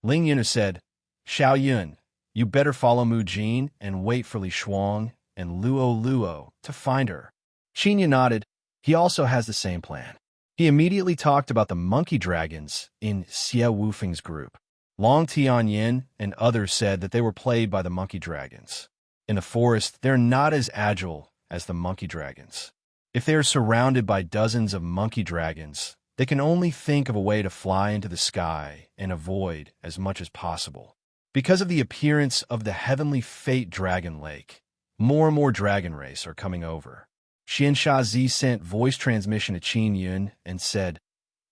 Ling Yun said, Xiao Yun, you better follow Mujin and wait for Li Shuang and Luo to find her. Qin nodded. He also has the same plan. He immediately talked about the monkey dragons in Xie Wufeng's group. Long Tianyin and others said that they were played by the monkey dragons. In the forest, they're not as agile as the monkey dragons. If they are surrounded by dozens of monkey dragons, they can only think of a way to fly into the sky and avoid as much as possible. Because of the appearance of the heavenly fate dragon lake, more and more dragon race are coming over. Xianshazi sent voice transmission to Qin Yun and said,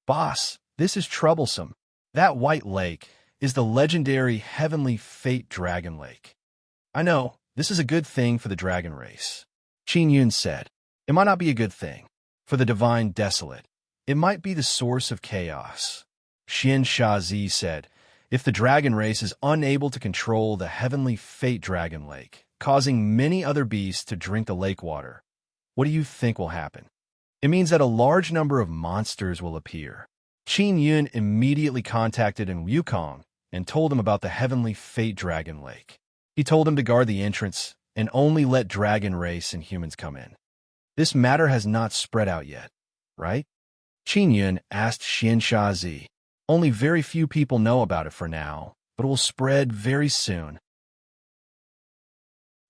Boss, this is troublesome. That white lake is the legendary heavenly fate dragon lake. I know, this is a good thing for the dragon race. Qin Yun said, it might not be a good thing. For the divine desolate, it might be the source of chaos. Xianshazi said, if the dragon race is unable to control the heavenly fate dragon lake, causing many other beasts to drink the lake water, what do you think will happen? It means that a large number of monsters will appear. Qin Yun immediately contacted An Wukong and told him about the heavenly fate dragon lake. He told him to guard the entrance and only let dragon race and humans come in. This matter has not spread out yet, right? Qin Yun asked Xianshazi. Only very few people know about it for now, but it will spread very soon.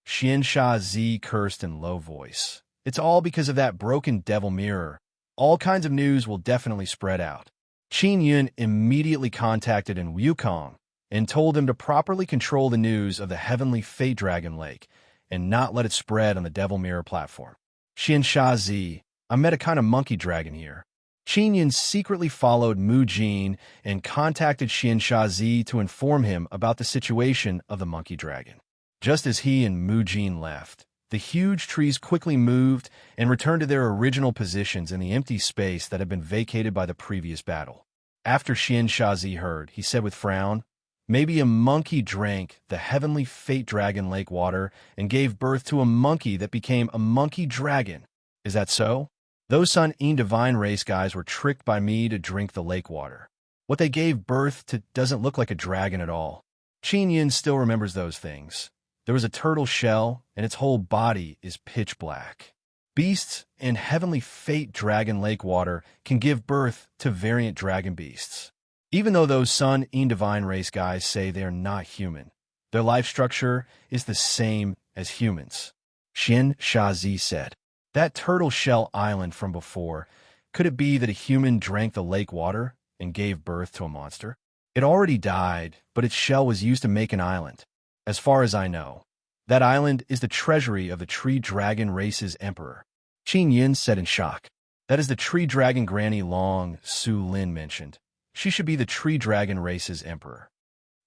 Xianshazi cursed in low voice. It's all because of that broken devil mirror. All kinds of news will definitely spread out. Qin Yun immediately contacted An Wukong and told him to properly control the news of the heavenly fate dragon lake and not let it spread on the devil mirror platform. Xianshazi, I met a kind of monkey dragon here. Qin Yun secretly followed Mujin and contacted Xianshazi to inform him about the situation of the monkey dragon. Just as he and Mujin left, the huge trees quickly moved and returned to their original positions in the empty space that had been vacated by the previous battle. After Xianshazi heard, he said with frown, maybe a monkey drank the heavenly fate dragon lake water and gave birth to a monkey that became a monkey dragon. Is that so? Those Sun In divine race guys were tricked by me to drink the lake water. What they gave birth to doesn't look like a dragon at all. Qin Yun still remembers those things. There was a turtle shell, and its whole body is pitch black. Beasts and heavenly fate dragon lake water can give birth to variant dragon beasts. Even though those Sun In divine race guys say they are not human, their life structure is the same as humans. Xianshazi said, that turtle shell island from before, could it be that a human drank the lake water and gave birth to a monster? It already died, but its shell was used to make an island. As far as I know, that island is the treasury of the tree dragon race's emperor. Qin Yun said in shock. That is the tree dragon Granny Long Su Lin mentioned. She should be the tree dragon race's emperor.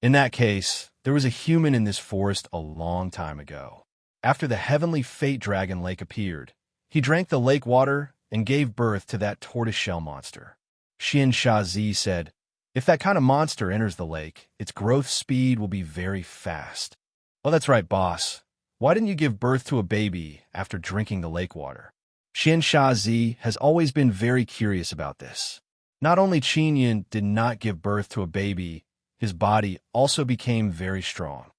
In that case, there was a human in this forest a long time ago. After the heavenly fate dragon lake appeared, he drank the lake water and gave birth to that tortoiseshell monster. Xianshazi said, if that kind of monster enters the lake, its growth speed will be very fast. Well, that's right, boss. Why didn't you give birth to a baby after drinking the lake water? Xianshazi has always been very curious about this. Not only Qin Yun did not give birth to a baby, his body also became very strong.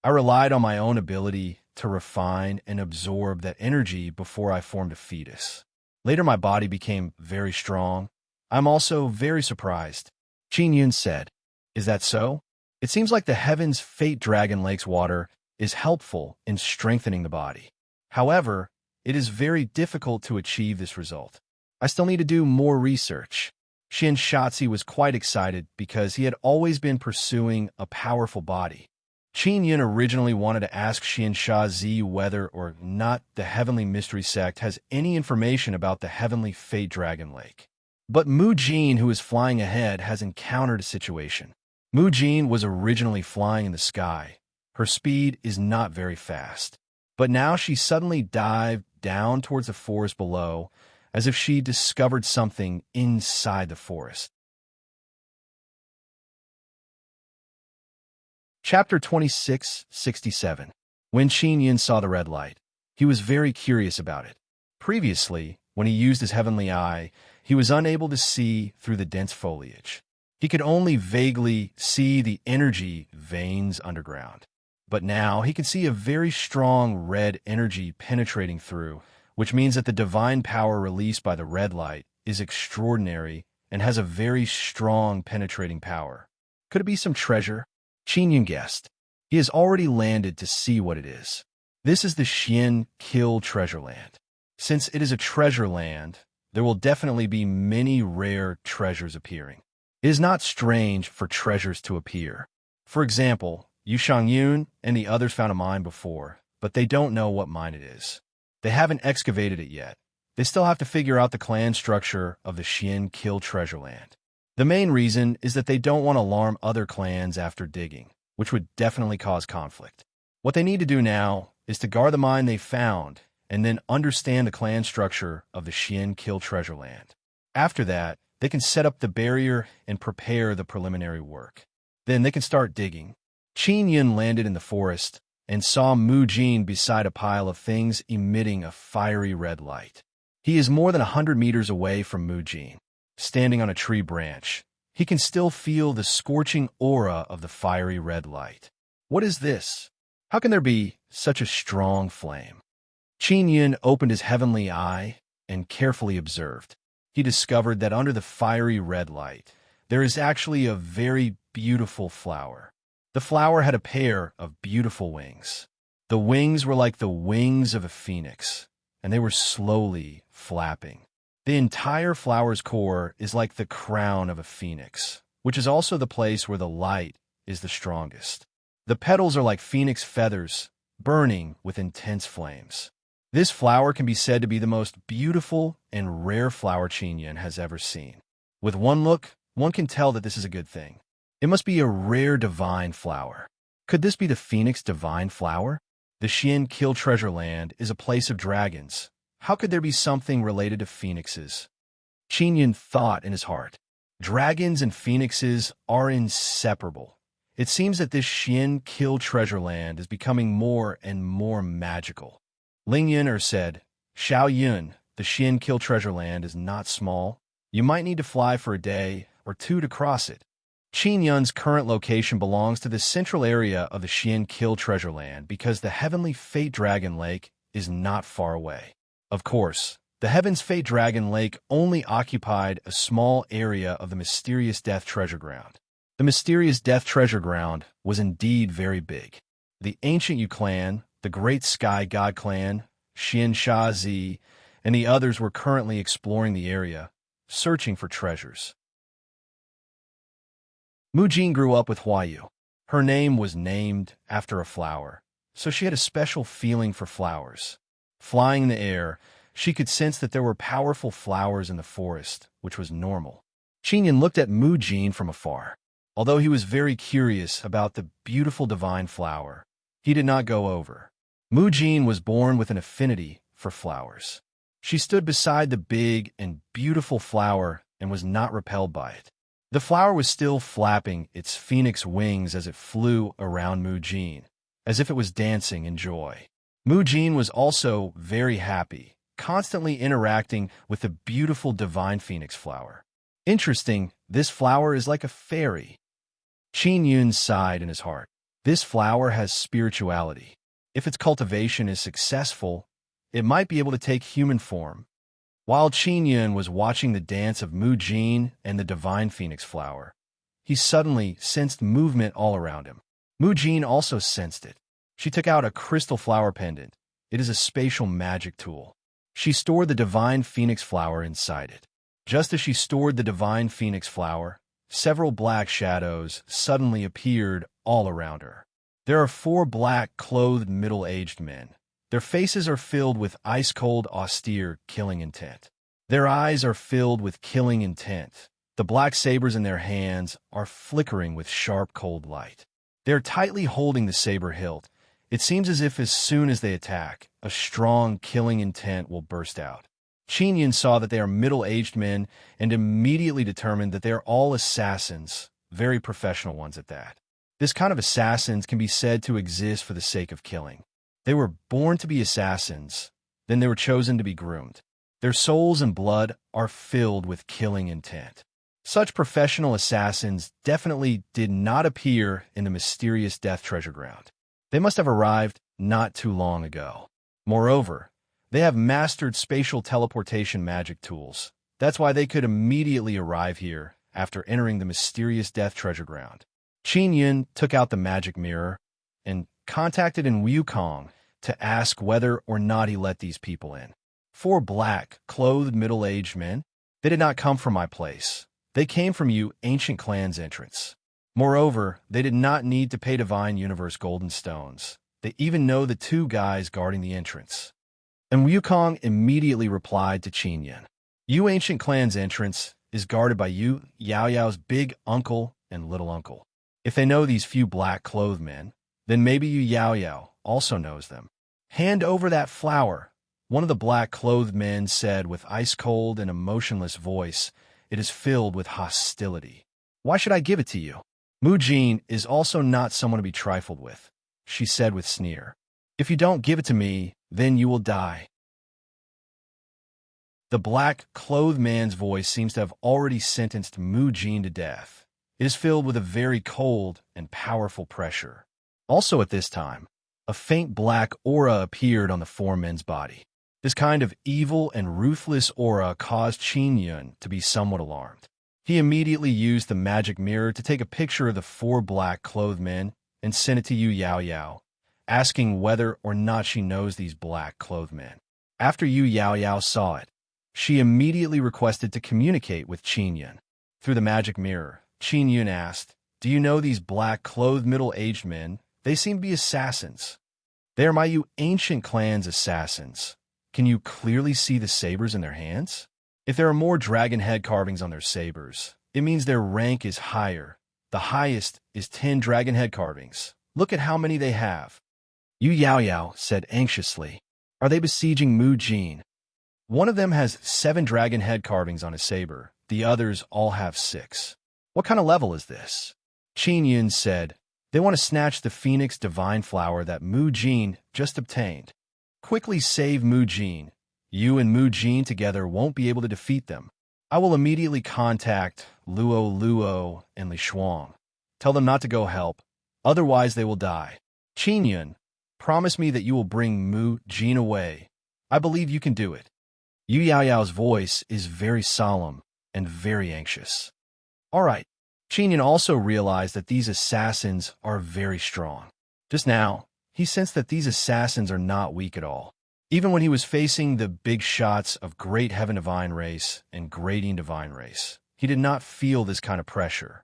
I relied on my own ability to refine and absorb that energy before I formed a fetus. Later, my body became very strong. I'm also very surprised. Qin Yun said, is that so? It seems like the Heaven's Fate Dragon Lake's water is helpful in strengthening the body. However, it is very difficult to achieve this result. I still need to do more research. Xianshazi was quite excited because he had always been pursuing a powerful body. Qin Yun originally wanted to ask Xianshazi whether or not the Heavenly Mystery Sect has any information about the Heavenly Fate Dragon Lake. But Mujin, who is flying ahead, has encountered a situation. Mujin was originally flying in the sky. Her speed is not very fast. But now she suddenly dived down towards the forest below, as if she discovered something inside the forest. Chapter 2667. When Qin Yin saw the red light, he was very curious about it. Previously, when he used his heavenly eye, he was unable to see through the dense foliage. He could only vaguely see the energy veins underground. But now he can see a very strong red energy penetrating through, which means that the divine power released by the red light is extraordinary and has a very strong penetrating power. Could it be some treasure? Qin Yin guessed. He has already landed to see what it is. This is the Xian Kill Treasure Land. Since it is a treasure land, there will definitely be many rare treasures appearing. It is not strange for treasures to appear. For example, Yu Shangyun and the others found a mine before, but they don't know what mine it is. They haven't excavated it yet. They still have to figure out the clan structure of the Xian Kill Treasure Land. The main reason is that they don't want to alarm other clans after digging, which would definitely cause conflict. What they need to do now is to guard the mine they found and then understand the clan structure of the Xian Kill Treasure Land. After that, they can set up the barrier and prepare the preliminary work. Then they can start digging. Qin Yin landed in the forest and saw Mu Jin beside a pile of things emitting a fiery red light. He is more than 100 meters away from Mu Jin. Standing on a tree branch, he can still feel the scorching aura of the fiery red light. What is this? How can there be such a strong flame? Qin Yin opened his heavenly eye and carefully observed. He discovered that under the fiery red light, there is actually a very beautiful flower. The flower had a pair of beautiful wings. The wings were like the wings of a phoenix, and they were slowly flapping. The entire flower's core is like the crown of a phoenix, which is also the place where the light is the strongest. The petals are like phoenix feathers, burning with intense flames. This flower can be said to be the most beautiful and rare flower Qin Yin has ever seen. With one look, one can tell that this is a good thing. It must be a rare divine flower. Could this be the phoenix divine flower? The Xian Kill Treasure Land is a place of dragons. How could there be something related to phoenixes? Qin Yin thought in his heart. Dragons and phoenixes are inseparable. It seems that this Xian Kill Treasure Land is becoming more and more magical. Ling Yin'er said, Xiao Yun, the Xian Kill Treasure Land is not small. You might need to fly for a day or two to cross it. Qin Yun's current location belongs to the central area of the Xian Kill Treasure Land because the Heavenly Fate Dragon Lake is not far away. Of course, the Heaven's Fate Dragon Lake only occupied a small area of the Mysterious Death Treasure Ground. The Mysterious Death Treasure Ground was indeed very big. The Ancient Yu Clan, the Great Sky God Clan, Xian Sha Zi, and the others were currently exploring the area, searching for treasures. Mu Jin grew up with Huayu. Her name was named after a flower, so she had a special feeling for flowers. Flying in the air, she could sense that there were powerful flowers in the forest, which was normal. Qin Yin looked at Mu Jin from afar. Although he was very curious about the beautiful divine flower, he did not go over. Mu Jin was born with an affinity for flowers. She stood beside the big and beautiful flower and was not repelled by it. The flower was still flapping its phoenix wings as it flew around Mu Jin, as if it was dancing in joy. Mu Jin was also very happy, constantly interacting with the beautiful divine phoenix flower. Interesting, this flower is like a fairy. Qin Yun sighed in his heart. This flower has spirituality. If its cultivation is successful, it might be able to take human form. While Qin Yun was watching the dance of Mu Jin and the divine phoenix flower, he suddenly sensed movement all around him. Mu Jin also sensed it. She took out a crystal flower pendant. It is a spatial magic tool. She stored the divine phoenix flower inside it. Just as she stored the divine phoenix flower, several black shadows suddenly appeared all around her. There are 4 black-clothed middle-aged men. Their faces are filled with ice-cold, austere, killing intent. Their eyes are filled with killing intent. The black sabers in their hands are flickering with sharp, cold light. They are tightly holding the saber hilt. It seems as if as soon as they attack, a strong, killing intent will burst out. Qin Yin saw that they are middle-aged men and immediately determined that they are all assassins, very professional ones at that. This kind of assassins can be said to exist for the sake of killing. They were born to be assassins, then they were chosen to be groomed. Their souls and blood are filled with killing intent. Such professional assassins definitely did not appear in the mysterious death treasure ground. They must have arrived not too long ago. Moreover, they have mastered spatial teleportation magic tools. That's why they could immediately arrive here after entering the mysterious death treasure ground. Qin Yun took out the magic mirror and contacted in Wukong to ask whether or not he let these people in. 4 black, clothed middle-aged men. They did not come from my place. They came from you ancient clan's entrance. Moreover, they did not need to pay Divine Universe golden stones. They even know the 2 guys guarding the entrance. And Wukong immediately replied to Qin Yun. You ancient clan's entrance is guarded by you, Yao Yao's big uncle and little uncle. If they know these few black-clothed men, then maybe you Yao Yao also knows them. Hand over that flower, one of the black-clothed men said with ice-cold and emotionless voice. It is filled with hostility. Why should I give it to you? Mu Jin is also not someone to be trifled with, she said with sneer. If you don't give it to me, then you will die. The black-clothed man's voice seems to have already sentenced Mu Jin to death. It is filled with a very cold and powerful pressure. Also at this time, a faint black aura appeared on the 4 men's body. This kind of evil and ruthless aura caused Qin Yun to be somewhat alarmed. He immediately used the magic mirror to take a picture of the 4 black-clothed men and sent it to Yu Yao Yao, asking whether or not she knows these black-clothed men. After Yu Yao Yao saw it, she immediately requested to communicate with Qin Yun. Through the magic mirror, Qin Yun asked, Do you know these black-clothed middle-aged men? They seem to be assassins. They are my you ancient clan's assassins. Can you clearly see the sabers in their hands? If there are more dragon head carvings on their sabers, it means their rank is higher. The highest is 10 dragon head carvings. Look at how many they have. Yu Yao Yao said anxiously. Are they besieging Mu Jin? One of them has 7 dragon head carvings on his saber. The others all have 6. What kind of level is this? Qin Yun said. They want to snatch the Phoenix Divine Flower that Mu Jin just obtained. Quickly save Mu Jin. You and Mu Jin together won't be able to defeat them. I will immediately contact Luo and Li Shuang. Tell them not to go help, otherwise they will die. Qin Yun, promise me that you will bring Mu Jin away. I believe you can do it. Yu Yao Yao's voice is very solemn and very anxious. All right. Qin Yun also realized that these assassins are very strong. Just now, he sensed that these assassins are not weak at all. Even when he was facing the big shots of Great Heaven Divine Race and Grading Divine Race, he did not feel this kind of pressure.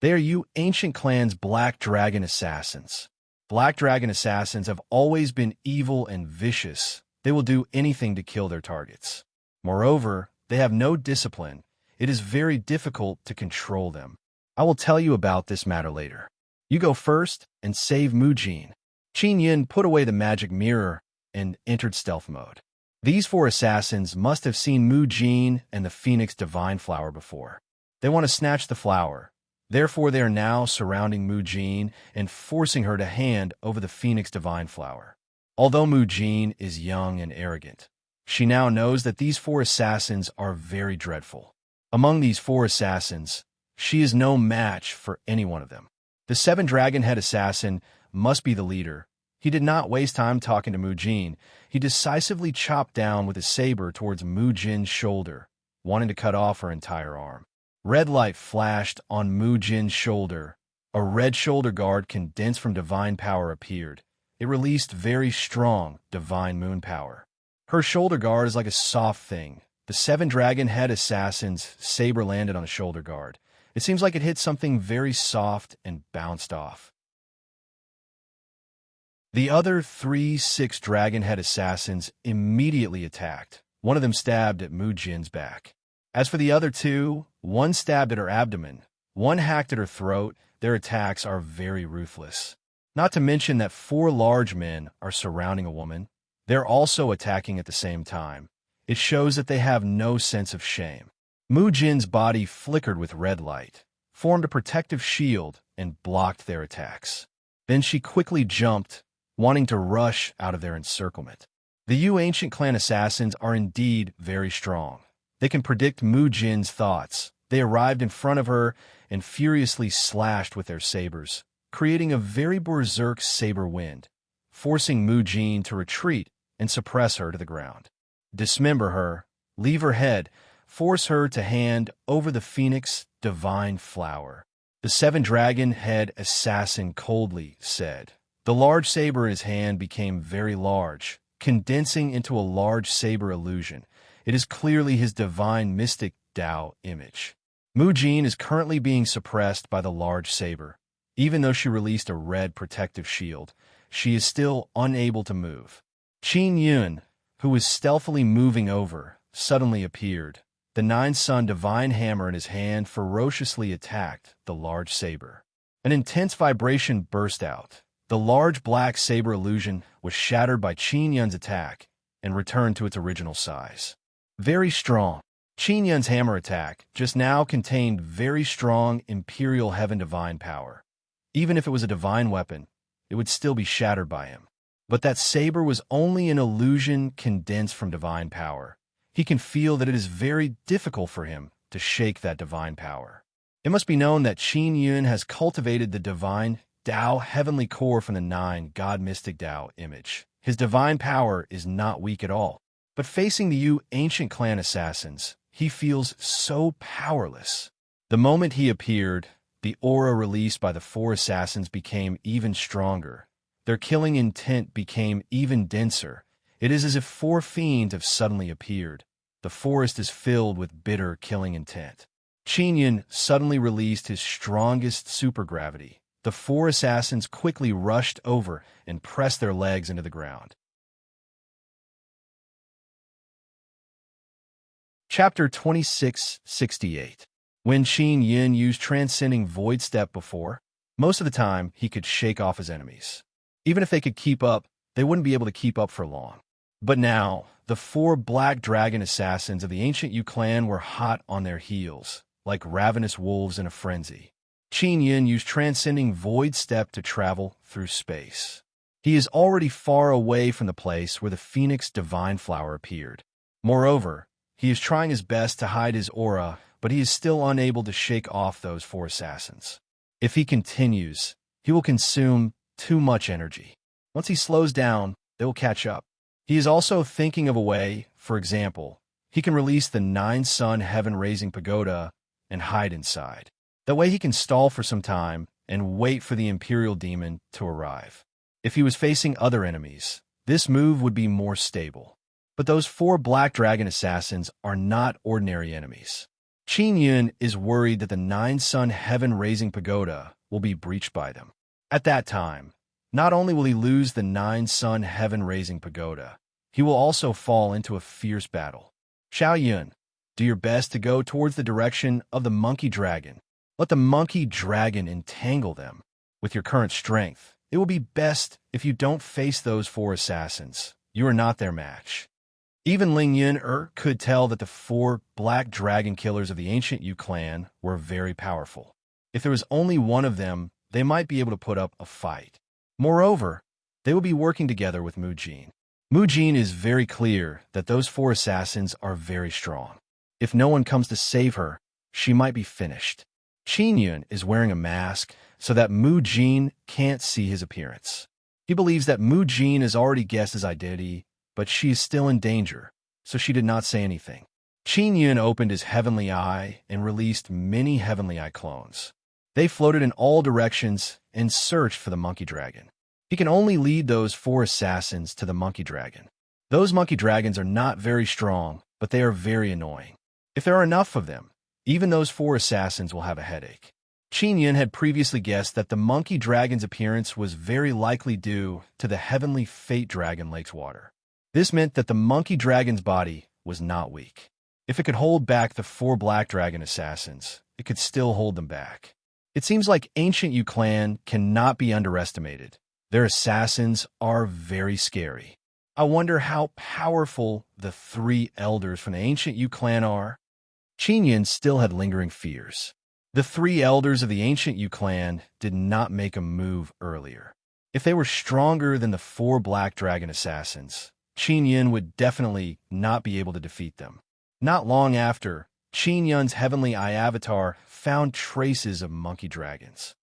They are you ancient clan's Black Dragon assassins. Black Dragon assassins have always been evil and vicious. They will do anything to kill their targets. Moreover, they have no discipline. It is very difficult to control them. I will tell you about this matter later. You go first and save Mu Jin. Qin Yun put away the magic mirror and entered stealth mode. These 4 assassins must have seen Mu Jin and the Phoenix Divine Flower before. They want to snatch the flower. Therefore, they are now surrounding Mu Jin and forcing her to hand over the Phoenix Divine Flower. Although Mu Jin is young and arrogant, she now knows that these 4 assassins are very dreadful. Among these 4 assassins, she is no match for any one of them. The 7 Dragon Head assassin must be the leader. He did not waste time talking to Mu Jin. He decisively chopped down with his saber towards Mu Jin's shoulder, wanting to cut off her entire arm. Red light flashed on Mu Jin's shoulder. A red shoulder guard condensed from divine power appeared. It released very strong divine moon power. Her shoulder guard is like a soft thing. The 7 Dragon Head assassin's saber landed on the shoulder guard. It seems like it hit something very soft and bounced off. The other 6 Dragon Head assassins immediately attacked. One of them stabbed at Mu Jin's back. As for the other 2, one stabbed at her abdomen, one hacked at her throat. Their attacks are very ruthless. Not to mention that 4 large men are surrounding a woman. They're also attacking at the same time. It shows that they have no sense of shame. Mu Jin's body flickered with red light, formed a protective shield, and blocked their attacks. Then she quickly jumped, wanting to rush out of their encirclement. The Yu ancient clan assassins are indeed very strong. They can predict Mu Jin's thoughts. They arrived in front of her and furiously slashed with their sabers, creating a very berserk saber wind, forcing Mu Jin to retreat and suppress her to the ground. Dismember her, leave her head, force her to hand over the phoenix divine flower. The seven-dragon head assassin coldly said. The large saber in his hand became very large, condensing into a large saber illusion. It is clearly his divine mystic Tao image. Mu Jin is currently being suppressed by the large saber. Even though she released a red protective shield, she is still unable to move. Qin Yun, who was stealthily moving over, suddenly appeared. The nine-sun divine hammer in his hand ferociously attacked the large saber. An intense vibration burst out. The large black saber illusion was shattered by Qin Yun's attack and returned to its original size. Very strong. Qin Yun's hammer attack just now contained very strong Imperial Heaven divine power. Even if it was a divine weapon, it would still be shattered by him. But that saber was only an illusion condensed from divine power. He can feel that it is very difficult for him to shake that divine power. It must be known that Qin Yun has cultivated the divine Tao heavenly core from the nine God mystic Tao image. His divine power is not weak at all. But facing the Yu ancient clan assassins, he feels so powerless. The moment he appeared, the aura released by the four assassins became even stronger. Their killing intent became even denser. It is as if four fiends have suddenly appeared. The forest is filled with bitter killing intent. Qin Yun suddenly released his strongest supergravity. The four assassins quickly rushed over and pressed their legs into the ground. Chapter 2668. When Qin Yun used Transcending Void Step before, most of the time he could shake off his enemies. Even if they could keep up, they wouldn't be able to keep up for long. But now, the four black dragon assassins of the ancient Yu clan were hot on their heels, like ravenous wolves in a frenzy. Qin Yun used Transcending Void Step to travel through space. He is already far away from the place where the Phoenix Divine Flower appeared. Moreover, he is trying his best to hide his aura, but he is still unable to shake off those four assassins. If he continues, he will consume too much energy. Once he slows down, they will catch up. He is also thinking of a way, for example, he can release the nine-sun heaven-raising pagoda and hide inside. That way he can stall for some time and wait for the Imperial Demon to arrive. If he was facing other enemies, this move would be more stable. But those four black dragon assassins are not ordinary enemies. Qin Yun is worried that the nine-sun heaven-raising pagoda will be breached by them. At that time, not only will he lose the nine-sun heaven-raising pagoda, he will also fall into a fierce battle. Xiao Yun, do your best to go towards the direction of the monkey dragon. Let the monkey dragon entangle them. With your current strength, it will be best if you don't face those four assassins. You are not their match. Even Ling Yun could tell that the four black dragon killers of the ancient Yu clan were very powerful. If there was only one of them, they might be able to put up a fight. Moreover, they will be working together with Mu Jin. Mu Jin is very clear that those four assassins are very strong. If no one comes to save her, she might be finished. Qin Yun is wearing a mask so that Mu Jin can't see his appearance. He believes that Mu Jin has already guessed his identity, but she is still in danger, so she did not say anything. Qin Yun opened his heavenly eye and released many heavenly eye clones. They floated in all directions and searched for the monkey dragon. He can only lead those four assassins to the monkey dragon. Those monkey dragons are not very strong, but they are very annoying. If there are enough of them, even those four assassins will have a headache. Qin Yun had previously guessed that the monkey dragon's appearance was very likely due to the heavenly fate dragon lake's water. This meant that the monkey dragon's body was not weak. If it could hold back the four black dragon assassins, it could still hold them back. It seems like ancient Yu clan cannot be underestimated. Their assassins are very scary. I wonder how powerful the three elders from the ancient Yu clan are. Qin Yun still had lingering fears. The three elders of the ancient Yu clan did not make a move earlier. If they were stronger than the four black dragon assassins, Qin Yun would definitely not be able to defeat them. Not long after, Qin Yun's heavenly eye avatar found traces of monkey dragons.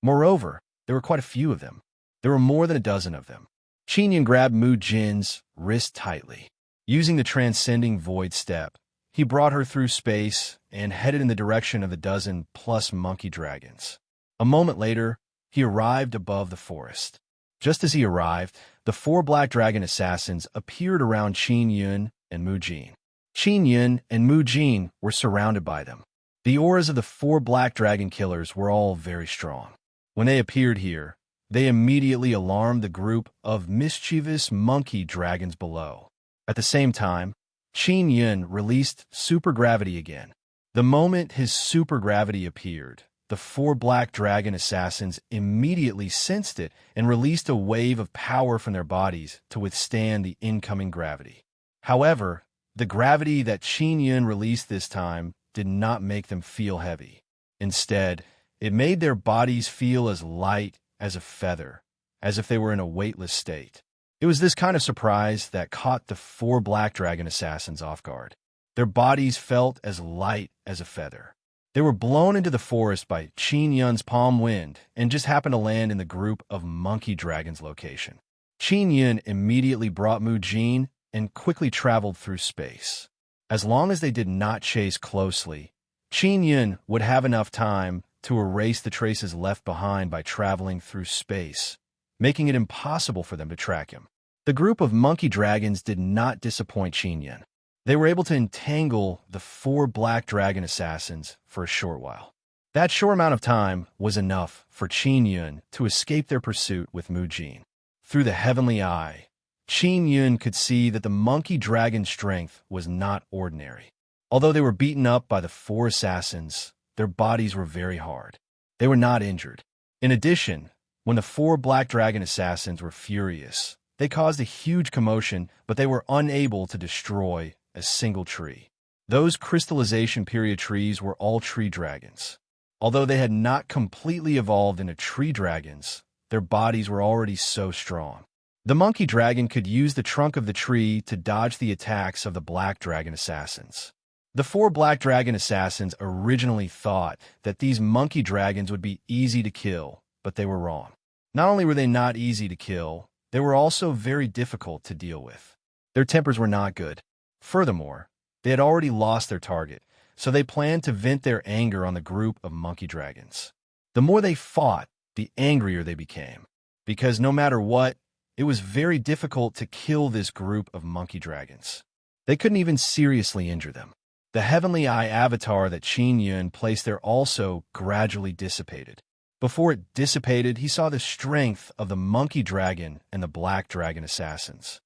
Moreover, there were quite a few of them. There were more than a dozen of them. Qin Yun grabbed Mu Jin's wrist tightly. Using the transcending void step, he brought her through space and headed in the direction of the dozen-plus monkey dragons. A moment later, he arrived above the forest. Just as he arrived, the four black dragon assassins appeared around Qin Yun and Mu Jin. Qin Yun and Mu Jin were surrounded by them. The auras of the four black dragon killers were all very strong. When they appeared here, they immediately alarmed the group of mischievous monkey dragons below. At the same time, Qin Yun released supergravity again. The moment his supergravity appeared, the four black dragon assassins immediately sensed it and released a wave of power from their bodies to withstand the incoming gravity. However, the gravity that Qin Yun released this time did not make them feel heavy. Instead, it made their bodies feel as light as a feather, as if they were in a weightless state. It was this kind of surprise that caught the four black dragon assassins off guard. Their bodies felt as light as a feather. They were blown into the forest by Qin Yun's palm wind and just happened to land in the group of monkey dragons location. Qin Yun immediately brought Mu Jin and quickly traveled through space. As long as they did not chase closely, Qin Yun would have enough time to erase the traces left behind by traveling through space, making it impossible for them to track him. The group of monkey dragons did not disappoint Qin Yun. They were able to entangle the four black dragon assassins for a short while. That short amount of time was enough for Qin Yun to escape their pursuit with Mu Jin. Through the heavenly eye, Qin Yun could see that the monkey dragon's strength was not ordinary. Although they were beaten up by the four assassins, their bodies were very hard. They were not injured. In addition, when the four black dragon assassins were furious, they caused a huge commotion, but they were unable to destroy a single tree. Those crystallization period trees were all tree dragons. Although they had not completely evolved into tree dragons, their bodies were already so strong. The monkey dragon could use the trunk of the tree to dodge the attacks of the black dragon assassins. The four black dragon assassins originally thought that these monkey dragons would be easy to kill, but they were wrong. Not only were they not easy to kill, they were also very difficult to deal with. Their tempers were not good. Furthermore, they had already lost their target, so they planned to vent their anger on the group of monkey dragons. The more they fought, the angrier they became, because no matter what, it was very difficult to kill this group of monkey dragons. They couldn't even seriously injure them. The heavenly eye avatar that Qin Yun placed there also gradually dissipated. Before it dissipated, he saw the strength of the monkey dragon and the black dragon assassins.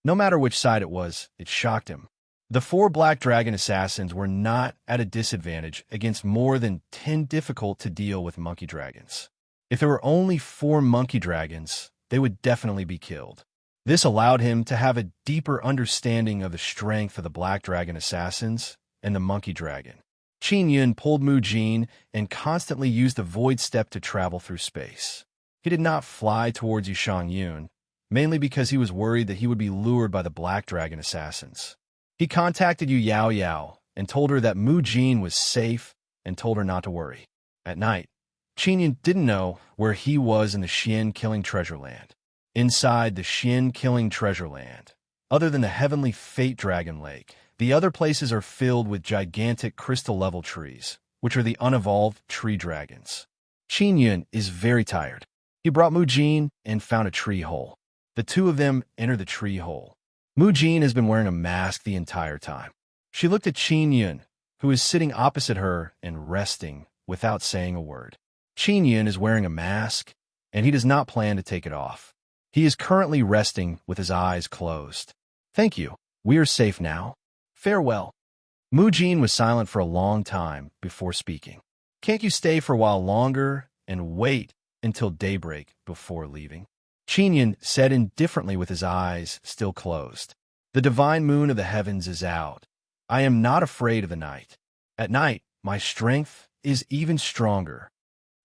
No matter which side it was, it shocked him. The four black dragon assassins were not at a disadvantage against more than 10 difficult-to-deal-with monkey dragons. If there were only 4 monkey dragons, they would definitely be killed. This allowed him to have a deeper understanding of the strength of the black dragon assassins and the monkey dragon. Qin Yun pulled Mu Jin and constantly used the void step to travel through space. He did not fly towards Yushang Yun, mainly because he was worried that he would be lured by the black dragon assassins. He contacted Yu Yao Yao and told her that Mu Jin was safe and told her not to worry. At night, Qin Yun didn't know where he was in the Xian Killing Treasure Land. Inside the Xian Killing Treasure Land, other than the heavenly Fate Dragon Lake, the other places are filled with gigantic crystal-level trees, which are the unevolved tree dragons. Qin Yun is very tired. He brought Mu Jin and found a tree hole. The two of them enter the tree hole. Mu Jin has been wearing a mask the entire time. She looked at Qin Yun, who is sitting opposite her and resting without saying a word. Qin Yun is wearing a mask, and he does not plan to take it off. He is currently resting with his eyes closed. Thank you. We are safe now. Farewell. Mu Jin was silent for a long time before speaking. Can't you stay for a while longer and wait until daybreak before leaving? Qin Yun said indifferently with his eyes still closed. The divine moon of the heavens is out. I am not afraid of the night. At night, my strength is even stronger.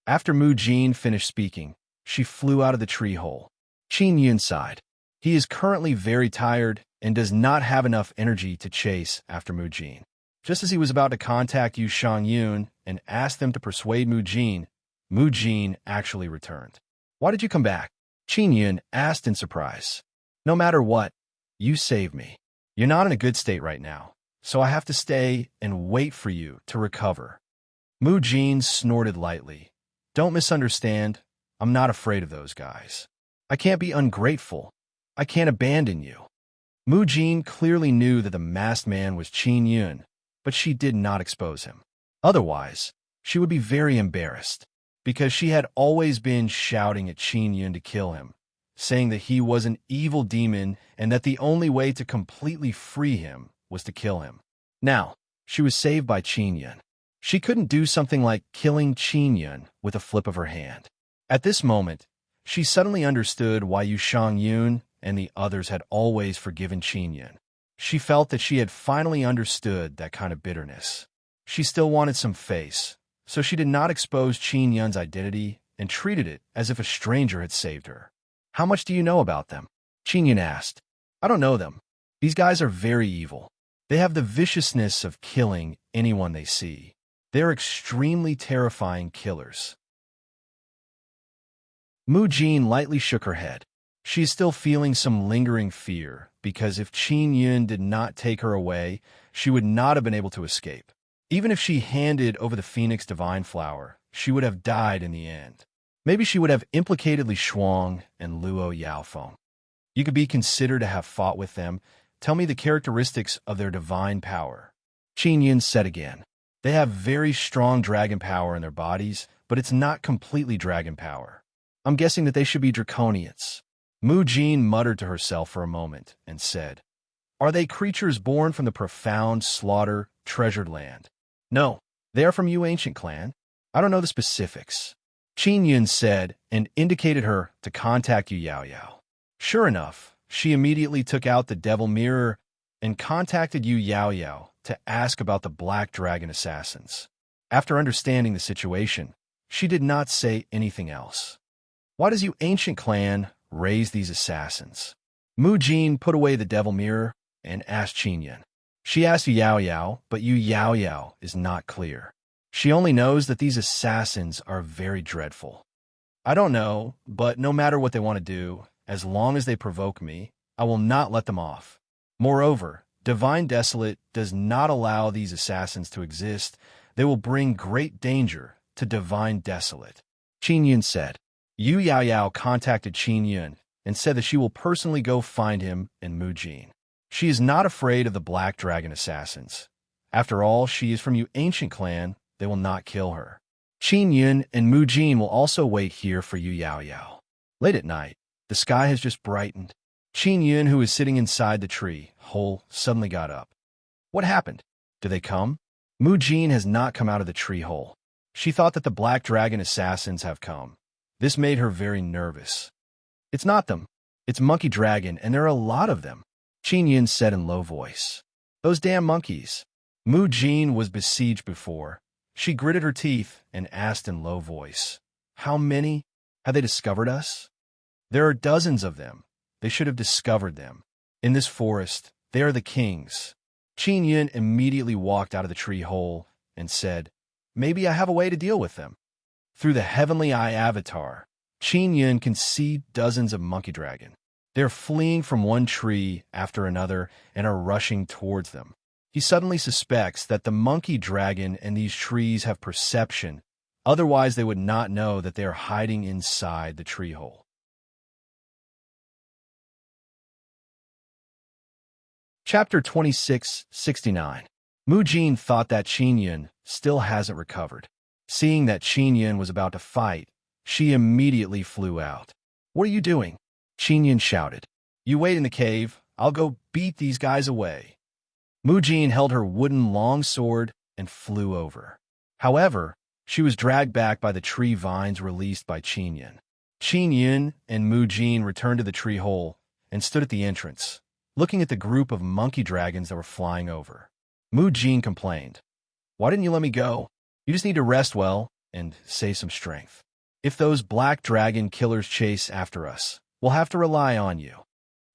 After Mu Jin finished speaking, she flew out of the tree hole. Qin Yun sighed. He is currently very tired and does not have enough energy to chase after Mu Jin. Just as he was about to contact Yu Shangyun and ask them to persuade Mu Jin actually returned. Why did you come back? Qin Yun asked in surprise. No matter what, you saved me. You're not in a good state right now, so I have to stay and wait for you to recover. Mu Jin snorted lightly. Don't misunderstand. I'm not afraid of those guys. I can't be ungrateful. I can't abandon you. Mu Jin clearly knew that the masked man was Qin Yun, but she did not expose him. Otherwise, she would be very embarrassed, because she had always been shouting at Qin Yun to kill him, saying that he was an evil demon and that the only way to completely free him was to kill him. Now, she was saved by Qin Yun. She couldn't do something like killing Qin Yun with a flip of her hand. At this moment, she suddenly understood why Yu Shangyun and the others had always forgiven Qin Yun. She felt that she had finally understood that kind of bitterness. She still wanted some face, so she did not expose Qin Yun's identity and treated it as if a stranger had saved her. How much do you know about them? Qin Yun asked. I don't know them. These guys are very evil. They have the viciousness of killing anyone they see. They're extremely terrifying killers. Mu Jin lightly shook her head. She is still feeling some lingering fear, because if Qin Yun did not take her away, she would not have been able to escape. Even if she handed over the Phoenix Divine Flower, she would have died in the end. Maybe she would have implicated Li Shuang and Luo Yaofeng. You could be considered to have fought with them. Tell me the characteristics of their divine power. Qin Yun said again. They have very strong dragon power in their bodies, but it's not completely dragon power. I'm guessing that they should be draconians. Mu Jin muttered to herself for a moment and said, Are they creatures born from the profound slaughter, treasured land? No, they are from Yu ancient clan. I don't know the specifics. Qin Yun said and indicated her to contact Yu Yaoyao. Sure enough, she immediately took out the devil mirror and contacted Yu Yaoyao to ask about the Black Dragon assassins. After understanding the situation, she did not say anything else. Why does Yu ancient clan raise these assassins? Mu Jin put away the devil mirror and asked Qin Yun. She asked Yu Yaoyao, but Yu Yaoyao is not clear. She only knows that these assassins are very dreadful. I don't know, but no matter what they want to do, as long as they provoke me, I will not let them off. Moreover, Divine Desolate does not allow these assassins to exist. They will bring great danger to Divine Desolate. Qin Yun said. Yu Yaoyao contacted Qin Yun and said that she will personally go find him and Mu Jin. She is not afraid of the Black Dragon assassins. After all, she is from Yu ancient clan. They will not kill her. Qin Yun and Mu Jin will also wait here for Yu Yaoyao. Late at night, the sky has just brightened. Qin Yun, who is sitting inside the tree hole, suddenly got up. What happened? Do they come? Mu Jin has not come out of the tree hole. She thought that the Black Dragon assassins have come. This made her very nervous. It's not them. It's Monkey Dragon, and there are a lot of them, Qin Yun said in low voice. Those damn monkeys. Mu Jin was besieged before. She gritted her teeth and asked in low voice, How many? Have they discovered us? There are dozens of them. They should have discovered them. In this forest, they are the kings. Qin Yun immediately walked out of the tree hole and said, Maybe I have a way to deal with them. Through the Heavenly Eye avatar, Qin Yun can see dozens of monkey dragon. They are fleeing from one tree after another and are rushing towards them. He suddenly suspects that the monkey dragon and these trees have perception, otherwise they would not know that they are hiding inside the tree hole. Chapter 2669. Mu Jin thought that Qin Yun still hasn't recovered. Seeing that Qin Yun was about to fight, she immediately flew out. What are you doing? Qin Yun shouted. You wait in the cave. I'll go beat these guys away. Mu Jin held her wooden long sword and flew over. However, she was dragged back by the tree vines released by Qin Yun. Qin Yun and Mu Jin returned to the tree hole and stood at the entrance, looking at the group of monkey dragons that were flying over. Mu Jin complained. Why didn't you let me go? You just need to rest well and save some strength. If those black dragon killers chase after us, we'll have to rely on you.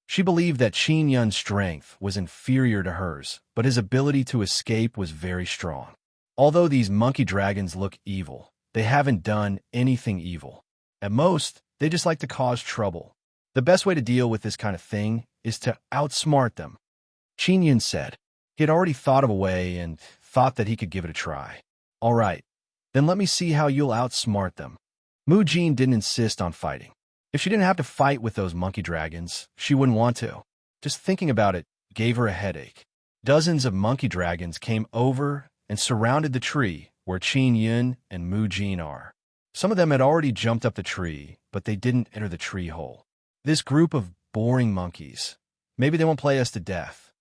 She believed that Qin Yun's strength was inferior to hers, but his ability to escape was very strong. Although these monkey dragons look evil, they haven't done anything evil. At most, they just like to cause trouble. The best way to deal with this kind of thing is to outsmart them. Qin Yun said. He had already thought of a way and thought that he could give it a try. All right, then let me see how you'll outsmart them. Mu Jin didn't insist on fighting. If she didn't have to fight with those monkey dragons, she wouldn't want to. Just thinking about it gave her a headache. Dozens of monkey dragons came over and surrounded the tree where Qin Yun and Mu Jin are. Some of them had already jumped up the tree, but they didn't enter the tree hole. This group of boring monkeys. Maybe they won't play us to death.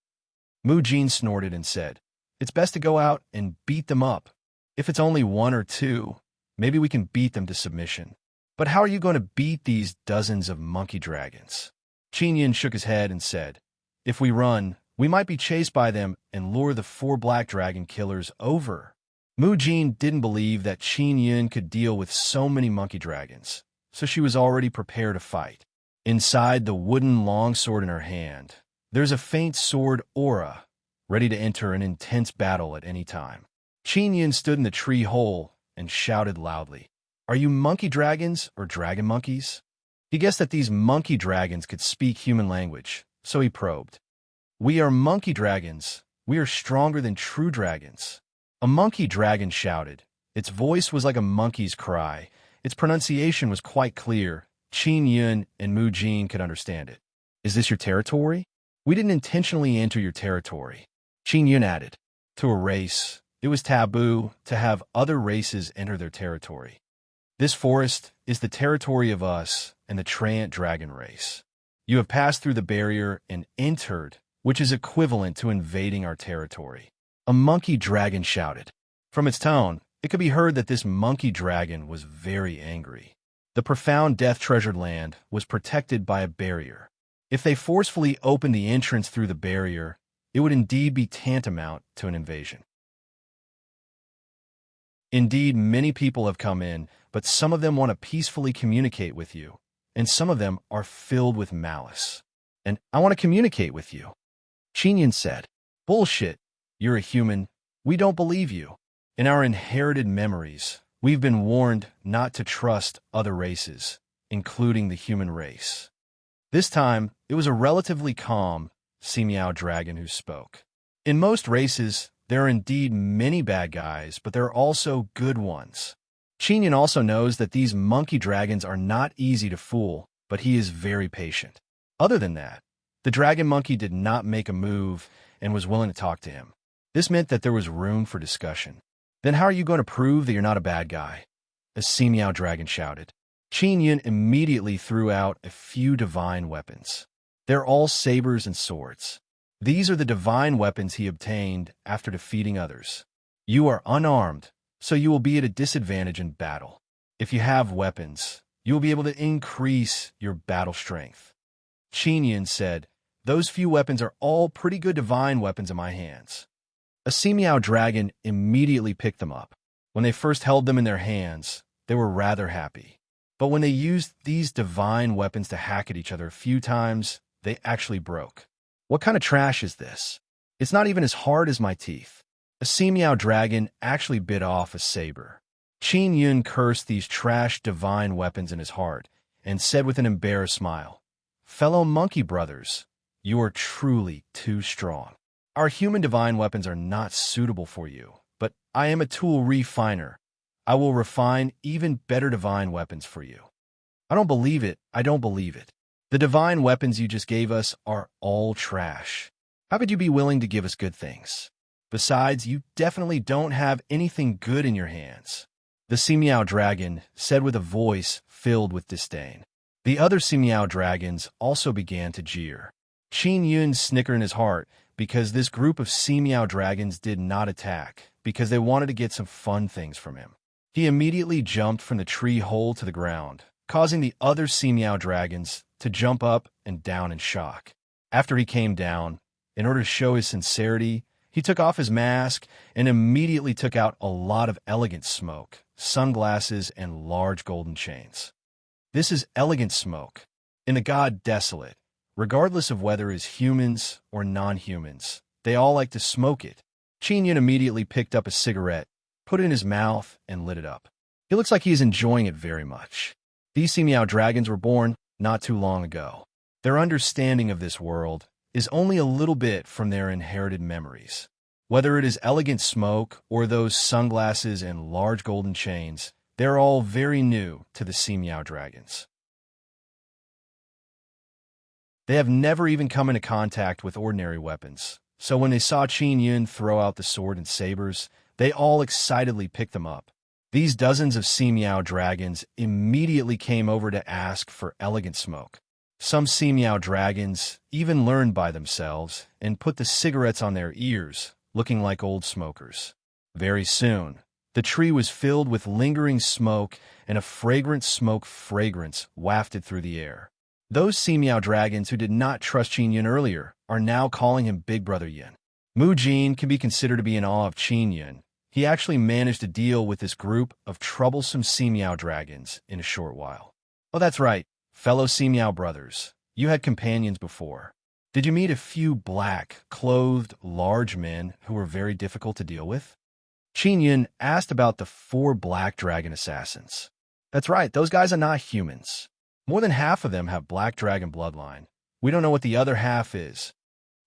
Mu Jin snorted and said, It's best to go out and beat them up. If it's only one or two, maybe we can beat them to submission. But how are you going to beat these dozens of monkey dragons? Qin Yun shook his head and said, If we run, we might be chased by them and lure the 4 black dragon killers over. Mu Jin didn't believe that Qin Yun could deal with so many monkey dragons, so she was already prepared to fight. Inside the wooden longsword in her hand, there's a faint sword aura, ready to enter an intense battle at any time. Qin Yun stood in the tree hole and shouted loudly, Are you monkey dragons or dragon monkeys? He guessed that these monkey dragons could speak human language, so he probed. We are monkey dragons. We are stronger than true dragons. A monkey dragon shouted. Its voice was like a monkey's cry. Its pronunciation was quite clear. Qin Yun and Mu Jin could understand it. Is this your territory? We didn't intentionally enter your territory. Qin Yun added. To a race, it was taboo to have other races enter their territory. This forest is the territory of us and the Trant dragon race. You have passed through the barrier and entered, which is equivalent to invading our territory. A monkey dragon shouted. From its tone, it could be heard that this monkey dragon was very angry. The profound death-treasured land was protected by a barrier. If they forcefully opened the entrance through the barrier, it would indeed be tantamount to an invasion. Indeed, many people have come in, but some of them want to peacefully communicate with you, and some of them are filled with malice. And I want to communicate with you. Qin Yun said, Bullshit. You're a human. We don't believe you. In our inherited memories, we've been warned not to trust other races, including the human race. This time, it was a relatively calm Simiao dragon who spoke. In most races, there are indeed many bad guys, but there are also good ones. Qin Yun also knows that these monkey dragons are not easy to fool, but he is very patient. Other than that, the dragon monkey did not make a move and was willing to talk to him. This meant that there was room for discussion. Then how are you going to prove that you're not a bad guy? A Simiao dragon shouted. Qin Yun immediately threw out a few divine weapons. They're all sabers and swords. These are the divine weapons he obtained after defeating others. You are unarmed, so you will be at a disadvantage in battle. If you have weapons, you will be able to increase your battle strength. Qin Yun said, Those few weapons are all pretty good divine weapons in my hands. A Simiao dragon immediately picked them up. When they first held them in their hands, they were rather happy. But when they used these divine weapons to hack at each other a few times, they actually broke. What kind of trash is this? It's not even as hard as my teeth. A Simiao dragon actually bit off a saber. Qin Yun cursed these trash divine weapons in his heart and said with an embarrassed smile, Fellow monkey brothers, you are truly too strong. Our human divine weapons are not suitable for you, but I am a tool refiner. I will refine even better divine weapons for you. I don't believe it. I don't believe it. The divine weapons you just gave us are all trash. How could you be willing to give us good things? Besides, you definitely don't have anything good in your hands. The Simiao dragon said with a voice filled with disdain. The other Simiao dragons also began to jeer. Qin Yun snickered in his heart because this group of Simiao dragons did not attack, because they wanted to get some fun things from him. He immediately jumped from the tree hole to the ground, causing the other Simiao dragons to jump up and down in shock. After he came down, in order to show his sincerity, He took off his mask and immediately took out a lot of elegant smoke, sunglasses, and large golden chains. This is elegant smoke, in the god desolate, regardless of whether it is humans or non-humans. They all like to smoke it. Qin Yun immediately picked up a cigarette, put it in his mouth, and lit it up. He looks like he's enjoying it very much. These sea meow dragons were born not too long ago. Their understanding of this world is only a little bit from their inherited memories. Whether it is elegant smoke or those sunglasses and large golden chains, they're all very new to the sea meow dragons. They have never even come into contact with ordinary weapons, so when they saw Qin Yun throw out the sword and sabers, they all excitedly picked them up. These dozens of sea meow dragons immediately came over to ask for elegant smoke. Some sea meow dragons even learned by themselves and put the cigarettes on their ears, looking like old smokers. Very soon, the tree was filled with lingering smoke, and a fragrant smoke fragrance wafted through the air. Those sea meow dragons who did not trust Qin Yun earlier are now calling him Big Brother Yun. Mu Jin can be considered to be in awe of Qin Yun. He actually managed to deal with this group of troublesome sea meow dragons in a short while. Oh, that's right, fellow sea meow brothers. You had companions before. Did you meet a few black, clothed, large men who were very difficult to deal with? Qin Yun asked about the 4 black dragon assassins. That's right, those guys are not humans. More than half of them have black dragon bloodline. We don't know what the other half is.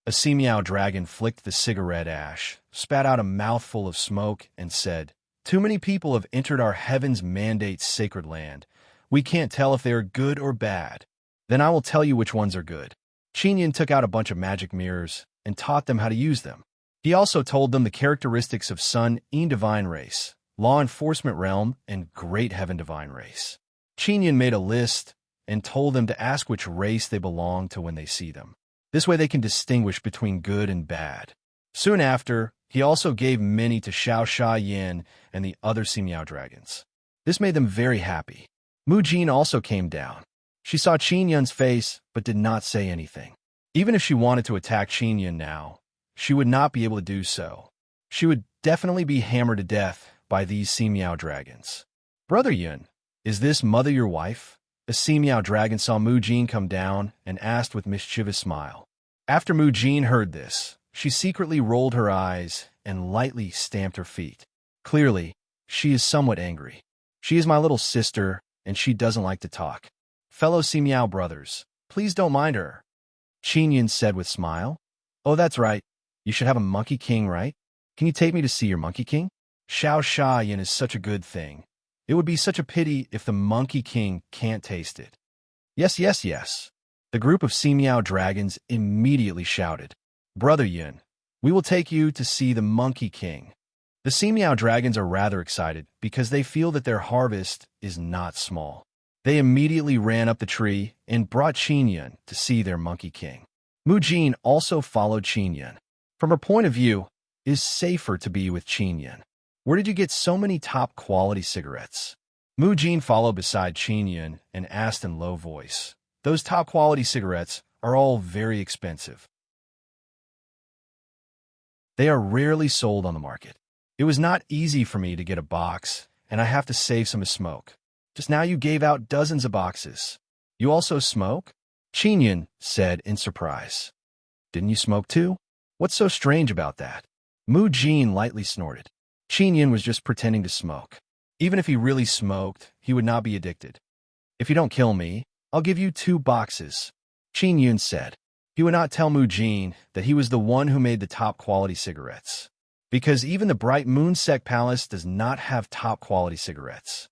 A sea meow dragon flicked the cigarette ash, spat out a mouthful of smoke, and said, "Too many people have entered our heaven's mandate sacred land. We can't tell if they are good or bad. Then I will tell you which ones are good." Qin Yun took out a bunch of magic mirrors and taught them how to use them. He also told them the characteristics of Sun En Divine Race, Law Enforcement Realm, and Great Heaven Divine Race. Qin Yun made a list and told them to ask which race they belong to when they see them. This way they can distinguish between good and bad. Soon after, he also gave many to Xiao Sha Yin and the other sea meow dragons. This made them very happy. Mu Jin also came down. She saw Qin Yun's face, but did not say anything. Even if she wanted to attack Qin Yun now, she would not be able to do so. She would definitely be hammered to death by these sea meow dragons. "Brother Yun, is this mother your wife?" A sea meow dragon saw Mu Jin come down and asked with mischievous smile. After Mu Jin heard this, she secretly rolled her eyes and lightly stamped her feet. Clearly, she is somewhat angry. "She is my little sister, and she doesn't like to talk. Fellow sea meow brothers, please don't mind her," Qin Yun said with smile. "Oh, that's right. You should have a monkey king, right? Can you take me to see your monkey king? Xiao Sha Yin is such a good thing. It would be such a pity if the monkey king can't taste it." "Yes, yes, yes." The group of sea meow dragons immediately shouted, "Brother Yun, we will take you to see the monkey king." The sea meow dragons are rather excited because they feel that their harvest is not small. They immediately ran up the tree and brought Qin Yun to see their monkey king. Mu Jin also followed Qin Yun. From her point of view, it is safer to be with Qin Yun. "Where did you get so many top-quality cigarettes?" Mu Jin followed beside Qin Yun and asked in low voice. "Those top-quality cigarettes are all very expensive. They are rarely sold on the market. It was not easy for me to get a box, and I have to save some to smoke. Just now you gave out dozens of boxes. You also smoke?" Qin Yun said in surprise. "Didn't you smoke too? What's so strange about that?" Mu Jin lightly snorted. Qin Yun was just pretending to smoke. Even if he really smoked, he would not be addicted. "If you don't kill me, I'll give you 2 boxes, Qin Yun said. He would not tell Mu Jin that he was the one who made the top-quality cigarettes, because even the Bright Moonsec Palace does not have top-quality cigarettes.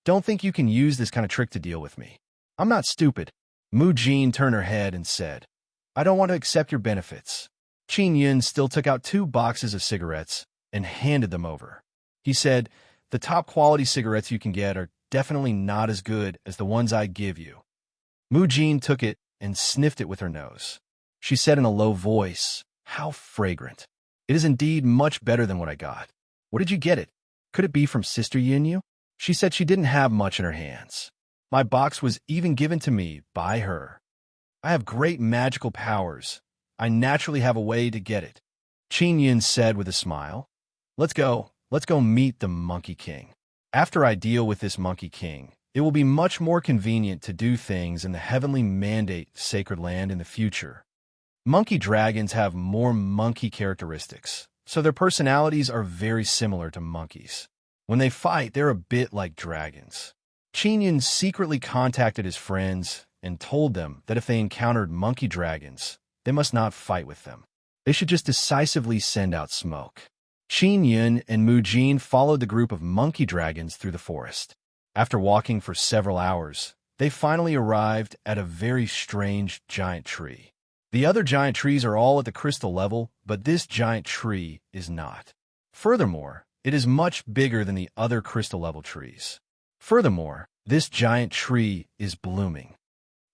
Don't think you can use this kind of trick to deal with me. I'm not stupid." Mu Jin turned her head and said, "I don't want to accept your benefits." Qin Yun still took out 2 boxes of cigarettes and handed them over. He said, "The top-quality cigarettes you can get are definitely not as good as the ones I give you." Mu Jin took it and sniffed it with her nose. She said in a low voice, "How fragrant. It is indeed much better than what I got. Where did you get it? Could it be from Sister Yinyu?" She said she didn't have much in her hands. "My box was even given to me by her. I have great magical powers. I naturally have a way to get it." Qin Yun said with a smile. Let's go meet the Monkey King. After I deal with this Monkey King, it will be much more convenient to do things in the heavenly mandate sacred land in the future. Monkey dragons have more monkey characteristics, so their personalities are very similar to monkeys. When they fight, they're a bit like dragons. Qin Yun secretly contacted his friends and told them that if they encountered monkey dragons, they must not fight with them. They should just decisively send out smoke. Qin Yun and Mu Jin followed the group of monkey dragons through the forest. After walking for several hours, they finally arrived at a very strange giant tree. The other giant trees are all at the crystal level, but this giant tree is not. Furthermore, it is much bigger than the other crystal level trees. Furthermore, this giant tree is blooming.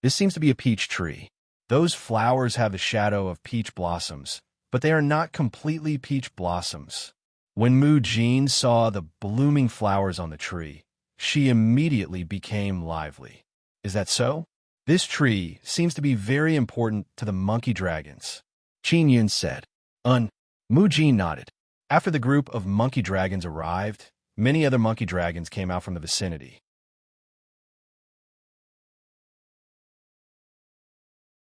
This seems to be a peach tree. Those flowers have the shadow of peach blossoms, but they are not completely peach blossoms. When Mu Jin saw the blooming flowers on the tree, she immediately became lively. Is that so? This tree seems to be very important to the monkey dragons, Qin Yun said. Mu Jin nodded. After the group of monkey dragons arrived, many other monkey dragons came out from the vicinity.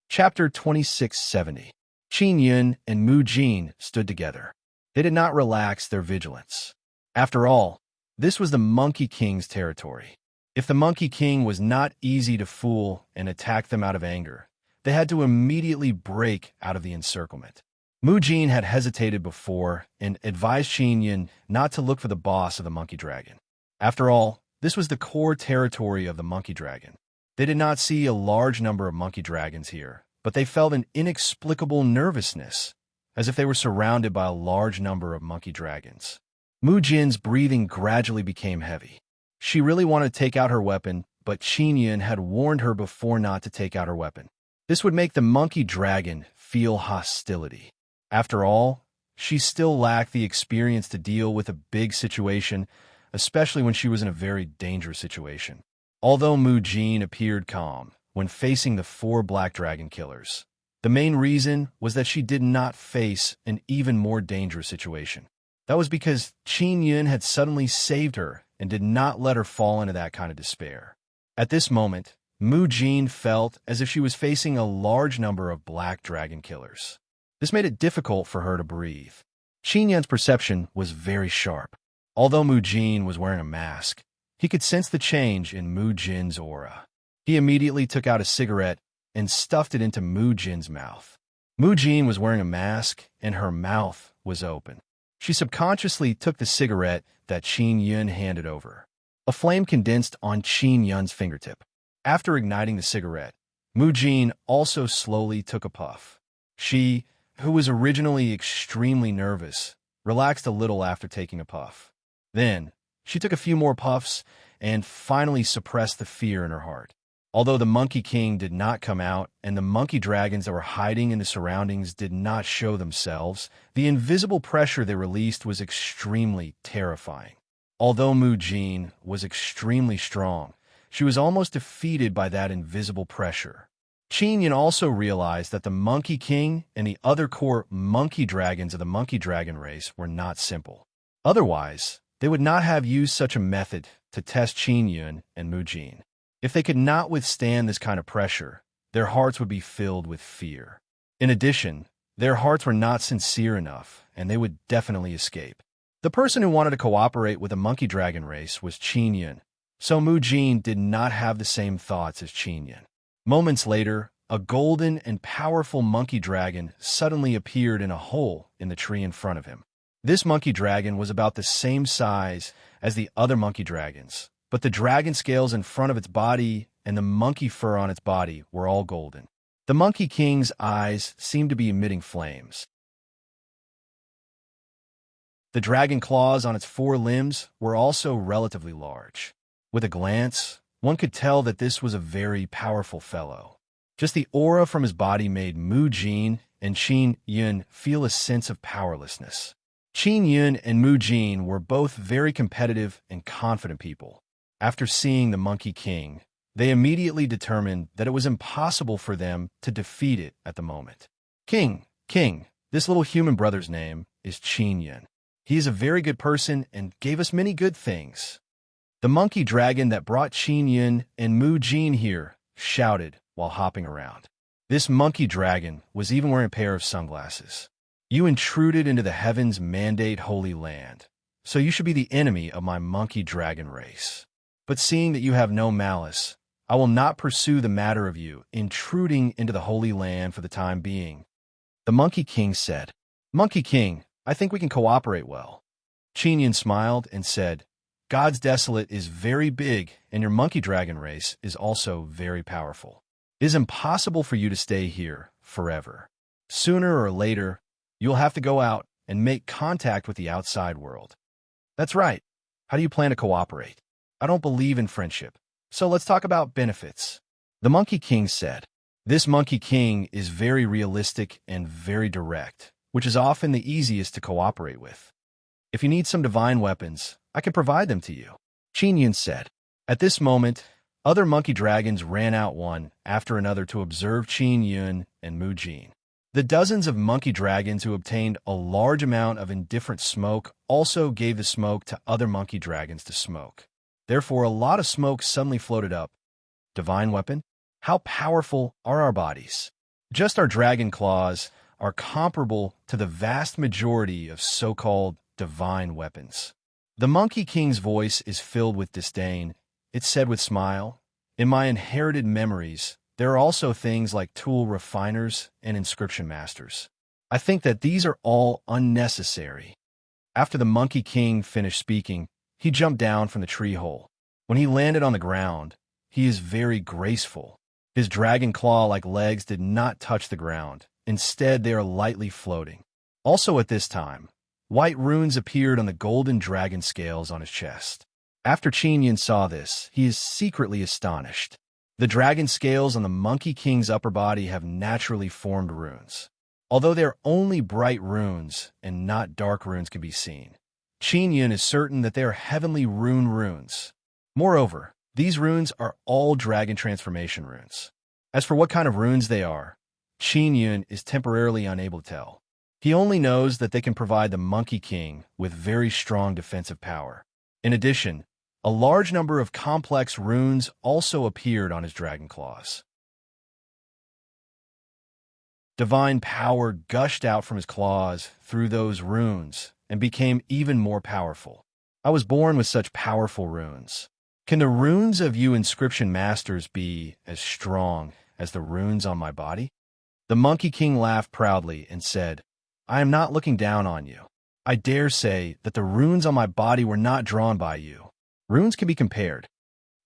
Chapter 2670. Qin Yun and Mu Jin stood together. They did not relax their vigilance. After all, this was the Monkey King's territory. If the Monkey King was not easy to fool and attack them out of anger, they had to immediately break out of the encirclement. Mu Jin had hesitated before and advised Qin Yun not to look for the boss of the monkey dragon. After all, this was the core territory of the monkey dragon. They did not see a large number of monkey dragons here, but they felt an inexplicable nervousness, as if they were surrounded by a large number of monkey dragons. Mu Jin's breathing gradually became heavy. She really wanted to take out her weapon, but Qin Yun had warned her before not to take out her weapon. This would make the monkey dragon feel hostility. After all, she still lacked the experience to deal with a big situation, especially when she was in a very dangerous situation. Although Mu Jin appeared calm when facing the 4 black dragon killers, the main reason was that she did not face an even more dangerous situation. That was because Qin Yun had suddenly saved her and did not let her fall into that kind of despair. At this moment, Mu Jin felt as if she was facing a large number of black dragon killers. This made it difficult for her to breathe. Qin Yun's perception was very sharp. Although Mu Jin was wearing a mask, he could sense the change in Mu Jin's aura. He immediately took out a cigarette and stuffed it into Mu Jin's mouth. Mu Jin was wearing a mask, and her mouth was open. She subconsciously took the cigarette that Qin Yun handed over. A flame condensed on Qin Yun's fingertip. After igniting the cigarette, Mu Jin also slowly took a puff. She, who was originally extremely nervous, relaxed a little after taking a puff. Then, she took a few more puffs and finally suppressed the fear in her heart. Although the Monkey King did not come out and the monkey dragons that were hiding in the surroundings did not show themselves, the invisible pressure they released was extremely terrifying. Although Mu Jin was extremely strong, she was almost defeated by that invisible pressure. Qin Yun also realized that the Monkey King and the other core monkey dragons of the monkey dragon race were not simple. Otherwise, they would not have used such a method to test Qin Yun and Mu Jin. If they could not withstand this kind of pressure, their hearts would be filled with fear. In addition, their hearts were not sincere enough, and they would definitely escape. The person who wanted to cooperate with the monkey dragon race was Qin Yun, so Mu Jin did not have the same thoughts as Qin Yun. Moments later, a golden and powerful monkey dragon suddenly appeared in a hole in the tree in front of him. This monkey dragon was about the same size as the other monkey dragons, but the dragon scales in front of its body and the monkey fur on its body were all golden. The Monkey King's eyes seemed to be emitting flames. The dragon claws on its 4 limbs were also relatively large. With a glance, one could tell that this was a very powerful fellow. Just the aura from his body made Mu Jin and Qin Yun feel a sense of powerlessness. Qin Yun and Mu Jin were both very competitive and confident people. After seeing the Monkey King, they immediately determined that it was impossible for them to defeat it at the moment. King, This little human brother's name is Qin Yun. He is a very good person and gave us many good things. The monkey dragon that brought Qin Yun and Mu Jin here shouted while hopping around. This monkey dragon was even wearing a pair of sunglasses. You intruded into the heavens' mandate holy land, so you should be the enemy of my monkey dragon race. But seeing that you have no malice, I will not pursue the matter of you intruding into the holy land for the time being. The Monkey King said, Monkey King, I think we can cooperate well. Qin Yun smiled and said, God's desolate is very big, and your monkey dragon race is also very powerful. It is impossible for you to stay here forever. Sooner or later, you'll have to go out and make contact with the outside world. That's right. How do you plan to cooperate? I don't believe in friendship, so let's talk about benefits. The Monkey King said, This Monkey King is very realistic and very direct, which is often the easiest to cooperate with. If you need some divine weapons, I can provide them to you. Qin Yun said. At this moment, other monkey dragons ran out one after another to observe Qin Yun and Mu Jin. The dozens of monkey dragons who obtained a large amount of indifferent smoke also gave the smoke to other monkey dragons to smoke. Therefore, a lot of smoke suddenly floated up. Divine weapon? How powerful are our bodies? Just our dragon claws are comparable to the vast majority of so-called divine weapons. The Monkey King's voice is filled with disdain. It said with smile, In my inherited memories, there are also things like tool refiners and inscription masters. I think that these are all unnecessary. After the Monkey King finished speaking, he jumped down from the tree hole. When he landed on the ground, he is very graceful. His dragon claw-like legs did not touch the ground. Instead, they are lightly floating. Also at this time, white runes appeared on the golden dragon scales on his chest. After Qin Yun saw this, he is secretly astonished. The dragon scales on the Monkey King's upper body have naturally formed runes. Although they are only bright runes and not dark runes can be seen, Qin Yun is certain that they are heavenly rune runes. Moreover, these runes are all dragon transformation runes. As for what kind of runes they are, Qin Yun is temporarily unable to tell. He only knows that they can provide the Monkey King with very strong defensive power. In addition, a large number of complex runes also appeared on his dragon claws. Divine power gushed out from his claws through those runes and became even more powerful. I was born with such powerful runes. Can the runes of you inscription masters be as strong as the runes on my body? The Monkey King laughed proudly and said, I am not looking down on you. I dare say that the runes on my body were not drawn by you. Runes can be compared.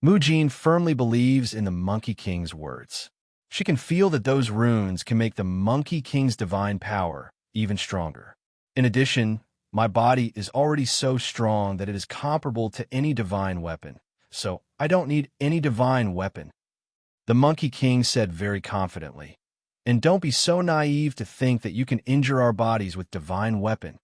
Mu Jin firmly believes in the Monkey King's words. She can feel that those runes can make the Monkey King's divine power even stronger. In addition, my body is already so strong that it is comparable to any divine weapon. So I don't need any divine weapon. The Monkey King said very confidently, And don't be so naive to think that you can injure our bodies with divine weapon.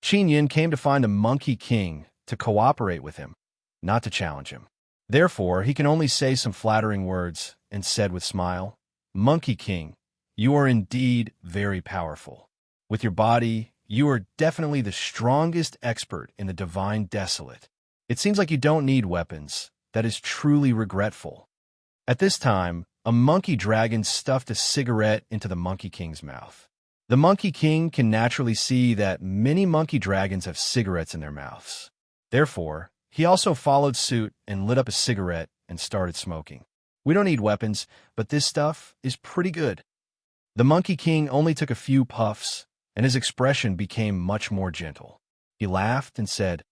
Qin Yun came to find the Monkey King to cooperate with him, not to challenge him. Therefore, he can only say some flattering words and said with smile, Monkey King, you are indeed very powerful. With your body, you are definitely the strongest expert in the divine desolate. It seems like you don't need weapons. That is truly regretful. At this time, a monkey dragon stuffed a cigarette into the Monkey King's mouth. The Monkey King can naturally see that many monkey dragons have cigarettes in their mouths. Therefore, he also followed suit and lit up a cigarette and started smoking. We don't need weapons, but this stuff is pretty good. The Monkey King only took a few puffs, and his expression became much more gentle. He laughed and said,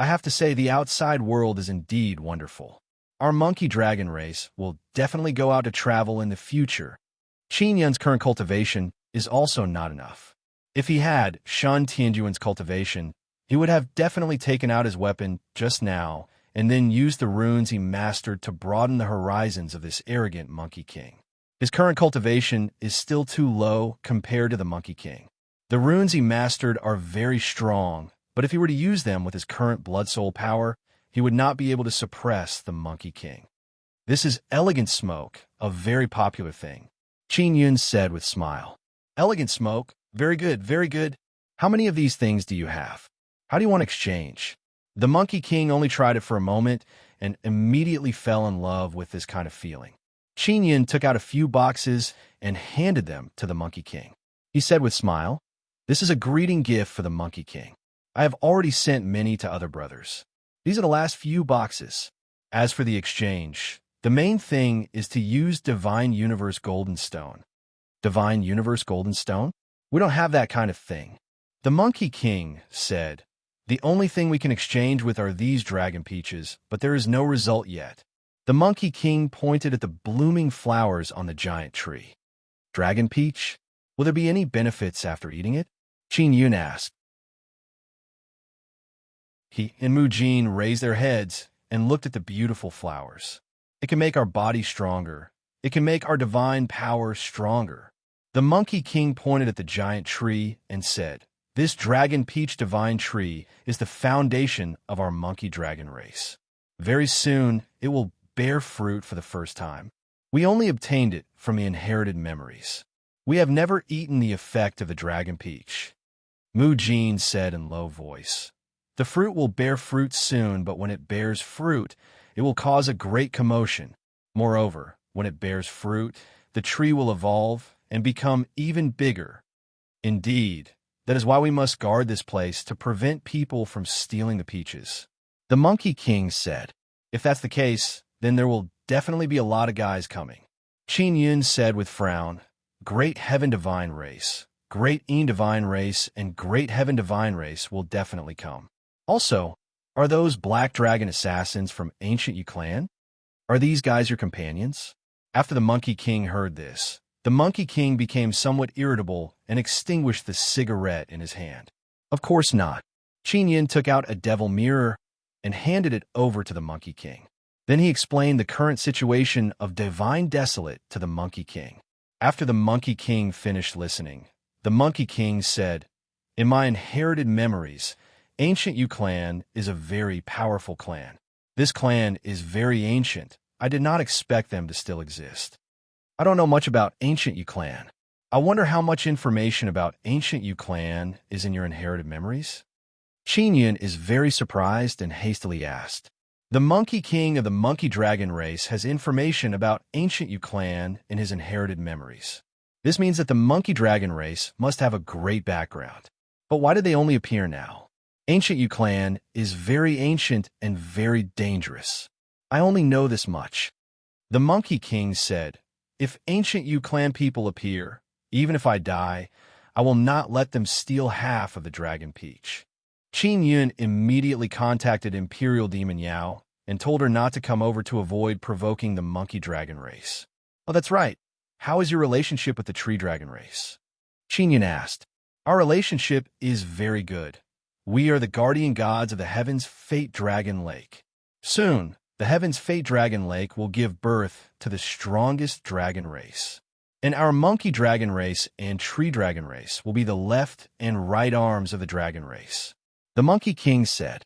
I have to say the outside world is indeed wonderful. Our monkey dragon race will definitely go out to travel in the future. Qin Yun's current cultivation is also not enough. If he had Shan Tianjuan's cultivation, he would have definitely taken out his weapon just now and then used the runes he mastered to broaden the horizons of this arrogant Monkey King. His current cultivation is still too low compared to the Monkey King. The runes he mastered are very strong, but if he were to use them with his current blood soul power, he would not be able to suppress the Monkey King. This is elegant smoke, a very popular thing. Qin Yun said with smile. Elegant smoke, Very good, very good. How many of these things do you have? How do you want to exchange? The Monkey King only tried it for a moment and immediately fell in love with this kind of feeling. Qin Yun took out a few boxes and handed them to the Monkey King. He said with a smile, "This is a greeting gift for the Monkey King. I have already sent many to other brothers. These are the last few boxes. As for the exchange, the main thing is to use Divine Universe Golden Stone." Divine Universe Golden Stone? We don't have that kind of thing. The Monkey King said, "The only thing we can exchange with are these dragon peaches, but there is no result yet." The Monkey King pointed at the blooming flowers on the giant tree. Dragon peach? Will there be any benefits after eating it? Qin Yun asked. He and Mu Jin raised their heads and looked at the beautiful flowers. "It can make our body stronger. It can make our divine power stronger." The Monkey King pointed at the giant tree and said, "This dragon peach divine tree is the foundation of our monkey dragon race. Very soon, it will bear fruit for the first time. We only obtained it from the inherited memories. We have never eaten the effect of the dragon peach." Mu Jin said in low voice, "The fruit will bear fruit soon, but when it bears fruit, it will cause a great commotion. Moreover, when it bears fruit, the tree will evolve and become even bigger. Indeed, that is why we must guard this place to prevent people from stealing the peaches." The Monkey King said, "If that's the case, then there will definitely be a lot of guys coming." Qin Yun said with frown, "Great Heaven Divine Race, Great Een Divine Race, and Great Heaven Divine Race will definitely come. Also, are those Black Dragon assassins from Ancient Yu Clan? Are these guys your companions?" After the Monkey King heard this, the Monkey King became somewhat irritable and extinguished the cigarette in his hand. "Of course not." Qin Yun took out a devil mirror and handed it over to the Monkey King. Then he explained the current situation of Divine Desolate to the Monkey King. After the Monkey King finished listening, the Monkey King said, "In my inherited memories, Ancient Yu Clan is a very powerful clan. This clan is very ancient. I did not expect them to still exist. I don't know much about Ancient Yu Clan. I wonder how much information about Ancient Yu Clan is in your inherited memories?" Qin Yun is very surprised and hastily asked, "The Monkey King of the Monkey Dragon race has information about Ancient Yu Clan in his inherited memories. This means that the Monkey Dragon race must have a great background. But why did they only appear now? Ancient Yu Clan is very ancient and very dangerous. I only know this much." The Monkey King said, "If Ancient Yu Clan people appear, even if I die, I will not let them steal half of the dragon peach." Qin Yun immediately contacted Imperial Demon Yao and told her not to come over to avoid provoking the Monkey Dragon race. "Oh, that's right. How is your relationship with the Tree Dragon race?" Qin Yun asked. "Our relationship is very good. We are the guardian gods of the Heaven's Fate Dragon Lake. Soon, the Heaven's Fate Dragon Lake will give birth to the strongest dragon race. And our Monkey Dragon race and Tree Dragon race will be the left and right arms of the dragon race." The Monkey King said.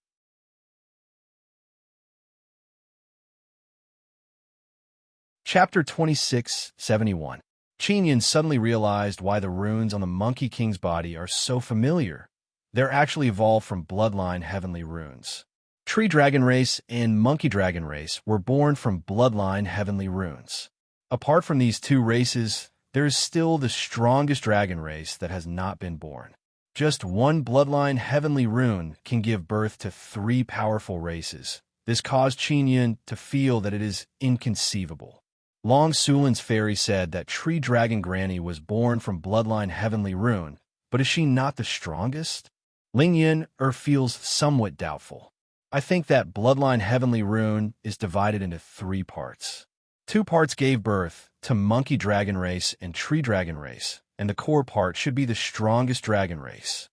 Chapter 2671. Qin Yun suddenly realized why the runes on the Monkey King's body are so familiar. They're actually evolved from bloodline heavenly runes. Tree Dragon race and Monkey Dragon race were born from bloodline heavenly runes. Apart from these two races, there is still the strongest dragon race that has not been born. Just one bloodline heavenly rune can give birth to three powerful races. This caused Qin Yun to feel that it is inconceivable. Long Sulin's fairy said that Tree Dragon Granny was born from bloodline heavenly rune, but is she not the strongest? Ling Yin feels somewhat doubtful. I think that bloodline heavenly rune is divided into three parts. Two parts gave birth to Monkey Dragon race and Tree Dragon race, and the core part should be the strongest dragon race.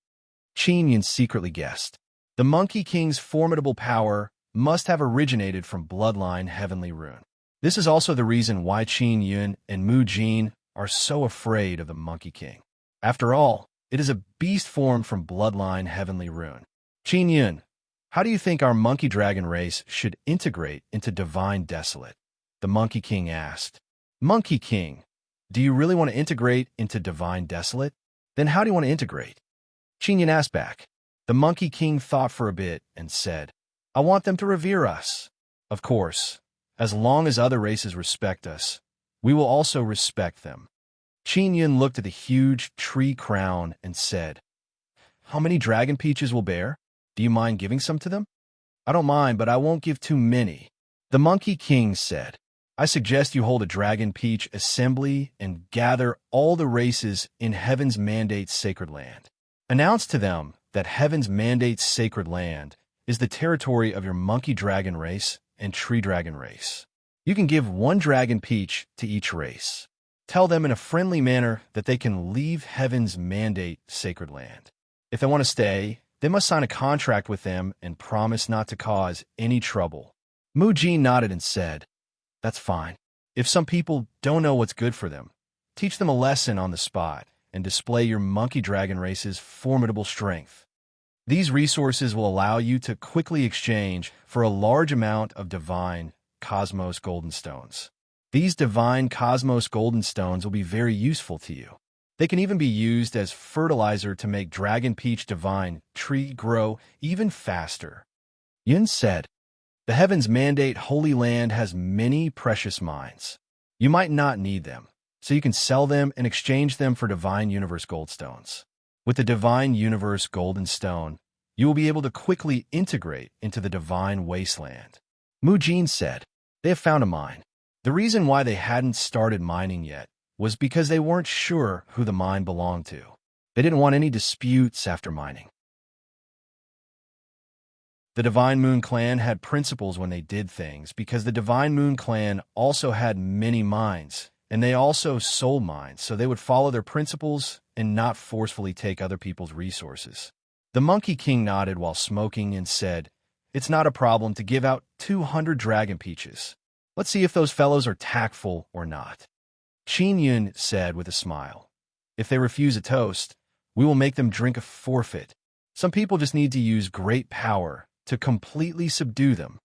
Qin Yun secretly guessed. The Monkey King's formidable power must have originated from bloodline heavenly rune. This is also the reason why Qin Yun and Mu Jin are so afraid of the Monkey King. After all, it is a beast formed from bloodline heavenly rune. Qin Yun, how do you think our Monkey Dragon race should integrate into Divine Desolate? The Monkey King asked. Monkey King, do you really want to integrate into Divine Desolate? Then how do you want to integrate? Qin Yun asked back. The Monkey King thought for a bit and said, I want them to revere us. Of course, as long as other races respect us, we will also respect them. Qin Yun looked at the huge tree crown and said, How many dragon peaches will bear? Do you mind giving some to them? I don't mind, but I won't give too many. The Monkey King said, I suggest you hold a dragon peach assembly and gather all the races in Heaven's Mandate's sacred land. Announce to them that Heaven's Mandate's sacred land is the territory of your monkey dragon race and tree dragon race. You can give one dragon peach to each race. Tell them in a friendly manner that they can leave Heaven's Mandate sacred land. If they want to stay, they must sign a contract with them and promise not to cause any trouble. Mu Jin nodded and said, That's fine. If some people don't know what's good for them, teach them a lesson on the spot and display your monkey dragon race's formidable strength. These resources will allow you to quickly exchange for a large amount of divine cosmos golden stones. These divine cosmos golden stones will be very useful to you. They can even be used as fertilizer to make dragon peach divine tree grow even faster. Yun said, The Heaven's Mandate Holy Land has many precious mines. You might not need them, so you can sell them and exchange them for Divine Universe Gold Stones. With the Divine Universe Golden Stone, you will be able to quickly integrate into the Divine Wasteland. Mu Jin said, They have found a mine. The reason why they hadn't started mining yet was because they weren't sure who the mine belonged to. They didn't want any disputes after mining. The Divine Moon Clan had principles when they did things because the Divine Moon Clan also had many mines, and they also sold mines, so they would follow their principles and not forcefully take other people's resources. The Monkey King nodded while smoking and said, It's not a problem to give out 200 dragon peaches. Let's see if those fellows are tactful or not. Qin Yun said with a smile, If they refuse a toast, we will make them drink a forfeit. Some people just need to use great power to completely subdue them.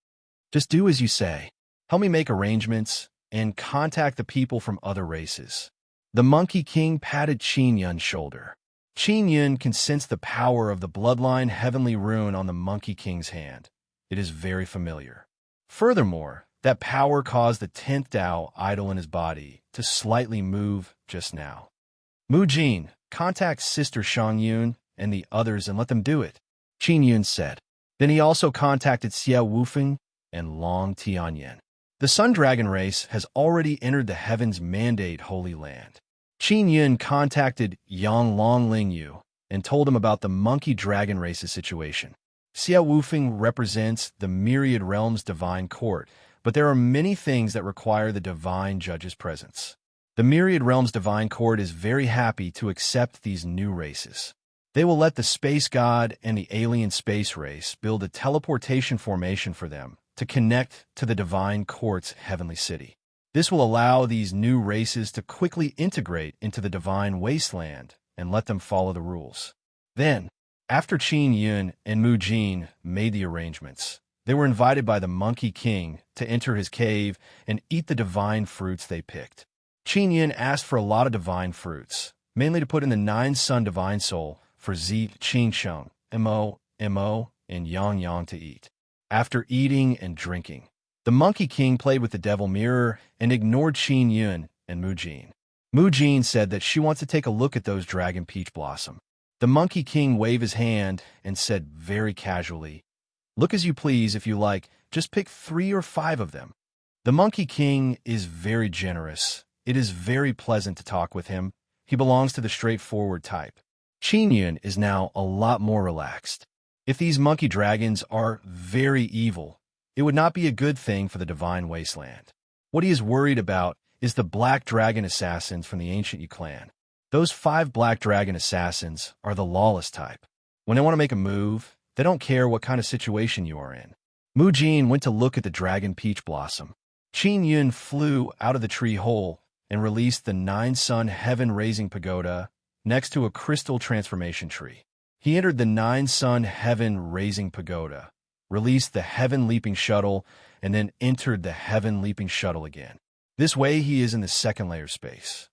Just do as you say. Help me make arrangements and contact the people from other races. The Monkey King patted Qin Yun's shoulder. Qin Yun can sense the power of the bloodline heavenly rune on the Monkey King's hand. It is very familiar. Furthermore, that power caused the 10th Tao idol in his body to slightly move just now. Mu Jin, contact Sister Shang Yun and the others and let them do it, Qin Yun said. Then he also contacted Xia Wufeng and Long Tianyan. The Sun Dragon race has already entered the Heaven's Mandate Holy Land. Qin Yun contacted Yang Long Lingyu and told him about the Monkey Dragon race's situation. Xia Wufeng represents the Myriad Realms Divine Court, but there are many things that require the Divine Judge's presence. The Myriad Realms Divine Court is very happy to accept these new races. They will let the Space God and the Alien Space Race build a teleportation formation for them to connect to the Divine Court's heavenly city. This will allow these new races to quickly integrate into the Divine Wasteland and let them follow the rules. Then, after Qin Yun and Mu Jin made the arrangements, they were invited by the Monkey King to enter his cave and eat the divine fruits they picked. Qin Yun asked for a lot of divine fruits, mainly to put in the 9 Sun Divine Soul for Zi, Qing Sheng, Mo, and Yang Yang to eat. After eating and drinking, the Monkey King played with the Devil Mirror and ignored Qin Yun and Mu Jin. Mu Jin said that she wants to take a look at those Dragon Peach Blossom. The Monkey King waved his hand and said very casually, Look as you please if you like, just pick 3 or 5 of them. The Monkey King is very generous. It is very pleasant to talk with him. He belongs to the straightforward type. Qin Yun is now a lot more relaxed. If these monkey dragons are very evil, it would not be a good thing for the Divine Wasteland. What he is worried about is the Black Dragon Assassins from the Ancient Yu clan. Those 5 Black Dragon Assassins are the lawless type. When they want to make a move, they don't care what kind of situation you are in. Mu Jin went to look at the Dragon Peach Blossom. Qin Yun flew out of the tree hole and released the 9 Sun Heaven Raising Pagoda next to a crystal transformation tree. He entered the 9 Sun Heaven Raising Pagoda, released the Heaven Leaping Shuttle, and then entered the Heaven Leaping Shuttle again. This way he is in the second layer space.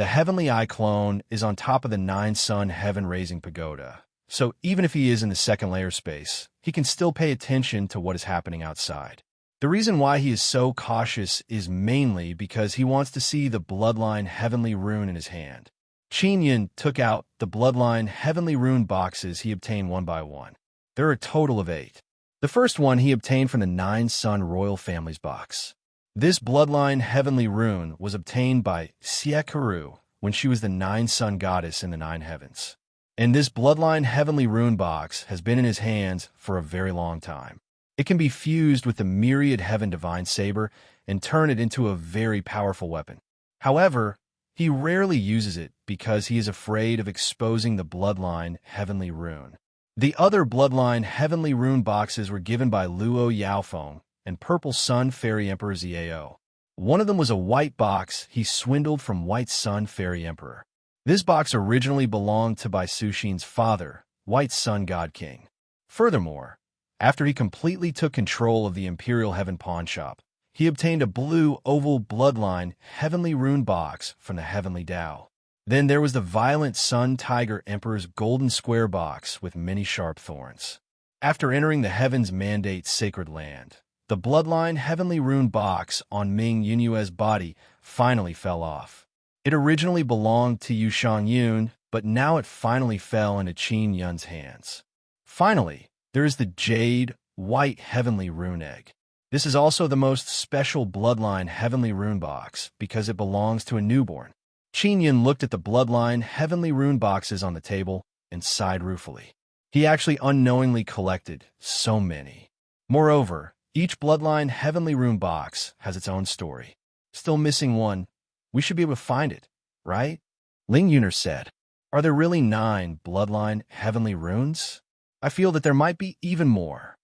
The heavenly eye clone is on top of the 9-sun heaven-raising pagoda, so even if he is in the second layer space, he can still pay attention to what is happening outside. The reason why he is so cautious is mainly because he wants to see the bloodline heavenly rune in his hand. Qin Yun took out the bloodline heavenly rune boxes he obtained one by one. There are a total of 8. The first one he obtained from the 9-sun royal family's box. This bloodline heavenly rune was obtained by Siekaru when she was the 9-sun goddess in the 9 heavens. And this bloodline heavenly rune box has been in his hands for a very long time. It can be fused with the myriad heaven divine saber and turn it into a very powerful weapon. However, he rarely uses it because he is afraid of exposing the bloodline heavenly rune. The other bloodline heavenly rune boxes were given by Luo Yaofeng and Purple Sun Fairy Emperor Ziao. One of them was a white box he swindled from White Sun Fairy Emperor. This box originally belonged to Bai Suxin's father, White Sun God King. Furthermore, after he completely took control of the Imperial Heaven Pawn Shop, he obtained a blue oval bloodline heavenly rune box from the Heavenly Tao. Then there was the Violent Sun Tiger Emperor's golden square box with many sharp thorns. After entering the Heaven's Mandate Sacred Land, the bloodline heavenly rune box on Ming Yunyue's body finally fell off. It originally belonged to Yu Shangyun, but now it finally fell into Qin Yun's hands. Finally, there is the Jade White Heavenly Rune Egg. This is also the most special bloodline heavenly rune box because it belongs to a newborn. Qin Yun looked at the bloodline heavenly rune boxes on the table and sighed ruefully. He actually unknowingly collected so many. Moreover, each bloodline heavenly rune box has its own story. Still missing one. We should be able to find it, right? Ling Yuner said. Are there really 9 bloodline heavenly runes? I feel that there might be even more.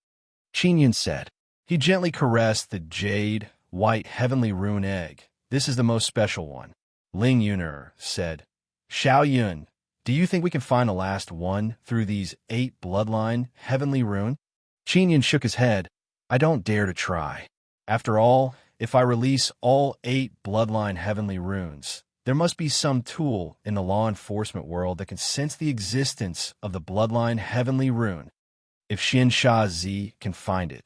Qin Yun said. He gently caressed the jade, white heavenly rune egg. This is the most special one. Ling Yuner said. Xiao Yun, do you think we can find the last one through these 8 bloodline heavenly rune? Qin Yun shook his head. I don't dare to try. After all, if I release all 8 bloodline heavenly runes, there must be some tool in the law enforcement world that can sense the existence of the bloodline heavenly rune. If Xian Sha Zi can find it,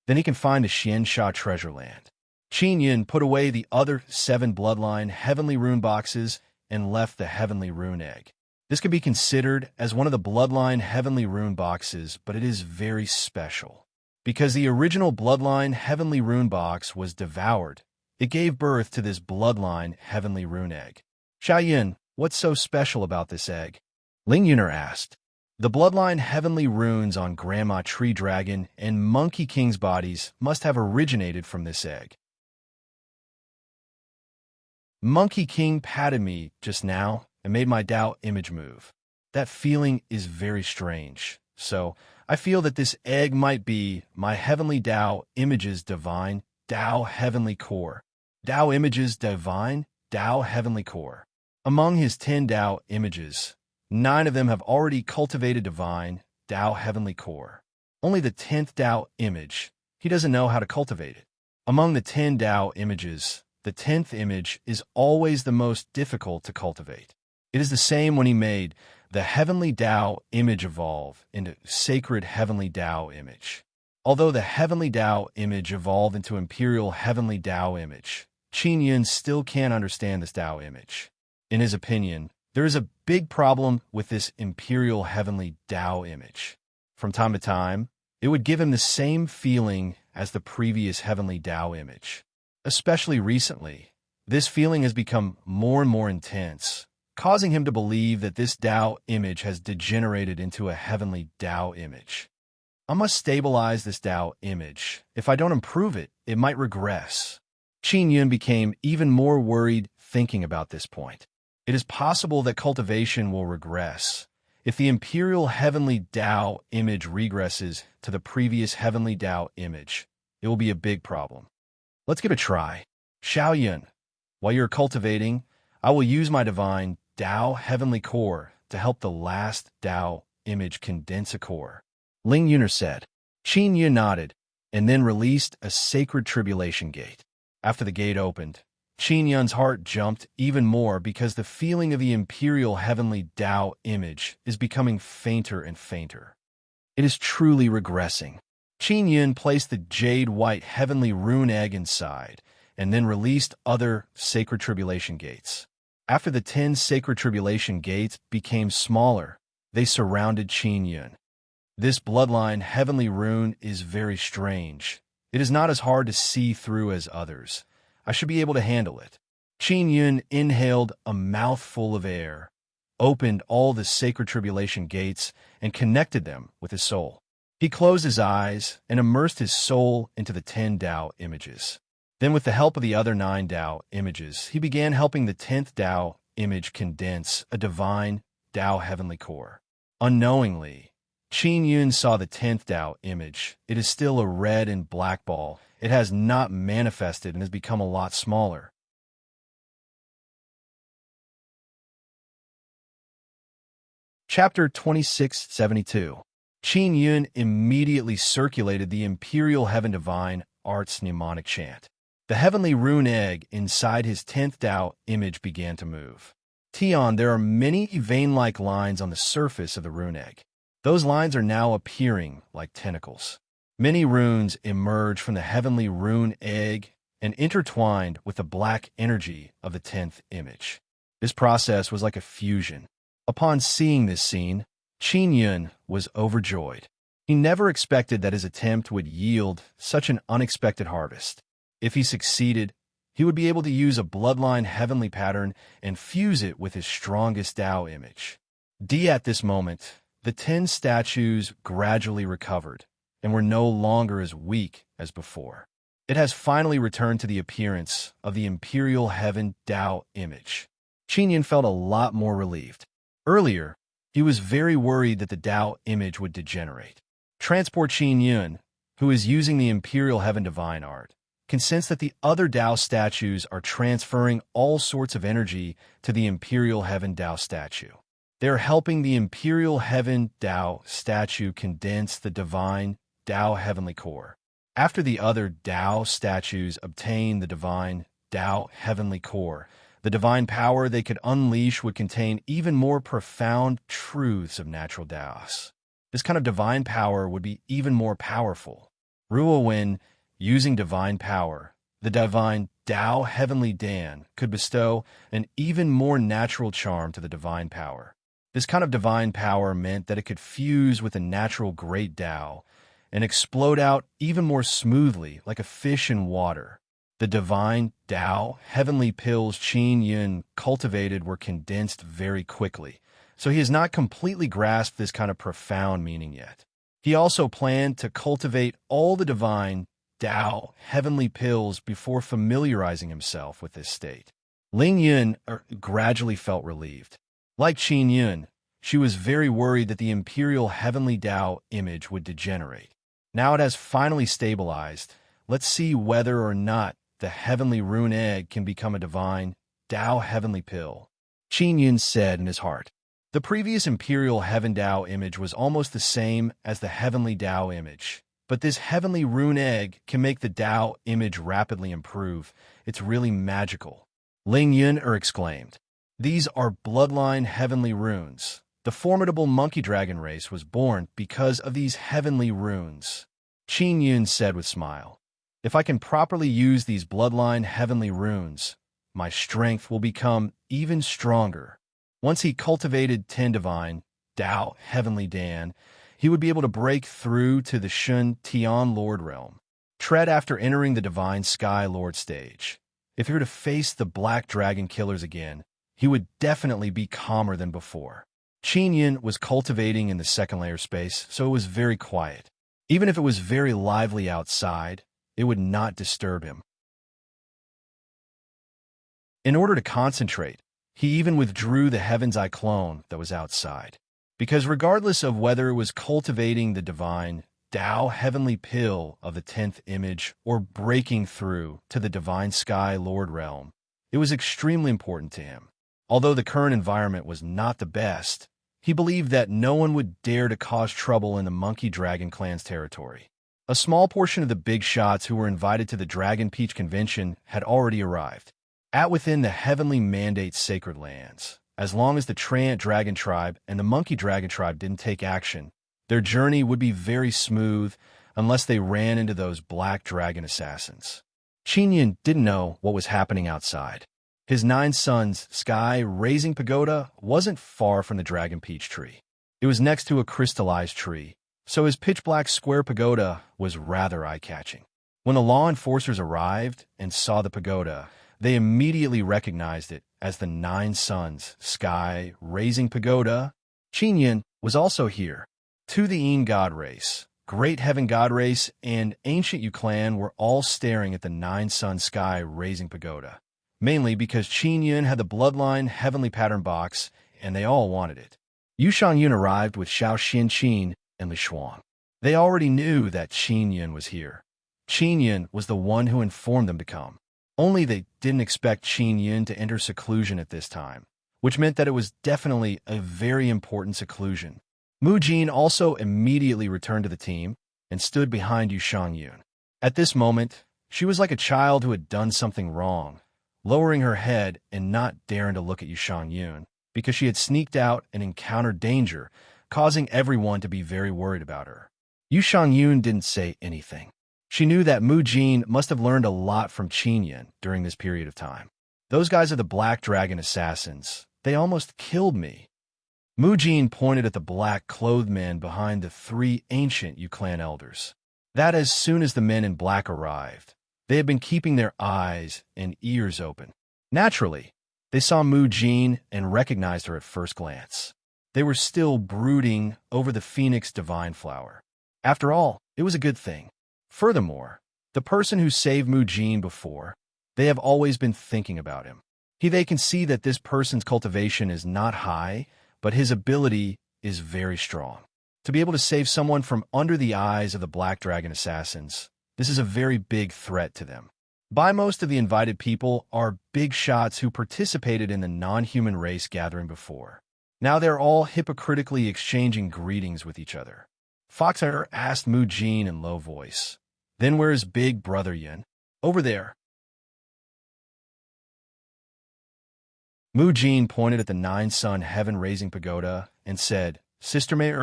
then he can find the Xian Sha treasure land. Qin Yun put away the other 7 bloodline heavenly rune boxes and left the heavenly rune egg. This could be considered as one of the bloodline heavenly rune boxes, but it is very special. Because the original bloodline heavenly rune box was devoured, it gave birth to this bloodline heavenly rune egg. Xiaoyun, what's so special about this egg? Ling Yuner asked. The bloodline heavenly runes on Grandma Tree Dragon and Monkey King's bodies must have originated from this egg. Monkey King patted me just now and made my Tao image move. That feeling is very strange, so I feel that this egg might be my heavenly Tao image's divine Tao heavenly core. Tao image's divine Tao heavenly core. Among his 10 Tao images, 9 of them have already cultivated divine Tao heavenly core. Only the 10th Tao image, he doesn't know how to cultivate it. Among the 10 Tao images, the 10th image is always the most difficult to cultivate. It is the same when he made the heavenly Tao image evolve into sacred heavenly Tao image. Although the heavenly Tao image evolved into imperial heavenly Tao image, Qin Yun still can't understand this Tao image. In his opinion, there is a big problem with this imperial heavenly Tao image. From time to time, it would give him the same feeling as the previous heavenly Tao image. Especially recently, this feeling has become more and more intense, causing him to believe that this Tao image has degenerated into a heavenly Tao image. I must stabilize this Tao image. If I don't improve it, it might regress. Qin Yun became even more worried thinking about this point. It is possible that cultivation will regress. If the imperial heavenly Tao image regresses to the previous heavenly Tao image, it will be a big problem. Let's give it a try. Xiao Yun, while you're cultivating, I will use my divine Tao heavenly core to help the last Tao image condense a core. Ling Yuner said. Qin Yun nodded, and then released a sacred tribulation gate. After the gate opened, Qin Yun's heart jumped even more because the feeling of the imperial heavenly Tao image is becoming fainter and fainter. It is truly regressing. Qin Yun placed the jade-white heavenly rune egg inside, and then released other sacred tribulation gates. After the 10 sacred tribulation gates became smaller, they surrounded Qin Yun. This bloodline heavenly rune is very strange. It is not as hard to see through as others. I should be able to handle it. Qin Yun inhaled a mouthful of air, opened all the sacred tribulation gates, and connected them with his soul. He closed his eyes and immersed his soul into the 10 Tao images. Then, with the help of the other 9 Tao images, he began helping the 10th Tao image condense a divine Tao heavenly core. Unknowingly, Qin Yun saw the 10th Tao image. It is still a red and black ball. It has not manifested and has become a lot smaller. Chapter 2672. Qin Yun immediately circulated the Imperial Heaven Divine Arts mnemonic chant. The heavenly rune egg inside his 10th Tao image began to move. Tian, there are many vein-like lines on the surface of the rune egg. Those lines are now appearing like tentacles. Many runes emerge from the heavenly rune egg and intertwined with the black energy of the 10th image. This process was like a fusion. Upon seeing this scene, Qin Yun was overjoyed. He never expected that his attempt would yield such an unexpected harvest. If he succeeded, he would be able to use a bloodline heavenly pattern and fuse it with his strongest Tao image. At this moment, the 10 statues gradually recovered and were no longer as weak as before. It has finally returned to the appearance of the Imperial Heaven Tao image. Qin Yun felt a lot more relieved. Earlier, he was very worried that the Tao image would degenerate. Transport Qin Yun, who is using the Imperial Heaven Divine Art, can sense that the other Tao statues are transferring all sorts of energy to the Imperial Heaven Tao statue. They are helping the Imperial Heaven Tao statue condense the divine Tao heavenly core. After the other Tao statues obtain the divine Tao heavenly core, the divine power they could unleash would contain even more profound truths of natural Taos. This kind of divine power would be even more powerful. Ruowin, using divine power, the divine Tao heavenly Dan could bestow an even more natural charm to the divine power. This kind of divine power meant that it could fuse with the natural great Tao and explode out even more smoothly like a fish in water. The divine Tao heavenly pills Qin Yun cultivated were condensed very quickly, so he has not completely grasped this kind of profound meaning yet. He also planned to cultivate all the divine Tao heavenly pills before familiarizing himself with this state. Ling Yun gradually felt relieved. Like Qin Yun, she was very worried that the Imperial Heavenly Tao image would degenerate. Now it has finally stabilized. Let's see whether or not the heavenly rune egg can become a divine Tao heavenly pill. Qin Yun said in his heart. The previous Imperial Heaven Tao image was almost the same as the heavenly Tao image. But this heavenly rune egg can make the Tao image rapidly improve. It's really magical. Ling Yun exclaimed. These are bloodline heavenly runes. The formidable monkey dragon race was born because of these heavenly runes. Qin Yun said with a smile. If I can properly use these bloodline heavenly runes, my strength will become even stronger. Once he cultivated 10 divine Tao heavenly Dan, he would be able to break through to the Shun Tian Lord realm. Tread after entering the Divine Sky Lord stage. If he were to face the Black Dragon Killers again, he would definitely be calmer than before. Qin Yun was cultivating in the second layer space, so it was very quiet. Even if it was very lively outside, it would not disturb him. In order to concentrate, he even withdrew the Heaven's Eye clone that was outside. Because regardless of whether it was cultivating the divine Tao heavenly pill of the 10th image or breaking through to the Divine Sky Lord realm, it was extremely important to him. Although the current environment was not the best, he believed that no one would dare to cause trouble in the Monkey Dragon clan's territory. A small portion of the big shots who were invited to the Dragon Peach convention had already arrived. at within the heavenly mandate sacred lands. As long as the Treant Dragon Tribe and the Monkey Dragon Tribe didn't take action, their journey would be very smooth unless they ran into those black dragon assassins. Qin didn't know what was happening outside. His 9 sons' sky-raising pagoda wasn't far from the dragon peach tree. It was next to a crystallized tree, so his pitch-black square pagoda was rather eye-catching. When the law enforcers arrived and saw the pagoda, they immediately recognized it as the 9 Sons Sky-Raising Pagoda. Qin was also here. To the Een god race, Great Heaven god race, and Ancient Yu clan were all staring at the 9 Sons Sky-Raising Pagoda, mainly because Qin had the bloodline heavenly pattern box, and they all wanted it. Yu Shangyun arrived with Xiao Xianqin and Li Shuang. They already knew that Qin was here. Qin was the one who informed them to come. Only they didn't expect Qin to enter seclusion at this time, which meant that it was definitely a very important seclusion. Mu Jin also immediately returned to the team and stood behind Yu Shangyun. At this moment, she was like a child who had done something wrong, lowering her head and not daring to look at Yu Shangyun because she had sneaked out and encountered danger, causing everyone to be very worried about her. Yu Shangyun didn't say anything. She knew that Mu Jin must have learned a lot from Qin during this period of time. Those guys are the Black Dragon Assassins. They almost killed me. Mu Jin pointed at the black-clothed men behind the 3 Ancient Yu clan elders. That as soon as the men in black arrived, they had been keeping their eyes and ears open. Naturally, they saw Mu Jin and recognized her at first glance. They were still brooding over the Phoenix Divine Flower. After all, it was a good thing. Furthermore, the person who saved Mu Jin before, they have always been thinking about him. They can see that this person's cultivation is not high, but his ability is very strong. To be able to save someone from under the eyes of the Black Dragon Assassins, this is a very big threat to them. By most of the invited people are big shots who participated in the non-human race gathering before. Now they're all hypocritically exchanging greetings with each other. Foxer asked Mu Jin in low voice, "Then where is Big Brother Yin?" "Over there." Mu Jin pointed at the 9-Sun Heaven-Raising Pagoda and said, "Sister Mei,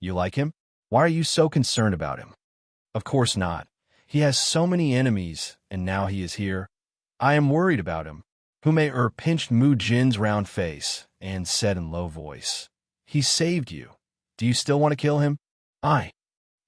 you like him? Why are you so concerned about him?" "Of course not. He has so many enemies, and now he is here. I am worried about him." Hu Mei pinched Mu Jin's round face and said in low voice, "He saved you. Do you still want to kill him?" I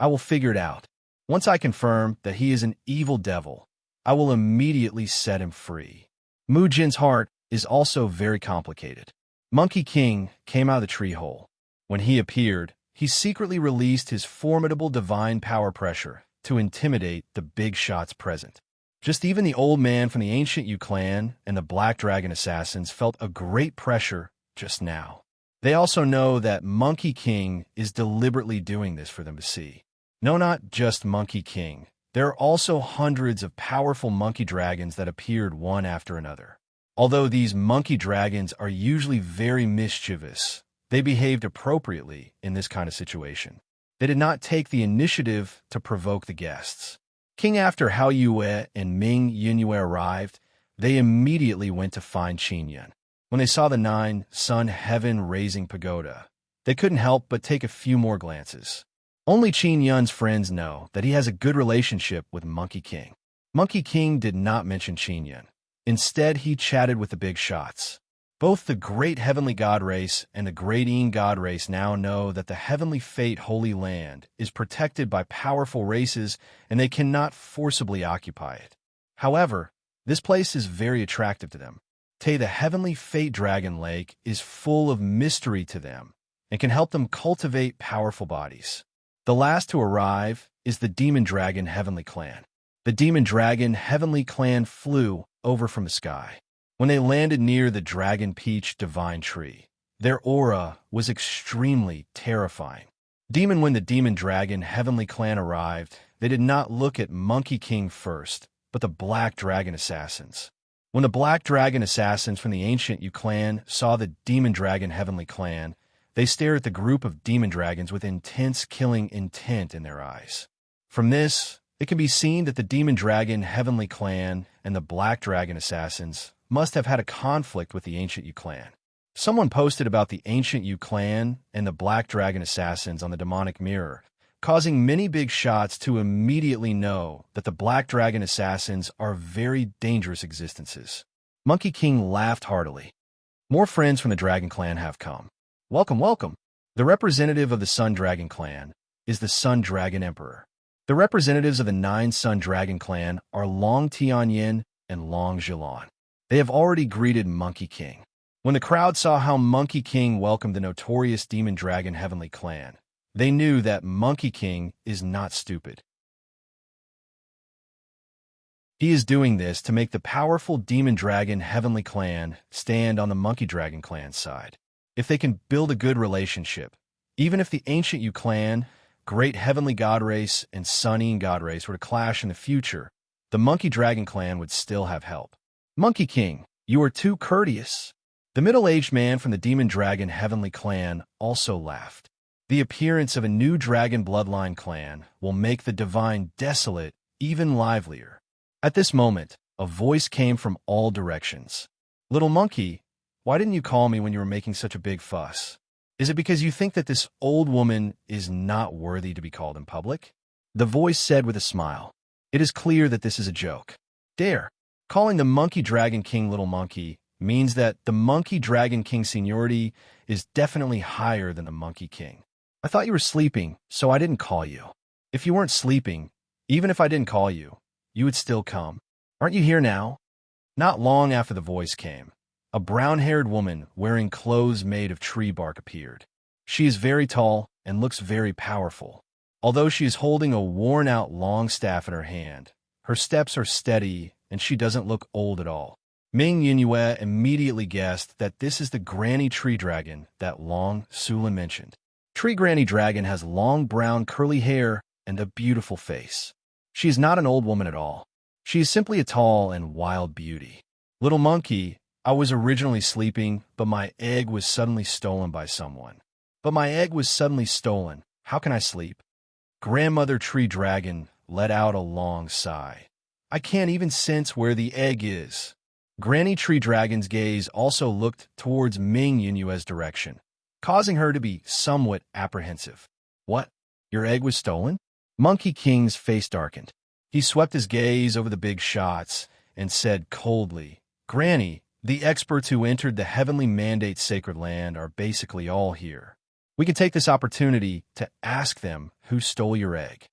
will figure it out. Once I confirm that he is an evil devil, I will immediately set him free." Mu Jin's heart is also very complicated. Monkey King came out of the tree hole. When he appeared, he secretly released his formidable divine power pressure to intimidate the big shots present. Just even the old man from the Ancient Yu clan and the Black Dragon Assassins felt a great pressure just now. They also know that Monkey King is deliberately doing this for them to see. No, not just Monkey King. There are also hundreds of powerful monkey dragons that appeared one after another. Although these monkey dragons are usually very mischievous, they behaved appropriately in this kind of situation. They did not take the initiative to provoke the guests. King after Hao Yue and Ming Yinyue arrived, they immediately went to find Qin. When they saw the 9-Sun Heaven-Raising Pagoda, they couldn't help but take a few more glances. Only Qin friends know that he has a good relationship with Monkey King. Monkey King did not mention Qin. Instead, he chatted with the big shots. Both the Great Heavenly God Race and the Great Een God Race now know that the Heavenly Fate Holy Land is protected by powerful races and they cannot forcibly occupy it. However, this place is very attractive to them. The Heavenly Fate Dragon Lake is full of mystery to them and can help them cultivate powerful bodies. The last to arrive is the Demon Dragon Heavenly Clan. The Demon Dragon Heavenly Clan flew over from the sky. When they landed near the Dragon Peach Divine Tree, their aura was extremely terrifying. When the Demon Dragon Heavenly Clan arrived, they did not look at Monkey King first, but the Black Dragon Assassins. When the Black Dragon Assassins from the Ancient Yu clan saw the Demon Dragon Heavenly Clan, they stared at the group of demon dragons with intense killing intent in their eyes. From this, it can be seen that the Demon Dragon Heavenly Clan and the Black Dragon Assassins must have had a conflict with the Ancient Yu clan. Someone posted about the Ancient Yu clan and the Black Dragon assassins on the demonic mirror, causing many big shots to immediately know that the Black Dragon assassins are very dangerous existences. Monkey King laughed heartily. More friends from the Dragon Clan have come. Welcome, welcome. The representative of the Sun Dragon Clan is the Sun Dragon Emperor. The representatives of the 9 Sun Dragon Clan are Long Tianyin and Long Zhilan. They have already greeted Monkey King. When the crowd saw how Monkey King welcomed the notorious Demon Dragon Heavenly Clan, they knew that Monkey King is not stupid. He is doing this to make the powerful Demon Dragon Heavenly Clan stand on the Monkey Dragon Clan's side. If they can build a good relationship, even if the Ancient Yu clan, Great Heavenly God Race, and Sunine God Race were to clash in the future, the Monkey Dragon Clan would still have help. Monkey King, you are too courteous. The middle-aged man from the Demon Dragon Heavenly Clan also laughed. The appearance of a new Dragon Bloodline clan will make the Divine Desolate even livelier. At this moment, a voice came from all directions. Little monkey, why didn't you call me when you were making such a big fuss? Is it because you think that this old woman is not worthy to be called in public? The voice said with a smile. It is clear that this is a joke. Dare. Calling the Monkey Dragon King little monkey means that the Monkey Dragon King seniority is definitely higher than the Monkey King. I thought you were sleeping, so I didn't call you. If you weren't sleeping, even if I didn't call you, you would still come. Aren't you here now? Not long after the voice came, a brown-haired woman wearing clothes made of tree bark appeared. She is very tall and looks very powerful. Although she is holding a worn-out long staff in her hand, her steps are steady and she doesn't look old at all. Ming Yunyue immediately guessed that this is the Granny Tree Dragon that Long Sulin mentioned. Tree Granny Dragon has long brown curly hair and a beautiful face. She is not an old woman at all. She is simply a tall and wild beauty. Little monkey, I was originally sleeping, but my egg was suddenly stolen by someone. How can I sleep? Grandmother Tree Dragon let out a long sigh. I can't even sense where the egg is. Granny Tree Dragon's gaze also looked towards Ming Yunyue's direction, causing her to be somewhat apprehensive. What? Your egg was stolen? Monkey King's face darkened. He swept his gaze over the big shots and said coldly, Granny, the experts who entered the Heavenly Mandate Sacred Land are basically all here. We can take this opportunity to ask them who stole your egg.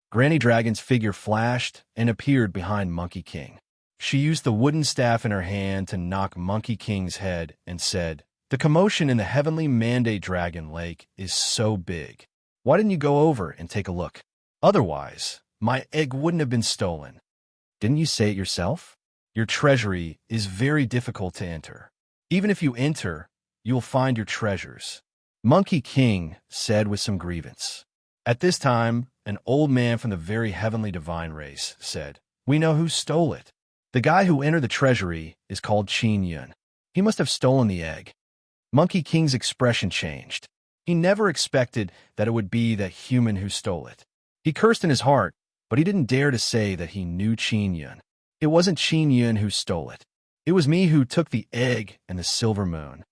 Granny Dragon's figure flashed and appeared behind Monkey King. She used the wooden staff in her hand to knock Monkey King's head and said, The commotion in the Heavenly Mandate Dragon Lake is so big. Why didn't you go over and take a look? Otherwise, my egg wouldn't have been stolen. Didn't you say it yourself? Your treasury is very difficult to enter. Even if you enter, you will find your treasures. Monkey King said with some grievance. At this time, an old man from the very heavenly divine race said, We know who stole it. The guy who entered the treasury is called Qin Yun. He must have stolen the egg. Monkey King's expression changed. He never expected that it would be the human who stole it. He cursed in his heart, but he didn't dare to say that he knew Qin Yun. It wasn't Qin Yun who stole it. It was me who took the egg and the silver moon.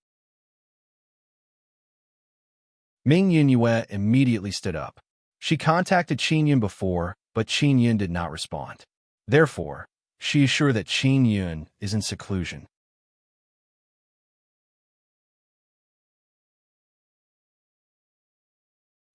Ming Yunyue immediately stood up. She contacted Qin Yun before, but Qin Yun did not respond. Therefore, she is sure that Qin Yun is in seclusion.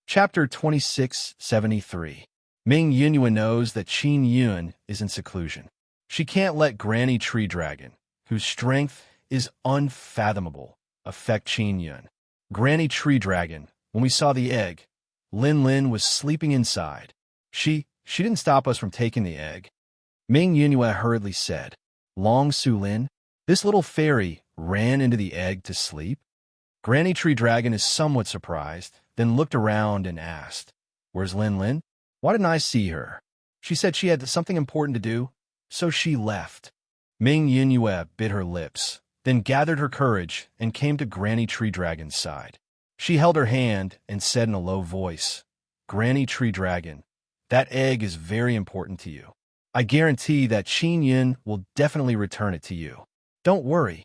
Chapter 2673. Ming Yunyue knows that Qin Yun is in seclusion. She can't let Granny Tree Dragon, whose strength is unfathomable, affect Qin Yun. Granny Tree Dragon, when we saw the egg, Lin Lin was sleeping inside. She didn't stop us from taking the egg. Ming Yunyue hurriedly said, Long Sulin, this little fairy ran into the egg to sleep? Granny Tree Dragon is somewhat surprised, then looked around and asked, Where's Lin Lin? Why didn't I see her? She said she had something important to do, so she left. Ming Yunyue bit her lips, then gathered her courage and came to Granny Tree Dragon's side. She held her hand and said in a low voice, Granny Tree Dragon, that egg is very important to you. I guarantee that Qin Yun will definitely return it to you. Don't worry.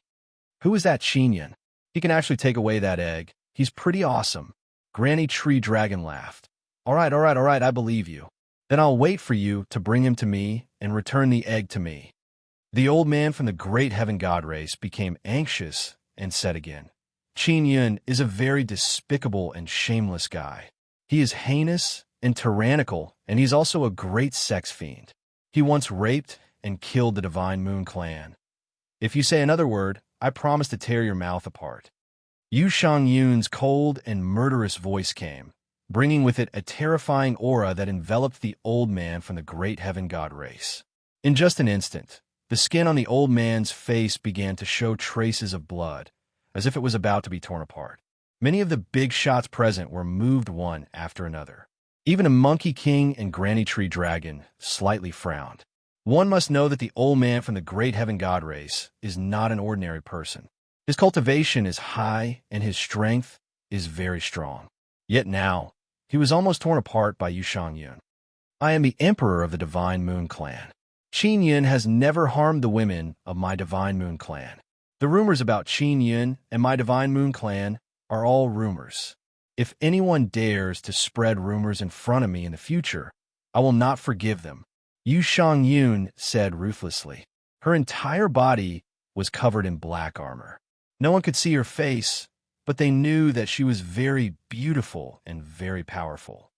Who is that Qin? He can actually take away that egg. He's pretty awesome. Granny Tree Dragon laughed. All right, I believe you. Then I'll wait for you to bring him to me and return the egg to me. The old man from the great heaven god race became anxious and said again, Qin Yun is a very despicable and shameless guy. He is heinous and tyrannical, and he's also a great sex fiend. He once raped and killed the Divine Moon clan. If you say another word, I promise to tear your mouth apart. Yu Shangyun's cold and murderous voice came, bringing with it a terrifying aura that enveloped the old man from the great heaven god race. In just an instant, the skin on the old man's face began to show traces of blood, as if it was about to be torn apart. Many of the big shots present were moved one after another. Even a Monkey King and Granny Tree Dragon slightly frowned. One must know that the old man from the great heaven god race is not an ordinary person. His cultivation is high and his strength is very strong. Yet now, he was almost torn apart by Yu Shangyun. I am the emperor of the Divine Moon clan. Qin Yun has never harmed the women of my Divine Moon clan. The rumors about Qin Yun and my Divine Moon clan are all rumors. If anyone dares to spread rumors in front of me in the future, I will not forgive them. Yu Shangyun said ruthlessly. Her entire body was covered in black armor. No one could see her face, but they knew that she was very beautiful and very powerful.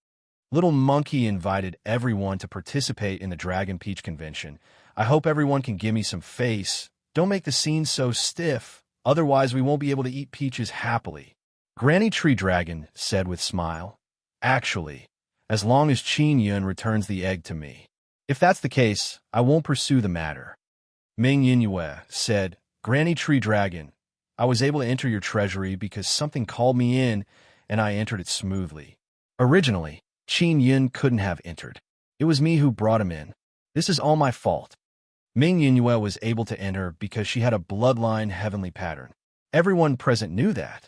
Little Monkey invited everyone to participate in the Dragon Peach Convention. I hope everyone can give me some face. Don't make the scene so stiff, otherwise we won't be able to eat peaches happily. Granny Tree Dragon said with smile. Actually, as long as Qin Yun returns the egg to me. If that's the case, I won't pursue the matter. Ming Yinyue said, Granny Tree Dragon, I was able to enter your treasury because something called me in and I entered it smoothly. Originally, Qin Yun couldn't have entered. It was me who brought him in. This is all my fault. Ming Yinyue was able to enter because she had a bloodline heavenly pattern. Everyone present knew that.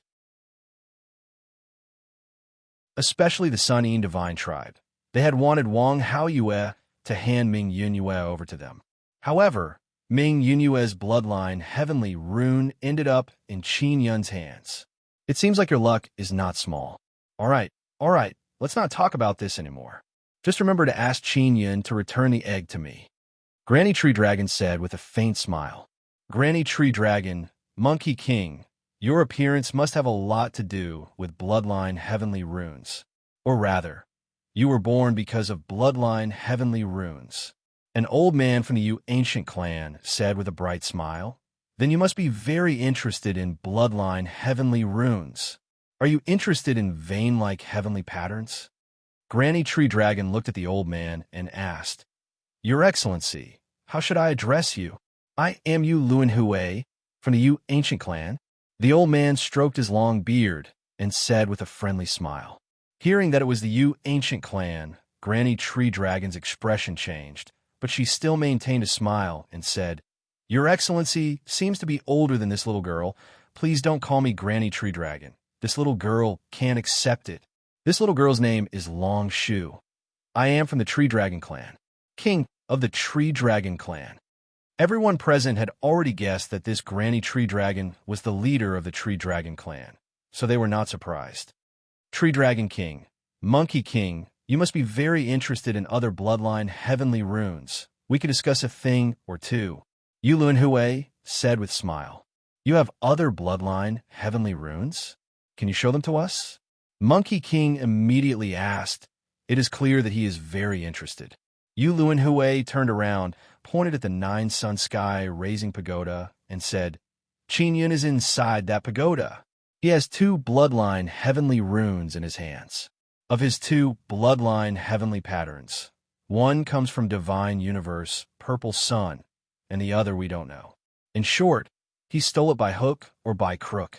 Especially the Sun Yin Divine Tribe. They had wanted Wang Haoyue to hand Ming Yinyue over to them. However, Ming Yinyue's bloodline heavenly rune ended up in Qin Yun's hands. It seems like your luck is not small. All right, let's not talk about this anymore. Just remember to ask Qin Yun to return the egg to me. Granny Tree Dragon said with a faint smile. Granny Tree Dragon, Monkey King, your appearance must have a lot to do with bloodline heavenly runes. Or rather, you were born because of bloodline heavenly runes. An old man from the Yu ancient clan said with a bright smile. Then you must be very interested in bloodline heavenly runes. Are you interested in vein-like heavenly patterns? Granny Tree Dragon looked at the old man and asked, Your Excellency, how should I address you? I am Yu Luanhui from the Yu ancient clan. The old man stroked his long beard and said with a friendly smile. Hearing that it was the Yu ancient clan, Granny Tree Dragon's expression changed, but she still maintained a smile and said, Your Excellency seems to be older than this little girl. Please don't call me Granny Tree Dragon. This little girl can't accept it. This little girl's name is Long Shu. I am from the Tree Dragon clan, king of the Tree Dragon clan. Everyone present had already guessed that this Granny Tree Dragon was the leader of the Tree Dragon clan, so they were not surprised. Tree Dragon King, Monkey King, you must be very interested in other bloodline heavenly runes. We could discuss a thing or two. Yu Luanhui said with smile. You have other bloodline heavenly runes? Can you show them to us? Monkey King immediately asked. It is clear that he is very interested. Yu Luanhui turned around, pointed at the 9-sun sky raising pagoda, and said, Qin Yun is inside that pagoda. He has 2 bloodline heavenly runes in his hands. Of his 2 bloodline heavenly patterns, one comes from Divine Universe, Purple Sun, and the other we don't know. In short, he stole it by hook or by crook.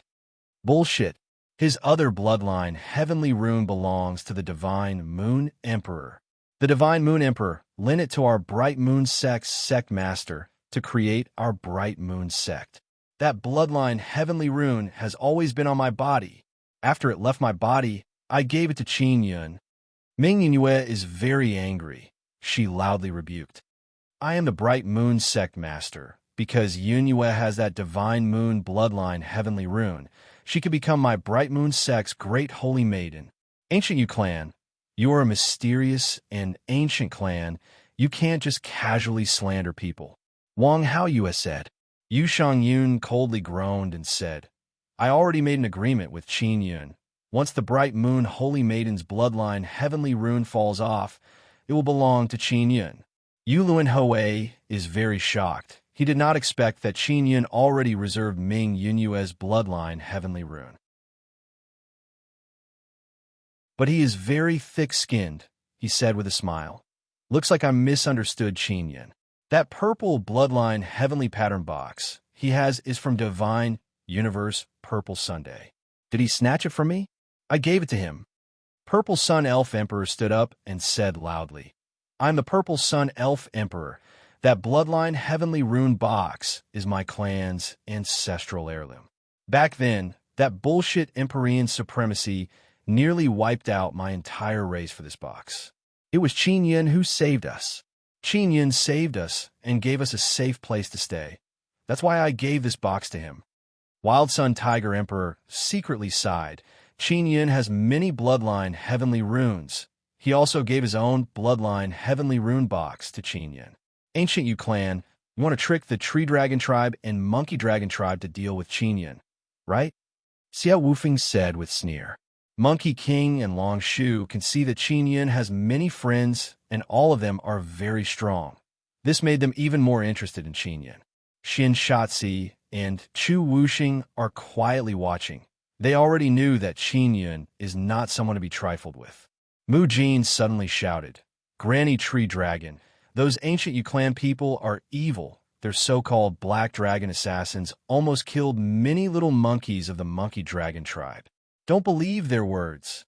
Bullshit. His other bloodline heavenly rune belongs to the Divine Moon Emperor. The Divine Moon Emperor lent it to our Bright Moon sect master to create our Bright Moon sect. That bloodline heavenly rune has always been on my body. After it left my body, I gave it to Qin Yun. Ming Yinyue is very angry. She loudly rebuked. I am the Bright Moon sect master. because Yunyue has that divine moon bloodline heavenly rune. She could become my bright moon sect's great holy maiden. Ancient Yu clan, you are a mysterious and ancient clan. You can't just casually slander people. Wang Haoyue said. Yu Shangyun coldly groaned and said, I already made an agreement with Qin Yun. Once the bright moon holy maiden's bloodline heavenly rune falls off, it will belong to Qin Yun. Yu Luanhui is very shocked. He did not expect that Qin Yun already reserved Ming Yunyue's bloodline heavenly rune. But he is very thick-skinned, he said with a smile. Looks like I misunderstood Qin Yun. That purple bloodline heavenly pattern box he has is from Divine Universe Purple Sunday. Did he snatch it from me? I gave it to him. Purple Sun Elf Emperor stood up and said loudly, I'm the Purple Sun Elf Emperor. That bloodline heavenly rune box is my clan's ancestral heirloom. Back then, that bullshit Empyrean supremacy nearly wiped out my entire race for this box. It was Qin Yun who saved us. Qin Yun saved us and gave us a safe place to stay. That's why I gave this box to him. Wild Sun Tiger Emperor secretly sighed. Qin Yun has many bloodline heavenly runes. He also gave his own bloodline heavenly rune box to Qin Yun. Ancient Yu clan, you want to trick the Tree Dragon tribe and Monkey Dragon tribe to deal with Qin Yun, right? Xiao Wufeng said with sneer. Monkey King and Long Shu can see that Qin Yun has many friends and all of them are very strong. This made them even more interested in Qin Yun. Xin Shatzi and Chu Wuxing are quietly watching. They already knew that Qin Yun is not someone to be trifled with. Mu Jin suddenly shouted, Granny Tree Dragon, those ancient Yu clan people are evil. Their so-called Black Dragon assassins almost killed many little monkeys of the Monkey Dragon tribe. Don't believe their words.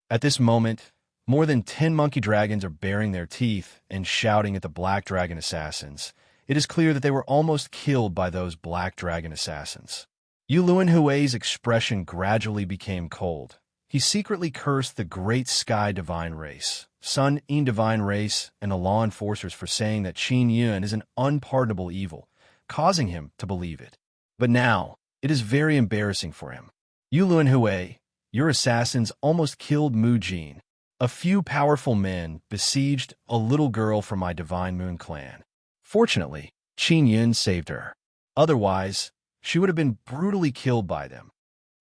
At this moment, more than 10 monkey dragons are baring their teeth and shouting at the Black Dragon assassins. It is clear that they were almost killed by those Black Dragon assassins. Yu Luanhui's expression gradually became cold. He secretly cursed the Great Sky Divine Race, Sun In Divine Race, and the law enforcers for saying that Qin Yun is an unpardonable evil, causing him to believe it. But now, it is very embarrassing for him. Yu Luanhui, your assassins almost killed Mu Jin. A few powerful men besieged a little girl from my Divine Moon clan. Fortunately, Qin Yun saved her. Otherwise, she would have been brutally killed by them.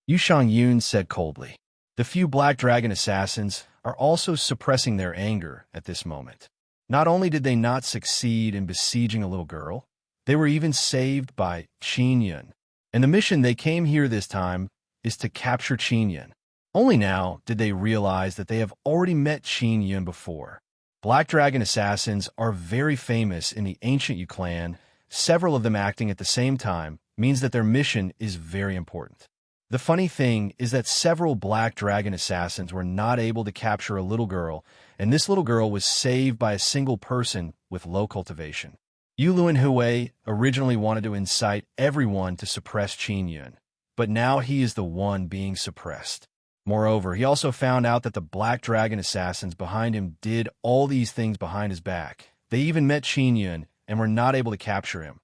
Yu Shangyun said coldly. The few Black Dragon assassins are also suppressing their anger at this moment. Not only did they not succeed in besieging a little girl, they were even saved by Qin Yun. And the mission they came here this time is to capture Qin Yun. Only now did they realize that they have already met Qin Yun before. Black Dragon assassins are very famous in the ancient Yu clan. Several of them acting at the same time means that their mission is very important. The funny thing is that several Black Dragon assassins were not able to capture a little girl, and this little girl was saved by a single person with low cultivation. Yu Luanhui originally wanted to incite everyone to suppress Qin Yun, but now he is the one being suppressed. Moreover, he also found out that the Black Dragon assassins behind him did all these things behind his back. They even met Qin Yun and were not able to capture him.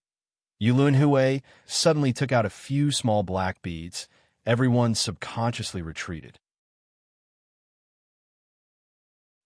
Yu Luanhui suddenly took out a few small black beads. Everyone subconsciously retreated.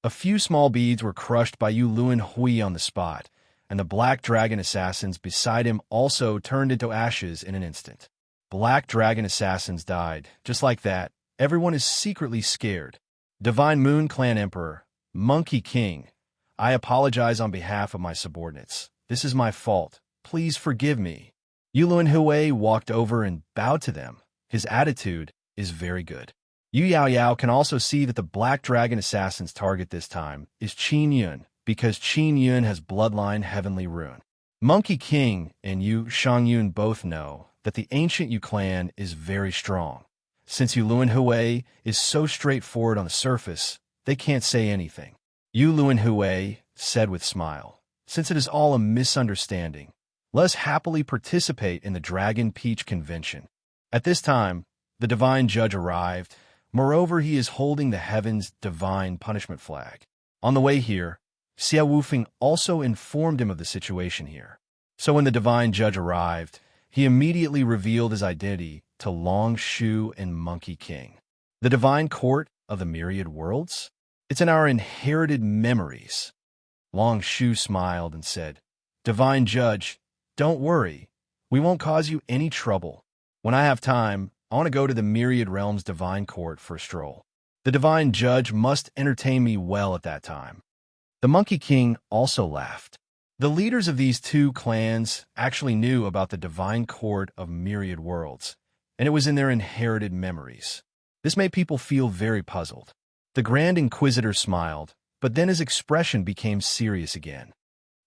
A few small beads were crushed by Yu Luanhui on the spot, and the Black Dragon assassins beside him also turned into ashes in an instant. Black Dragon assassins died. Just like that, everyone is secretly scared. Divine Moon Clan Emperor, Monkey King, I apologize on behalf of my subordinates. This is my fault. Please forgive me. Yu Luanhui walked over and bowed to them. His attitude is very good. Yu Yaoyao can also see that the Black Dragon assassin's target this time is Qin Yun, because Qin Yun has bloodline heavenly rune. Monkey King and Yu Shangyun both know that the ancient Yu clan is very strong. Since Yu Luanhui is so straightforward on the surface, they can't say anything. Yu Luanhui said with smile, since it is all a misunderstanding, let us happily participate in the Dragon Peach Convention. At this time, the divine judge arrived. Moreover, he is holding the heaven's divine punishment flag. On the way here, Xiao Wufeng also informed him of the situation here. So when the divine judge arrived, he immediately revealed his identity to Long Shu and Monkey King. The divine court of the myriad worlds? It's in our inherited memories. Long Shu smiled and said, "Divine judge, don't worry. We won't cause you any trouble. When I have time, I want to go to the myriad realms divine court for a stroll. The divine judge must entertain me well at that time." The Monkey King also laughed. The leaders of these two clans actually knew about the divine court of myriad worlds, and it was in their inherited memories. This made people feel very puzzled. The Grand Inquisitor smiled, but then his expression became serious again.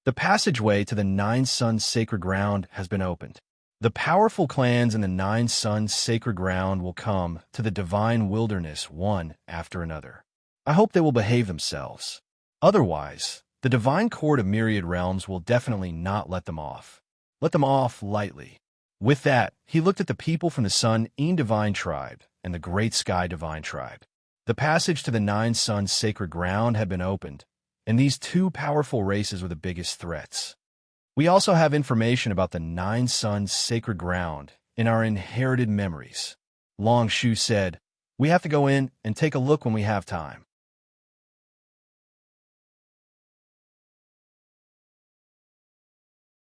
"The passageway to the Nine Suns' sacred ground has been opened. The powerful clans in the Nine Suns' sacred ground will come to the divine wilderness one after another. I hope they will behave themselves. Otherwise, the divine court of myriad realms will definitely not let them off. Let them off lightly." With that, he looked at the people from the Sun En divine tribe and the Great Sky divine tribe. The passage to the Nine Suns' sacred ground had been opened, and these two powerful races were the biggest threats. We also have information about the Nine Suns' sacred ground in our inherited memories. Long Shu said, "We have to go in and take a look when we have time."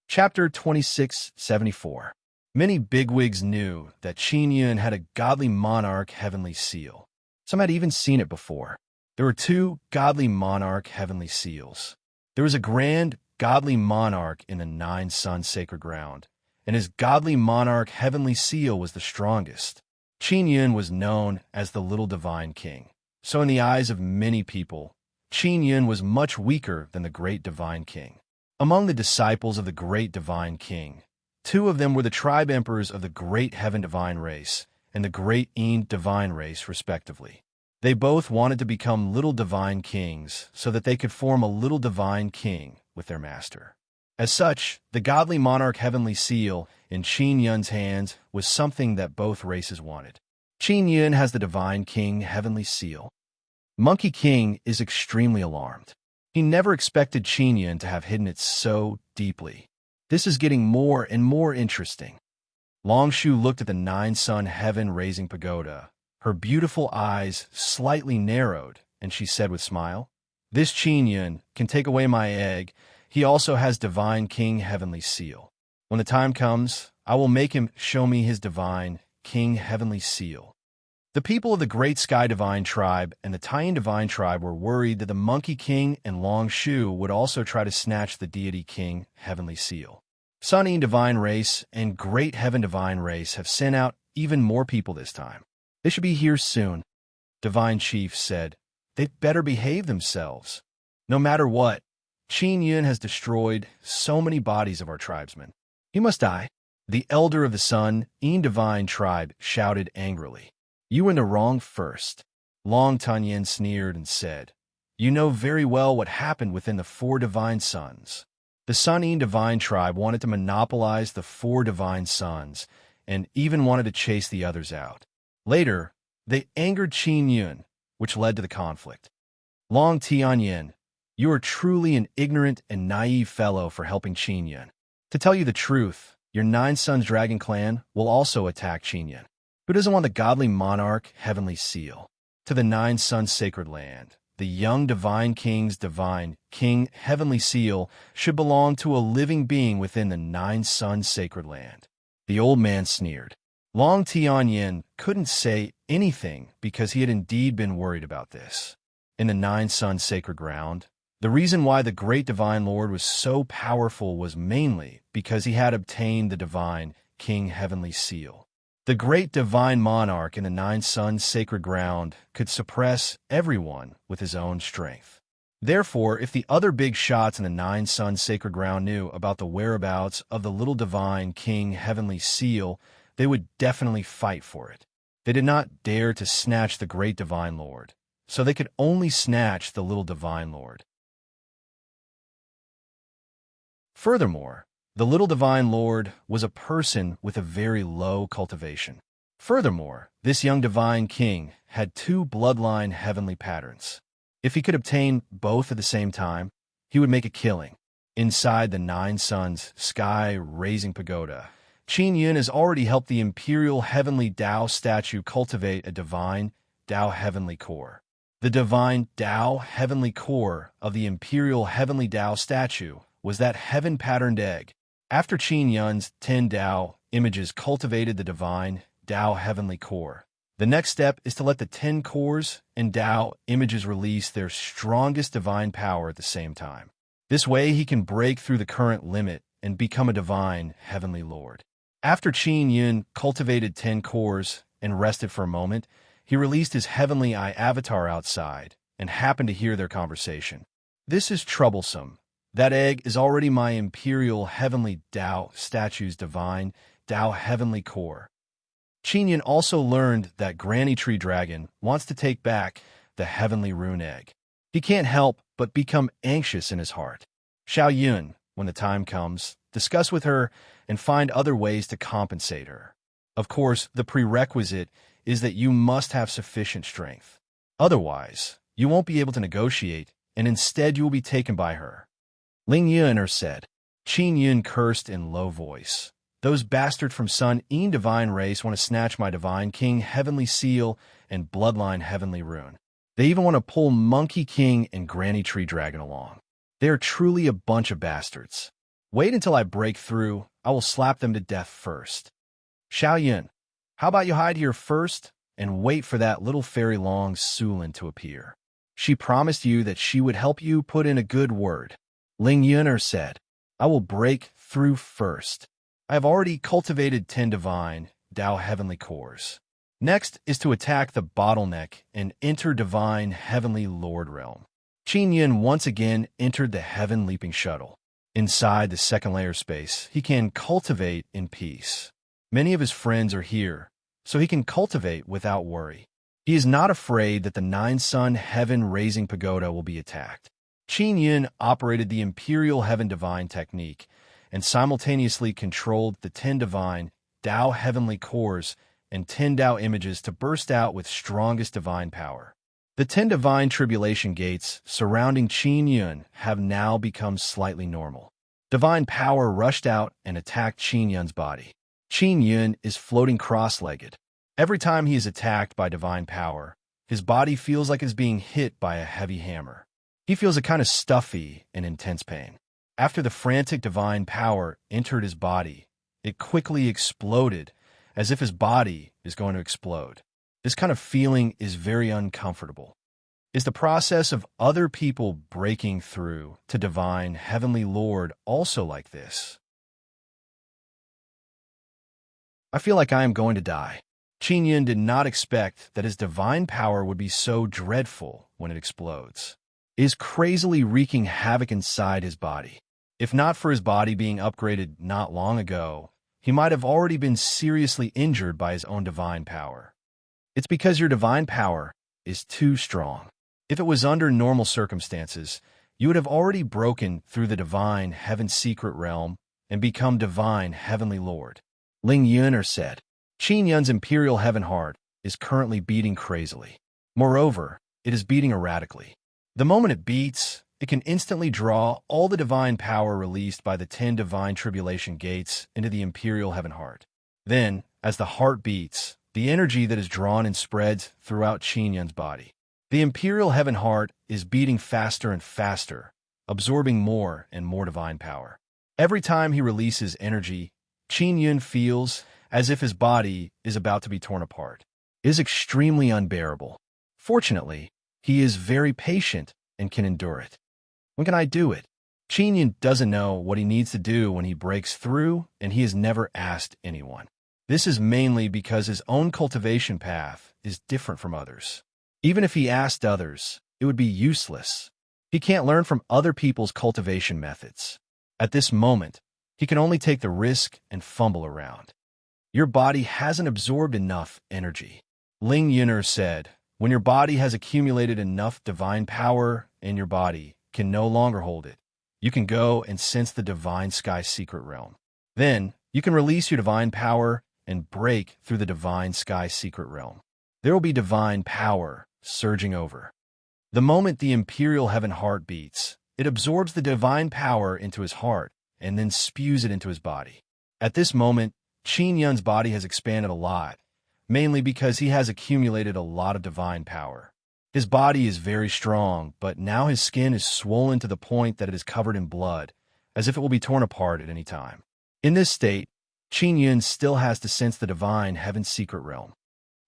Chapter 2674. Many bigwigs knew that Qin Yun had a godly monarch heavenly seal. Some had even seen it before. There were two godly monarch heavenly seals. There was a grand godly monarch in the Nine Suns sacred ground, and his godly monarch heavenly seal was the strongest. Qin Yun was known as the Little Divine King. So in the eyes of many people, Qin Yun was much weaker than the Great Divine King. Among the disciples of the Great Divine King, two of them were the tribe emperors of the Great Heaven Divine Race and the Great En Divine Race, respectively. They both wanted to become Little Divine Kings so that they could form a Little Divine King with their master. As such, the godly monarch heavenly seal in Qin Yun's hands was something that both races wanted. Qin Yun has the Divine King heavenly seal. Monkey King is extremely alarmed. He never expected Qin Yun to have hidden it so deeply. This is getting more and more interesting. Long Shu looked at the Nine-Sun heaven-raising pagoda. Her beautiful eyes slightly narrowed, and she said with a smile, "This Qin Yun can take away my egg. He also has Divine King heavenly seal. When the time comes, I will make him show me his Divine King heavenly seal." The people of the Great Sky Divine Tribe and the Taiyin Divine Tribe were worried that the Monkey King and Long Shu would also try to snatch the Deity King Heavenly Seal. Sun En Divine Race and Great Heaven Divine Race have sent out even more people this time. They should be here soon. Divine Chief said, "They'd better behave themselves. No matter what, Qin Yun has destroyed so many bodies of our tribesmen. He must die." The elder of the Sun En Divine Tribe shouted angrily, "You were in the wrong first." Long Tunyin sneered and said, "You know very well what happened within the four divine sons." The Sun En Divine Tribe wanted to monopolize the four divine sons and even wanted to chase the others out. Later, they angered Qin Yun, which led to the conflict. Long Tianyin, you are truly an ignorant and naive fellow for helping Qin Yun. To tell you the truth, your Nine Sons Dragon Clan will also attack Qin Yun. Who doesn't want the godly monarch heavenly seal? To the Nine Suns sacred land, the young divine king's divine king heavenly seal should belong to a living being within the Nine Suns sacred land. The old man sneered. Long Tianyin couldn't say anything because he had indeed been worried about this. In the Nine Suns sacred ground, the reason why the great divine lord was so powerful was mainly because he had obtained the divine king heavenly seal. The great divine monarch in the Nine Suns sacred ground could suppress everyone with his own strength. Therefore, if the other big shots in the Nine Suns sacred ground knew about the whereabouts of the little divine king heavenly seal, they would definitely fight for it. They did not dare to snatch the great divine lord, so they could only snatch the little divine lord. Furthermore, the little divine lord was a person with a very low cultivation. Furthermore, this young divine king had two bloodline heavenly patterns. If he could obtain both at the same time, he would make a killing. Inside the Nine Suns sky-raising pagoda, Qin Yun has already helped the Imperial Heavenly Tao statue cultivate a divine Tao Heavenly Core. The divine Tao Heavenly Core of the Imperial Heavenly Tao statue was that heaven-patterned egg. After Qin Yun's 10 Tao images cultivated the divine Tao Heavenly Core, the next step is to let the 10 cores and Tao images release their strongest divine power at the same time. This way, he can break through the current limit and become a divine Heavenly Lord. After Qin Yun cultivated 10 cores and rested for a moment, he released his Heavenly Eye avatar outside and happened to hear their conversation. "This is troublesome. That egg is already my Imperial Heavenly Tao statue's divine Tao Heavenly Core." Qin Yun also learned that Granny Tree Dragon wants to take back the Heavenly Rune Egg. He can't help but become anxious in his heart. Xiao Yun, when the time comes, discuss with her and find other ways to compensate her. Of course, the prerequisite is that you must have sufficient strength. Otherwise, you won't be able to negotiate, and instead you will be taken by her. Ling Yuner said. Qin Yun cursed in low voice. "Those bastards from Sun En divine race want to snatch my divine king Heavenly Seal and bloodline Heavenly Rune. They even want to pull Monkey King and Granny Tree Dragon along. They are truly a bunch of bastards. Wait until I break through. I will slap them to death first." "Xiao Yun, how about you hide here first and wait for that little fairy Long Sulin to appear? She promised you that she would help you put in a good word." Ling Yuner said. "I will break through first. I have already cultivated 10 divine Tao Heavenly Cores. Next is to attack the bottleneck and enter divine Heavenly Lord realm." Qin Yun once again entered the Heaven Leaping Shuttle. Inside the second layer space, he can cultivate in peace. Many of his friends are here, so he can cultivate without worry. He is not afraid that the Nine Sun Heaven-raising pagoda will be attacked. Qin Yun operated the Imperial Heaven Divine technique and simultaneously controlled the 10 divine Tao Heavenly Cores and 10 Tao images to burst out with strongest divine power. The 10 divine tribulation gates surrounding Qin Yun have now become slightly normal. Divine power rushed out and attacked Qin Yun's body. Qin Yun is floating cross-legged. Every time he is attacked by divine power, his body feels like it's being hit by a heavy hammer. He feels a kind of stuffy and intense pain. After the frantic divine power entered his body, it quickly exploded, as if his body is going to explode. This kind of feeling is very uncomfortable. Is the process of other people breaking through to divine Heavenly Lord also like this? "I feel like I am going to die." Qin Yun did not expect that his divine power would be so dreadful when it explodes. It is crazily wreaking havoc inside his body. If not for his body being upgraded not long ago, he might have already been seriously injured by his own divine power. It's because your divine power is too strong. If it was under normal circumstances, you would have already broken through the divine Heaven Secret Realm and become divine Heavenly Lord. Ling Yuner said. Qin Yun's Imperial Heaven Heart is currently beating crazily. Moreover, it is beating erratically. The moment it beats, it can instantly draw all the divine power released by the 10 divine tribulation gates into the Imperial Heaven Heart. Then, as the heart beats, the energy that is drawn and spreads throughout Qin Yun's body. The Imperial Heaven Heart is beating faster and faster, absorbing more and more divine power. Every time he releases energy, Qin Yun feels as if his body is about to be torn apart. It is extremely unbearable. Fortunately, he is very patient and can endure it. When can I do it? Qin Yun doesn't know what he needs to do when he breaks through, and he has never asked anyone. This is mainly because his own cultivation path is different from others. Even if he asked others, it would be useless. He can't learn from other people's cultivation methods. At this moment, he can only take the risk and fumble around. Your body hasn't absorbed enough energy. Ling Yuner said, when your body has accumulated enough divine power and your body can no longer hold it, you can go and sense the divine sky secret realm. Then, you can release your divine power and break through the divine sky secret realm. There will be divine power surging over. The moment the Imperial Heaven Heart beats, It absorbs the divine power into his heart and then spews it into his body. At this moment, Qin Yun's body has expanded a lot, mainly because he has accumulated a lot of divine power. His body is very strong, but now his skin is swollen to the point that it is covered in blood, as if it will be torn apart at any time. In this state, Qin Yun still has to sense the divine heaven's secret realm.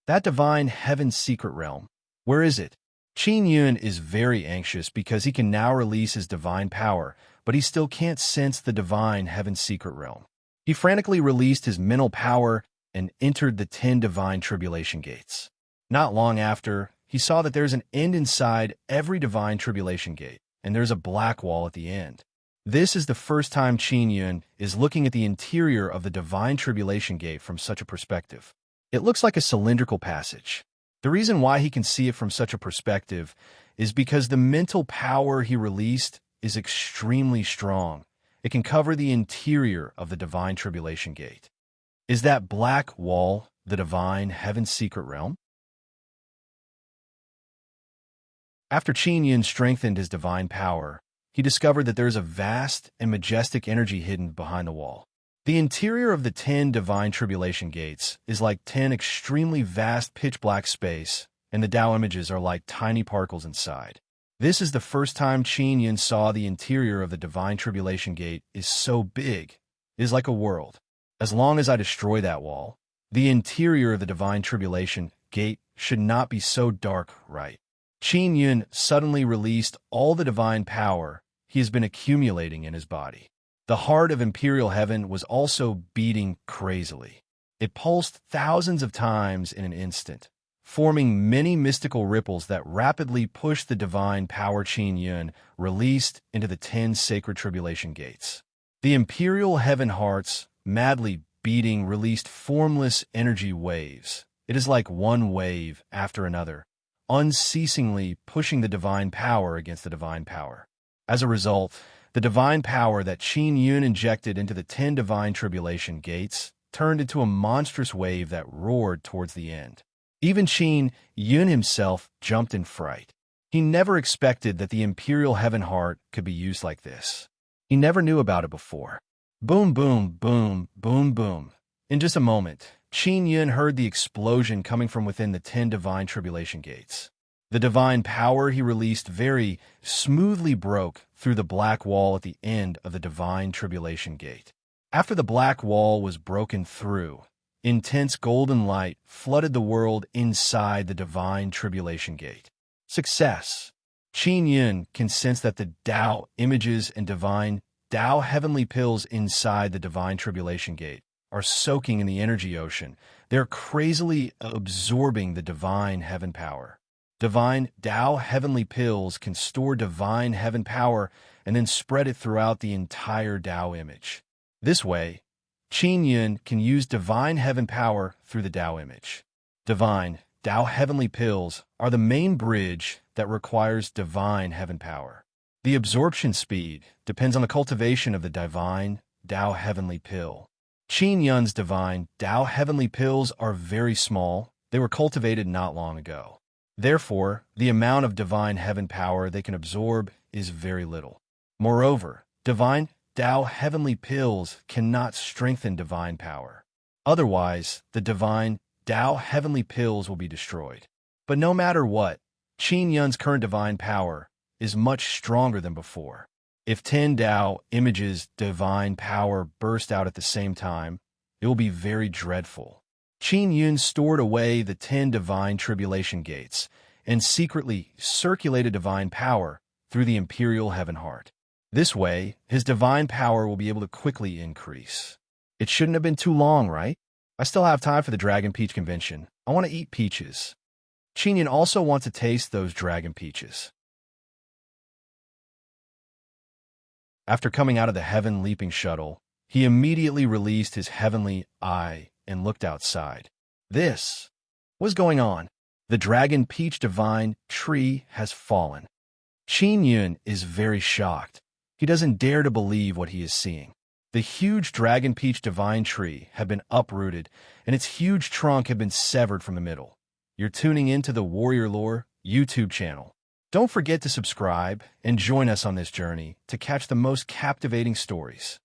That divine heaven's secret realm, where is it? Qin Yun is very anxious because he can now release his divine power, but he still can't sense the divine heaven's secret realm. He frantically released his mental power and entered the 10 divine tribulation gates. Not long after, he saw that there's an end inside every divine tribulation gate, and there's a black wall at the end. This is the first time Qin Yun is looking at the interior of the divine tribulation gate from such a perspective. It looks like a cylindrical passage. The reason why he can see it from such a perspective is because the mental power he released is extremely strong. It can cover the interior of the divine tribulation gate. Is that black wall the divine heaven's secret realm? After Qin Yun strengthened his divine power, he discovered that there is a vast and majestic energy hidden behind the wall. The interior of the 10 divine tribulation gates is like 10 extremely vast pitch-black space, and the Tao images are like tiny particles inside. This is the first time Qin Yun saw the interior of the divine tribulation gate is so big. It is like a world. As long as I destroy that wall, the interior of the divine tribulation gate should not be so dark, right? Qin Yun suddenly released all the divine power he has been accumulating in his body. The heart of Imperial Heaven was also beating crazily. It pulsed thousands of times in an instant, forming many mystical ripples that rapidly pushed the divine power Qin Yun released into the 10 sacred tribulation gates. The Imperial Heaven hearts, madly beating, released formless energy waves. It is like one wave after another, unceasingly pushing the divine power against the divine power. As a result, the divine power that Qin Yun injected into the 10 divine tribulation gates turned into a monstrous wave that roared towards the end. Even Qin Yun himself jumped in fright. He never expected that the Imperial Heaven heart could be used like this. He never knew about it before. Boom, boom, boom, boom, boom. In just a moment, Qin Yun heard the explosion coming from within the 10 divine tribulation gates. The divine power he released very smoothly broke through the black wall at the end of the divine tribulation gate. After the black wall was broken through, intense golden light flooded the world inside the divine tribulation gate. Success! Qin Yun can sense that the Tao images and divine Tao heavenly pills inside the divine tribulation gate are soaking in the energy ocean. They're crazily absorbing the divine heaven power. Divine Tao heavenly pills can store divine heaven power and then spread it throughout the entire Tao image. This way, Qin Yun can use divine heaven power through the Tao image. Divine Tao heavenly pills are the main bridge that requires divine heaven power. The absorption speed depends on the cultivation of the divine Tao heavenly pill. Qin Yun's divine Tao heavenly pills are very small. They were cultivated not long ago. Therefore, the amount of divine heaven power they can absorb is very little. Moreover, divine Tao heavenly pills cannot strengthen divine power. Otherwise, the divine Tao heavenly pills will be destroyed. But no matter what, Qin Yun's current divine power is much stronger than before. If 10 Tao images divine power burst out at the same time, it will be very dreadful. Qin Yun stored away the 10 divine tribulation gates and secretly circulated divine power through the Imperial Heaven heart. This way, his divine power will be able to quickly increase. It shouldn't have been too long, right? I still have time for the Dragon Peach Convention. I want to eat peaches. Qin Yun also wants to taste those dragon peaches. After coming out of the Heaven Leaping Shuttle, he immediately released his heavenly eye and looked outside. This was going on. The Dragon Peach Divine Tree has fallen. Qin Yun is very shocked. He doesn't dare to believe what he is seeing. The huge Dragon Peach Divine Tree had been uprooted, and its huge trunk had been severed from the middle. You're tuning into the Warrior Lore YouTube channel. Don't forget to subscribe and join us on this journey to catch the most captivating stories.